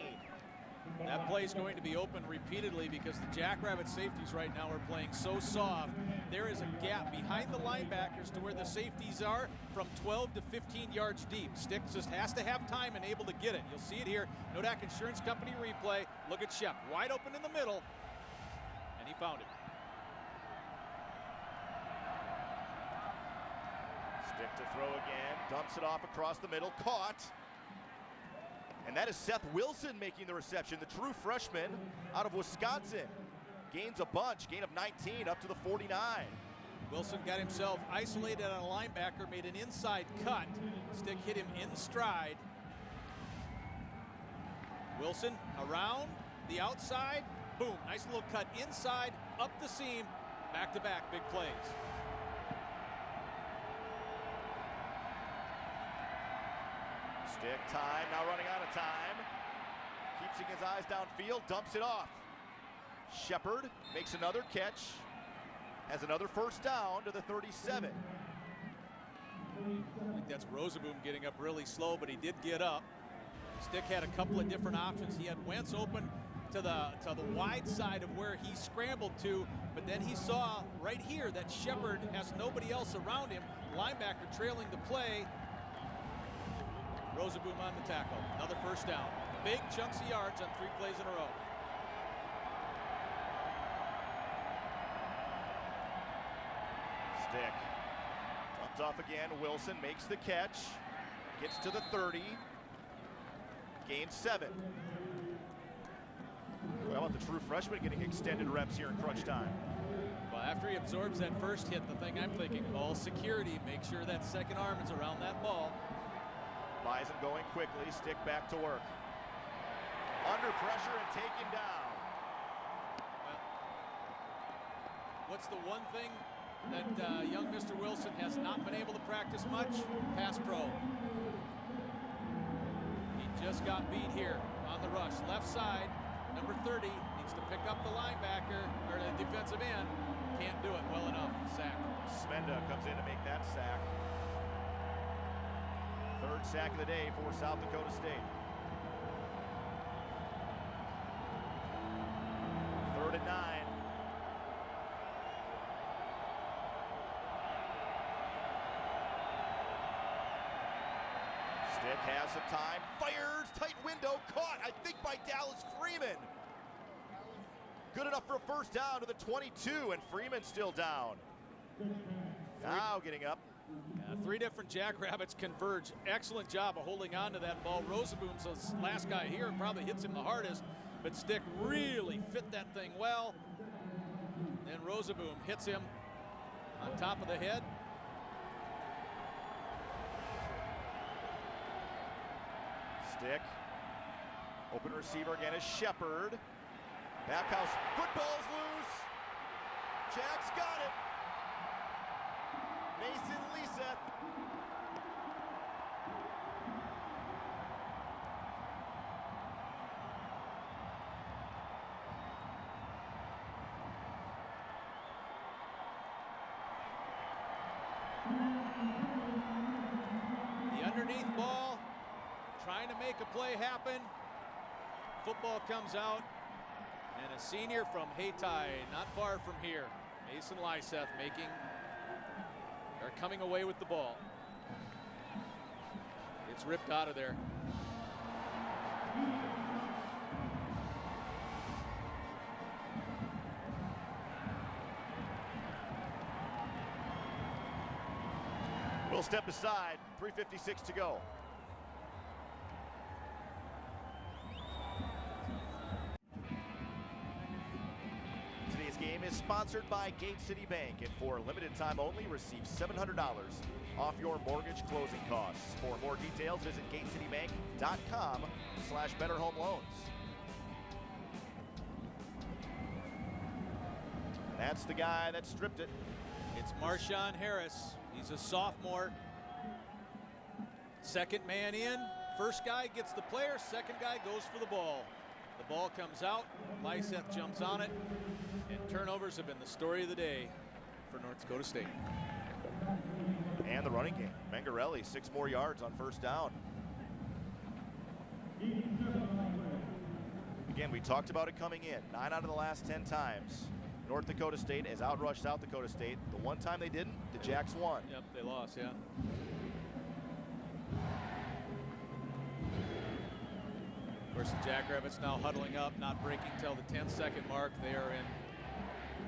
That play is going to be open repeatedly because the Jackrabbit safeties right now are playing so soft. There is a gap behind the linebackers to where the safeties are from 12 to 15 yards deep. Stick just has to have time and able to get it. You'll see it here. Nodak Insurance Company replay. Look at Shep, wide open in the middle, and he found it. Stick to throw again, dumps it off across the middle, caught. And that is Seth Wilson making the reception, the true freshman out of Wisconsin. Gains a bunch, gain of 19 up to the 49. Wilson got himself isolated on a linebacker, made an inside cut. Stick hit him in stride. Wilson around the outside, boom, nice little cut inside, up the seam, back-to-back big plays. Stick time, now running out of time. Keeping his eyes downfield, dumps it off. Shepard makes another catch, has another first down to the 37. I think that's Rosaboom getting up really slow, but he did get up. Stick had a couple of different options. He had Wentz open to the wide side of where he scrambled to, but then he saw right here that Shepard has nobody else around him. Linebacker trailing the play. Rosaboom on the tackle. Another first down. Big chunks of yards on 3 plays in a row. Stick. Dumped off again. Wilson makes the catch. Gets to the 30. Gains 7. Well, about the true freshman getting extended reps here in crunch time. Well, after he absorbs that first hit, the thing I'm thinking, ball security, make sure that second arm is around that ball. Bison going quickly. Stick back to work. Under pressure and taken down. Well, what's the one thing that young Mr. Wilson has not been able to practice much? Pass pro. He just got beat here on the rush. Left side, number 30, needs to pick up the linebacker, or the defensive end. Can't do it well enough. Sack. Smenda comes in to make that sack. 3rd sack of the day for South Dakota State. 3rd and 9. Stick has some time, fires, tight window, caught, I think, by Dallas Freeman. Good enough for a first down to the 22, and Freeman still down. Now getting up. 3 different Jackrabbits converge. Excellent job of holding on to that ball. Rosaboom's the last guy here, probably hits him the hardest, but Stick really fit that thing well. Then Rosaboom hits him on top of the head. Stick. Open receiver again is Shepard. Backhouse, football's loose. Jack's got it. Mason Lisa. The underneath ball, trying to make a play happen. Football comes out, and a senior from Hayti, not far from here, Mason Lyseth, coming away with the ball. It's ripped out of there. We'll step aside, 3:56 to go. Today's game is sponsored by Gate City Bank, and for a limited time only, receive $700 off your mortgage closing costs. For more details, visit gatecitybank.com/betterhomeloans. That's the guy that stripped it. It's Marshawn Harris. He's a sophomore. Second man in. First guy gets the player. Second guy goes for the ball. The ball comes out. Lyseth jumps on it. And turnovers have been the story of the day for North Dakota State. And the running game. Mangarelli, 6 more yards on first down. Again, we talked about it coming in. 9 out of the last 10 times. North Dakota State has outrushed South Dakota State. The one time they didn't, the Jacks won. Yep, they lost, yeah. Of course, the Jackrabbits now huddling up, not breaking till the 10-second mark. They are in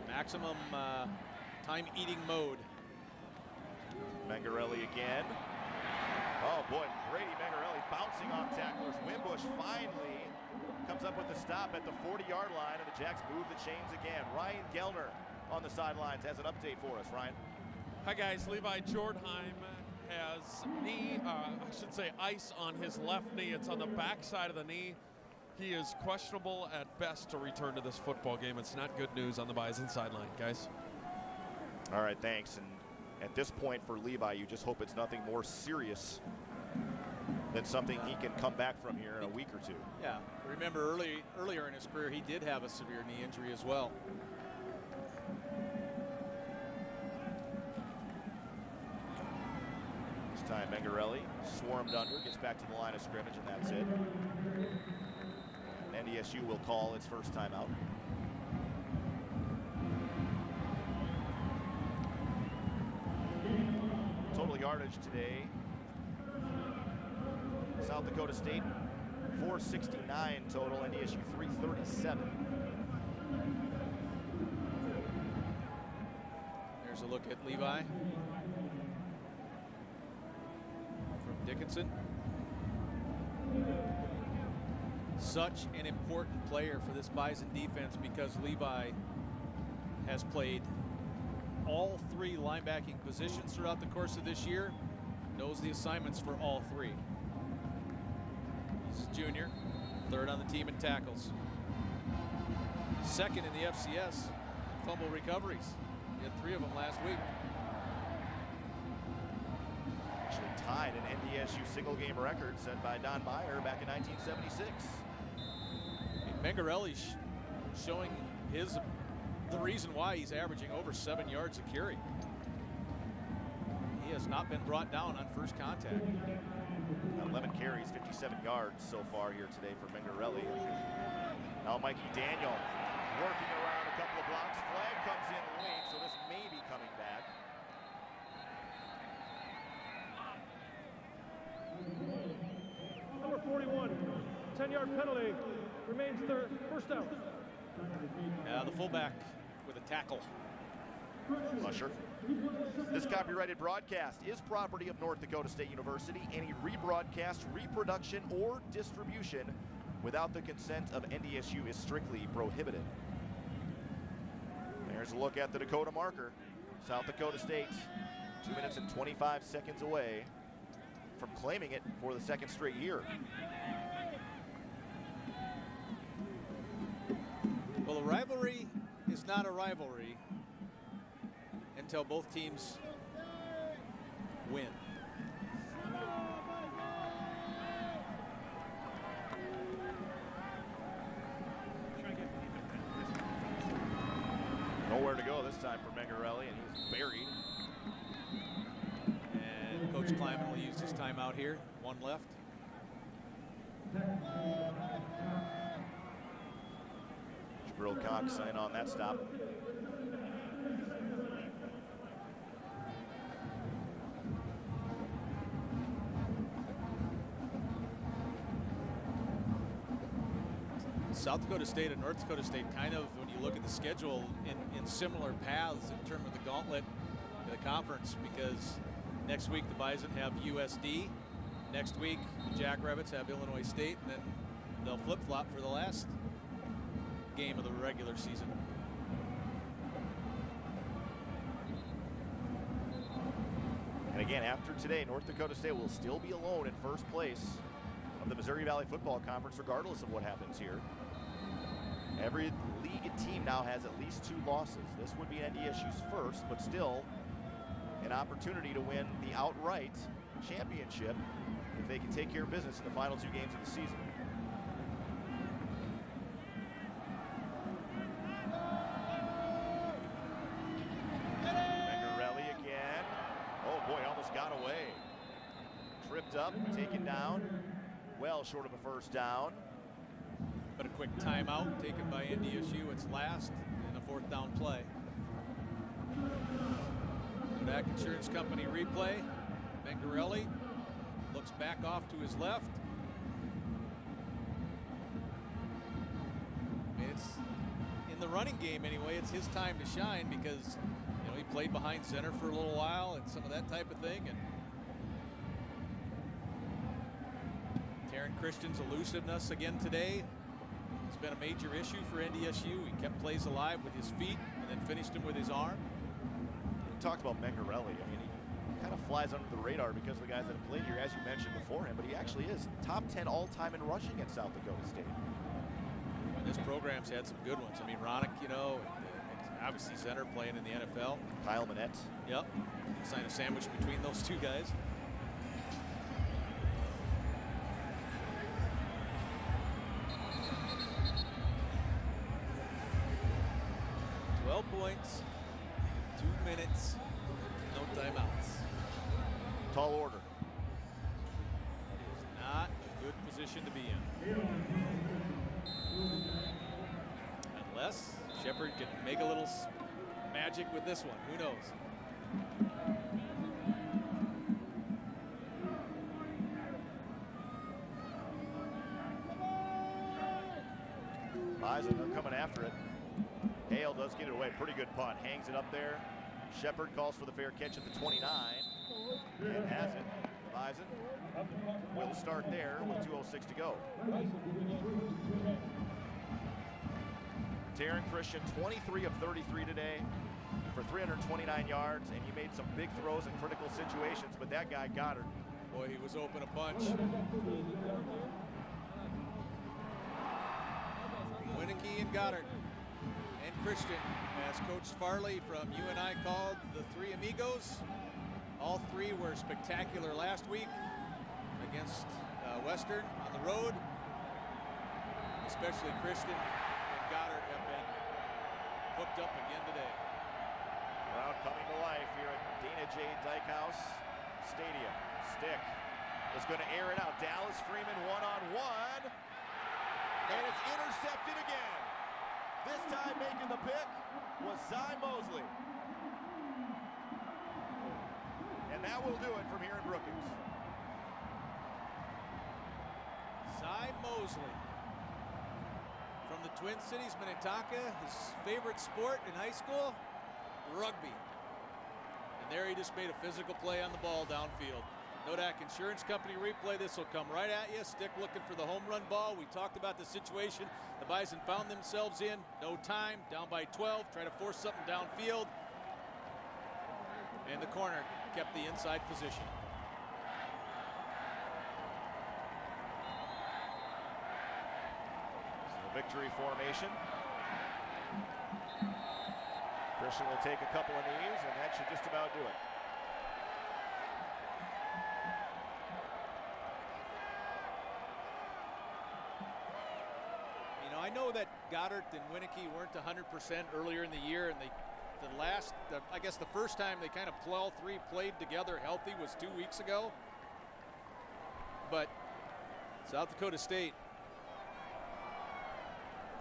maximum time-eating mode. Mangarelli again. Oh boy, Brady Mangarelli bouncing off tacklers. Wimbush finally comes up with a stop at the 40-yard line, and the Jacks move the chains again. Ryan Gellner on the sidelines has an update for us. Ryan. Hi guys, Levi Jordheim has ice on his left knee. It's on the back side of the knee. He is questionable at best to return to this football game. It's not good news on the Bison sideline, guys. All right, thanks. And at this point for Levi, you just hope it's nothing more serious That's something he can come back from here in a week or two. Yeah, remember earlier in his career, he did have a severe knee injury as well. This time Mengarelli swarmed under, gets back to the line of scrimmage, and that's it. And NDSU will call its first timeout. Total yardage today, South Dakota State 469 total, NDSU 337. There's a look at Levi from Dickinson. Such an important player for this Bison defense because Levi has played all three linebacking positions throughout the course of this year, knows the assignments for all three. He's a junior, third on the team in tackles. Second in the FCS in fumble recoveries. He had 3 of them last week. Actually tied an NDSU single game record set by Don Meyer back in 1976. Mengarelli's showing the reason why he's averaging over 7 yards a carry. He has not been brought down on first contact. 11 carries, 57 yards so far here today for Mengarelli. Now Mikey Daniel working around a couple of blocks. Flag comes in late, so this may be coming back. Number 41, 10-yard penalty, remains their first down. Yeah, the fullback with a tackle. Usher. This copyrighted broadcast is property of North Dakota State University. Any rebroadcast, reproduction, or distribution without the consent of NDSU is strictly prohibited. There's a look at the Dakota marker. South Dakota State, 2 minutes and 25 seconds away from claiming it for the second straight year. Well, a rivalry is not a rivalry until both teams win. Nowhere to go this time for Mengarelli, and he's buried. And Coach Kleiman will use his timeout here. 1 left. Jabril Cox in on that stop. South Dakota State and North Dakota State kind of, when you look at the schedule, in similar paths in terms of the gauntlet of the conference, because next week the Bison have USD. Next week the Jackrabbits have Illinois State, and then they'll flip-flop for the last game of the regular season. And again, after today, North Dakota State will still be alone in first place of the Missouri Valley Football Conference, regardless of what happens here. Every league team now has at least 2 losses. This would be NDSU's first, but still an opportunity to win the outright championship if they can take care of business in the final 2 games of the season. Mengarelli again. Oh boy, almost got away. Tripped up, taken down. Well short of a first down. But a quick timeout taken by NDSU. It's last in a 4th down play. Back Insurance Company replay. Mengarelli looks back off to his left. It's in the running game anyway. It's his time to shine because he played behind center for a little while and some of that type of thing. And Taryn Christian's elusiveness again today has been a major issue for NDSU. He kept plays alive with his feet and then finished them with his arm. We talked about Mengarelli. I mean, he kind of flies under the radar because of the guys that have played here, as you mentioned before him, but he actually is top 10 all-time in rushing at South Dakota State. And this program's had some good ones. I mean, Ronick, and obviously center playing in the NFL. Kyle Manette. Yep. Sign a sandwich between those 2 guys. points, 2 minutes, no timeouts. Tall order. Not a good position to be in. Unless Shepherd can make a little magic with this one. Who knows? Bison, they're coming after it. Hale does get it away. Pretty good punt. Hangs it up there. Shepherd calls for the fair catch at the 29 and has it. Bison will start there with 2:06 to go. Taryn Christian, 23 of 33 today for 329 yards, and he made some big throws in critical situations, but that guy, Goddard. Boy, he was open a bunch. Winicky and Goddard and Christian, as Coach Farley from UNI called the three amigos. All three were spectacular last week against Western on the road. Especially Christian and Goddard have been hooked up again today. Crowd coming to life here at Dana J. Dykhouse Stadium. Stick is going to air it out. Dallas Freeman one-on-one. And it's intercepted again. This time making the pick was Zy Mosley. And that will do it from here in Brookings. Zy Mosley from the Twin Cities, Minnetonka. His favorite sport in high school, rugby. And there he just made a physical play on the ball downfield. Nodak Insurance Company replay. This will come right at you. Stick looking for the home run ball. We talked about the situation the Bison found themselves in. No time, down by 12. Try to force something downfield. And the corner kept the inside position. The victory formation. Christian will take a couple of knees, and that should just about do it. I know that Goddard and Winicky weren't 100% earlier in the year, and I guess the first time they kind of all three played together healthy was 2 weeks ago. But South Dakota State,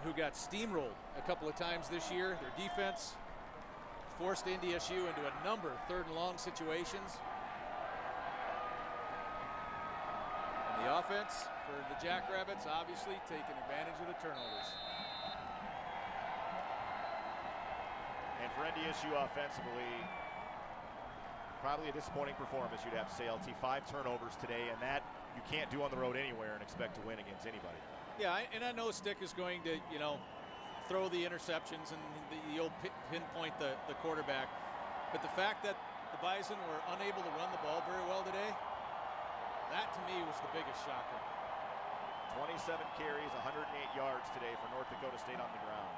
who got steamrolled a couple of times this year, their defense forced NDSU into a number of third and long situations. And the offense for the Jackrabbits obviously taking advantage of the turnovers. And for NDSU offensively, probably a disappointing performance, you'd have to say, LT. 5 turnovers today, and that you can't do on the road anywhere and expect to win against anybody. Yeah, and I know Stick is going to, throw the interceptions and you'll pinpoint the quarterback. But the fact that the Bison were unable to run the ball very well today, that to me was the biggest shocker. 27 carries, 108 yards today for North Dakota State on the ground.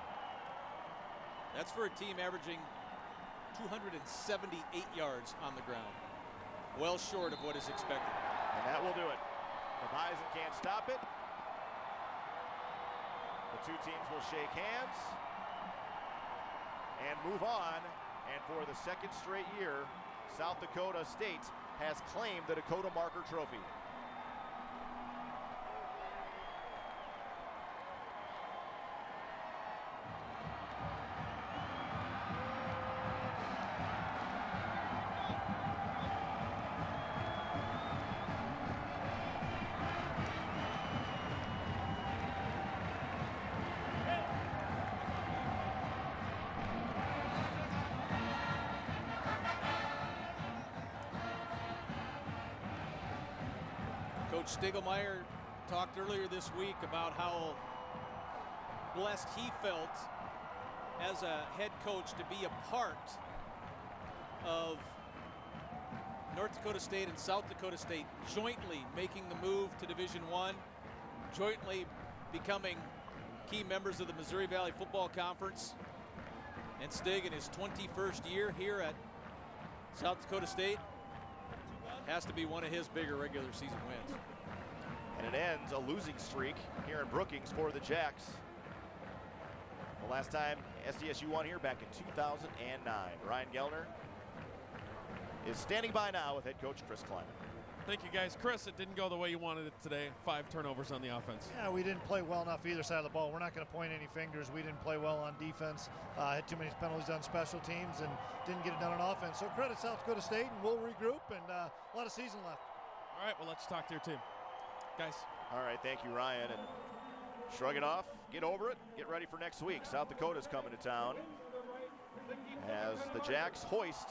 That's for a team averaging 278 yards on the ground. Well short of what is expected. And that will do it. The Bison can't stop it. The two teams will shake hands and move on. And for the second straight year, South Dakota State has claimed the Dakota Marker Trophy. Coach Stiegelmeier talked earlier this week about how blessed he felt as a head coach to be a part of North Dakota State and South Dakota State jointly making the move to Division I, jointly becoming key members of the Missouri Valley Football Conference. And Stig, in his 21st year here at South Dakota State, has to be one of his bigger regular season wins. And it ends a losing streak here in Brookings for the Jacks. The last time SDSU won here back in 2009. Ryan Gellner is standing by now with head coach Chris Kleiman. Thank you, guys. Chris, it didn't go the way you wanted it today. 5 turnovers on the offense. Yeah, we didn't play well enough either side of the ball. We're not going to point any fingers. We didn't play well on defense. Had too many penalties on special teams and didn't get it done on offense. So credit South Dakota State, and we'll regroup, and a lot of season left. All right, well, let's talk to your team. Guys. All right, thank you, Ryan. And shrug it off, get over it, get ready for next week. South Dakota's coming to town as the Jacks hoist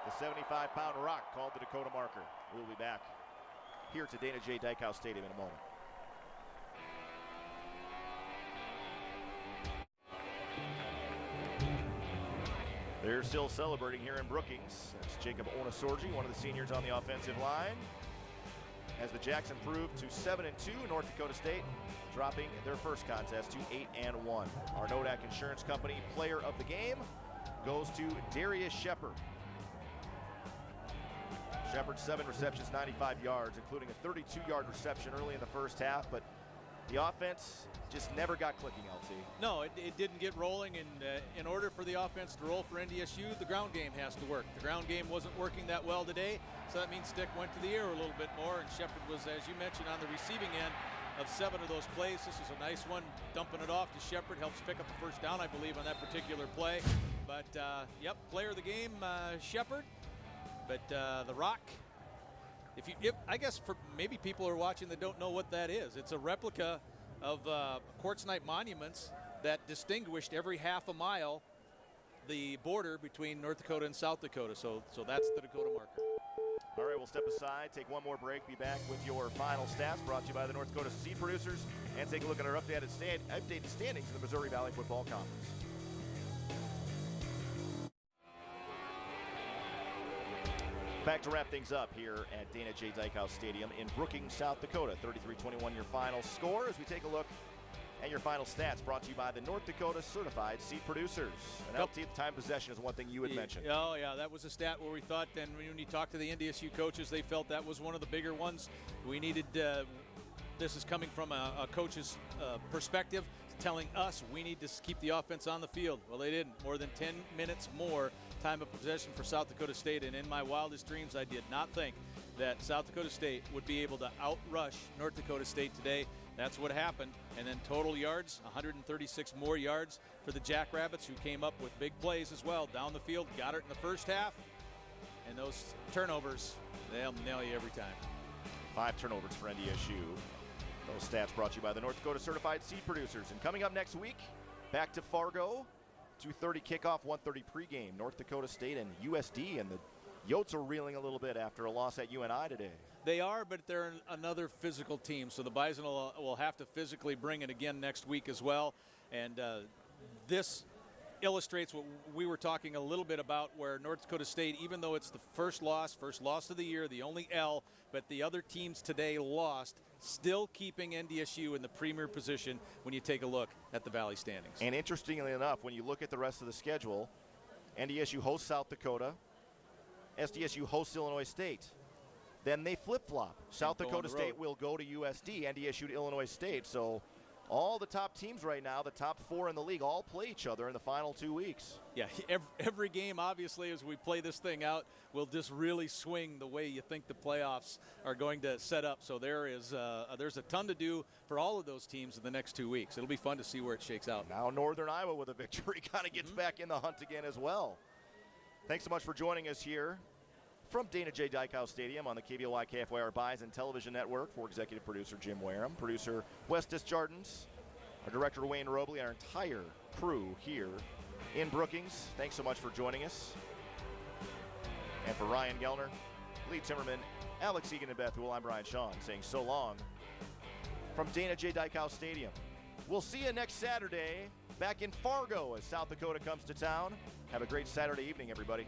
the 75-pound rock called the Dakota marker. We'll be back here to Dana J. Dykhouse Stadium in a moment. They're still celebrating here in Brookings. That's Jacob Onasorgi, one of the seniors on the offensive line. As the Jacks improve to 7-2, North Dakota State dropping their first contest to 8-1. Our Nodak Insurance Company player of the game goes to Darius Shepard. Shepard, 7 receptions, 95 yards, including a 32-yard reception early in the first half, but the offense just never got clicking, LT. No, it didn't get rolling, and in order for the offense to roll for NDSU, the ground game has to work. The ground game wasn't working that well today, so that means Stick went to the air a little bit more, and Shepard was, as you mentioned, on the receiving end of 7 of those plays. This is a nice one, dumping it off to Shepard, helps pick up the first down, I believe, on that particular play. But, yep, player of the game, Shepard. But the rock, I guess for maybe people are watching that don't know what that is. It's a replica of Quartz Night monuments that distinguished every half a mile the border between North Dakota and South Dakota. So that's the Dakota marker. All right, we'll step aside, take one more break, be back with your final stats brought to you by the North Dakota Seed Producers, and take a look at our updated standings in the Missouri Valley Football Conference. Back to wrap things up here at Dana J. Dykhouse Stadium in Brookings, South Dakota. 33-21 your final score as we take a look at your final stats brought to you by the North Dakota Certified Seed Producers. And LT, the time possession is one thing you had mentioned. Oh, yeah, that was a stat where we thought, and when you talked to the NDSU coaches, they felt that was one of the bigger ones. We needed, this is coming from a coach's perspective, telling us we need to keep the offense on the field. Well, they didn't. More than 10 minutes more time of possession for South Dakota State, and in my wildest dreams I did not think that South Dakota State would be able to outrush North Dakota State today. That's what happened. And then total yards, 136 more yards for the Jackrabbits, who came up with big plays as well down the field. Goddard in the first half, and those turnovers, they'll nail you every time. 5 turnovers for NDSU. Those stats brought to you by the North Dakota Certified Seed Producers. And coming up next week, back to Fargo, 2:30 kickoff, 1:30 pregame. North Dakota State and USD, and the Yotes are reeling a little bit after a loss at UNI today. They are, but they're another physical team, so the Bison will have to physically bring it again next week as well. And this illustrates what we were talking a little bit about, where North Dakota State, even though it's the first loss of the year, the only L, but the other teams today lost, still keeping NDSU in the premier position when you take a look at the Valley standings. And interestingly enough, when you look at the rest of the schedule, NDSU hosts South Dakota, SDSU hosts Illinois State. Then they flip-flop. South Dakota State will go to USD, NDSU to Illinois State. So all the top teams right now, the top 4 in the league, all play each other in the final 2 weeks. Yeah, every game, obviously, as we play this thing out, will just really swing the way you think the playoffs are going to set up. So there's a ton to do for all of those teams in the next 2 weeks. It'll be fun to see where it shakes out. Now Northern Iowa with a victory kind of gets back in the hunt again as well. Thanks so much for joining us here from Dana J. Dykhouse Stadium on the KBOI KFYR Bison Television Network. For executive producer Jim Wareham, producer Wes Disjardins, our director Wayne Robley, our entire crew here in Brookings. Thanks so much for joining us. And for Ryan Gellner, Lee Timmerman, Alex Egan, and Beth Wool, I'm Brian Shawn saying so long from Dana J. Dykhouse Stadium. We'll see you next Saturday back in Fargo as South Dakota comes to town. Have a great Saturday evening, everybody.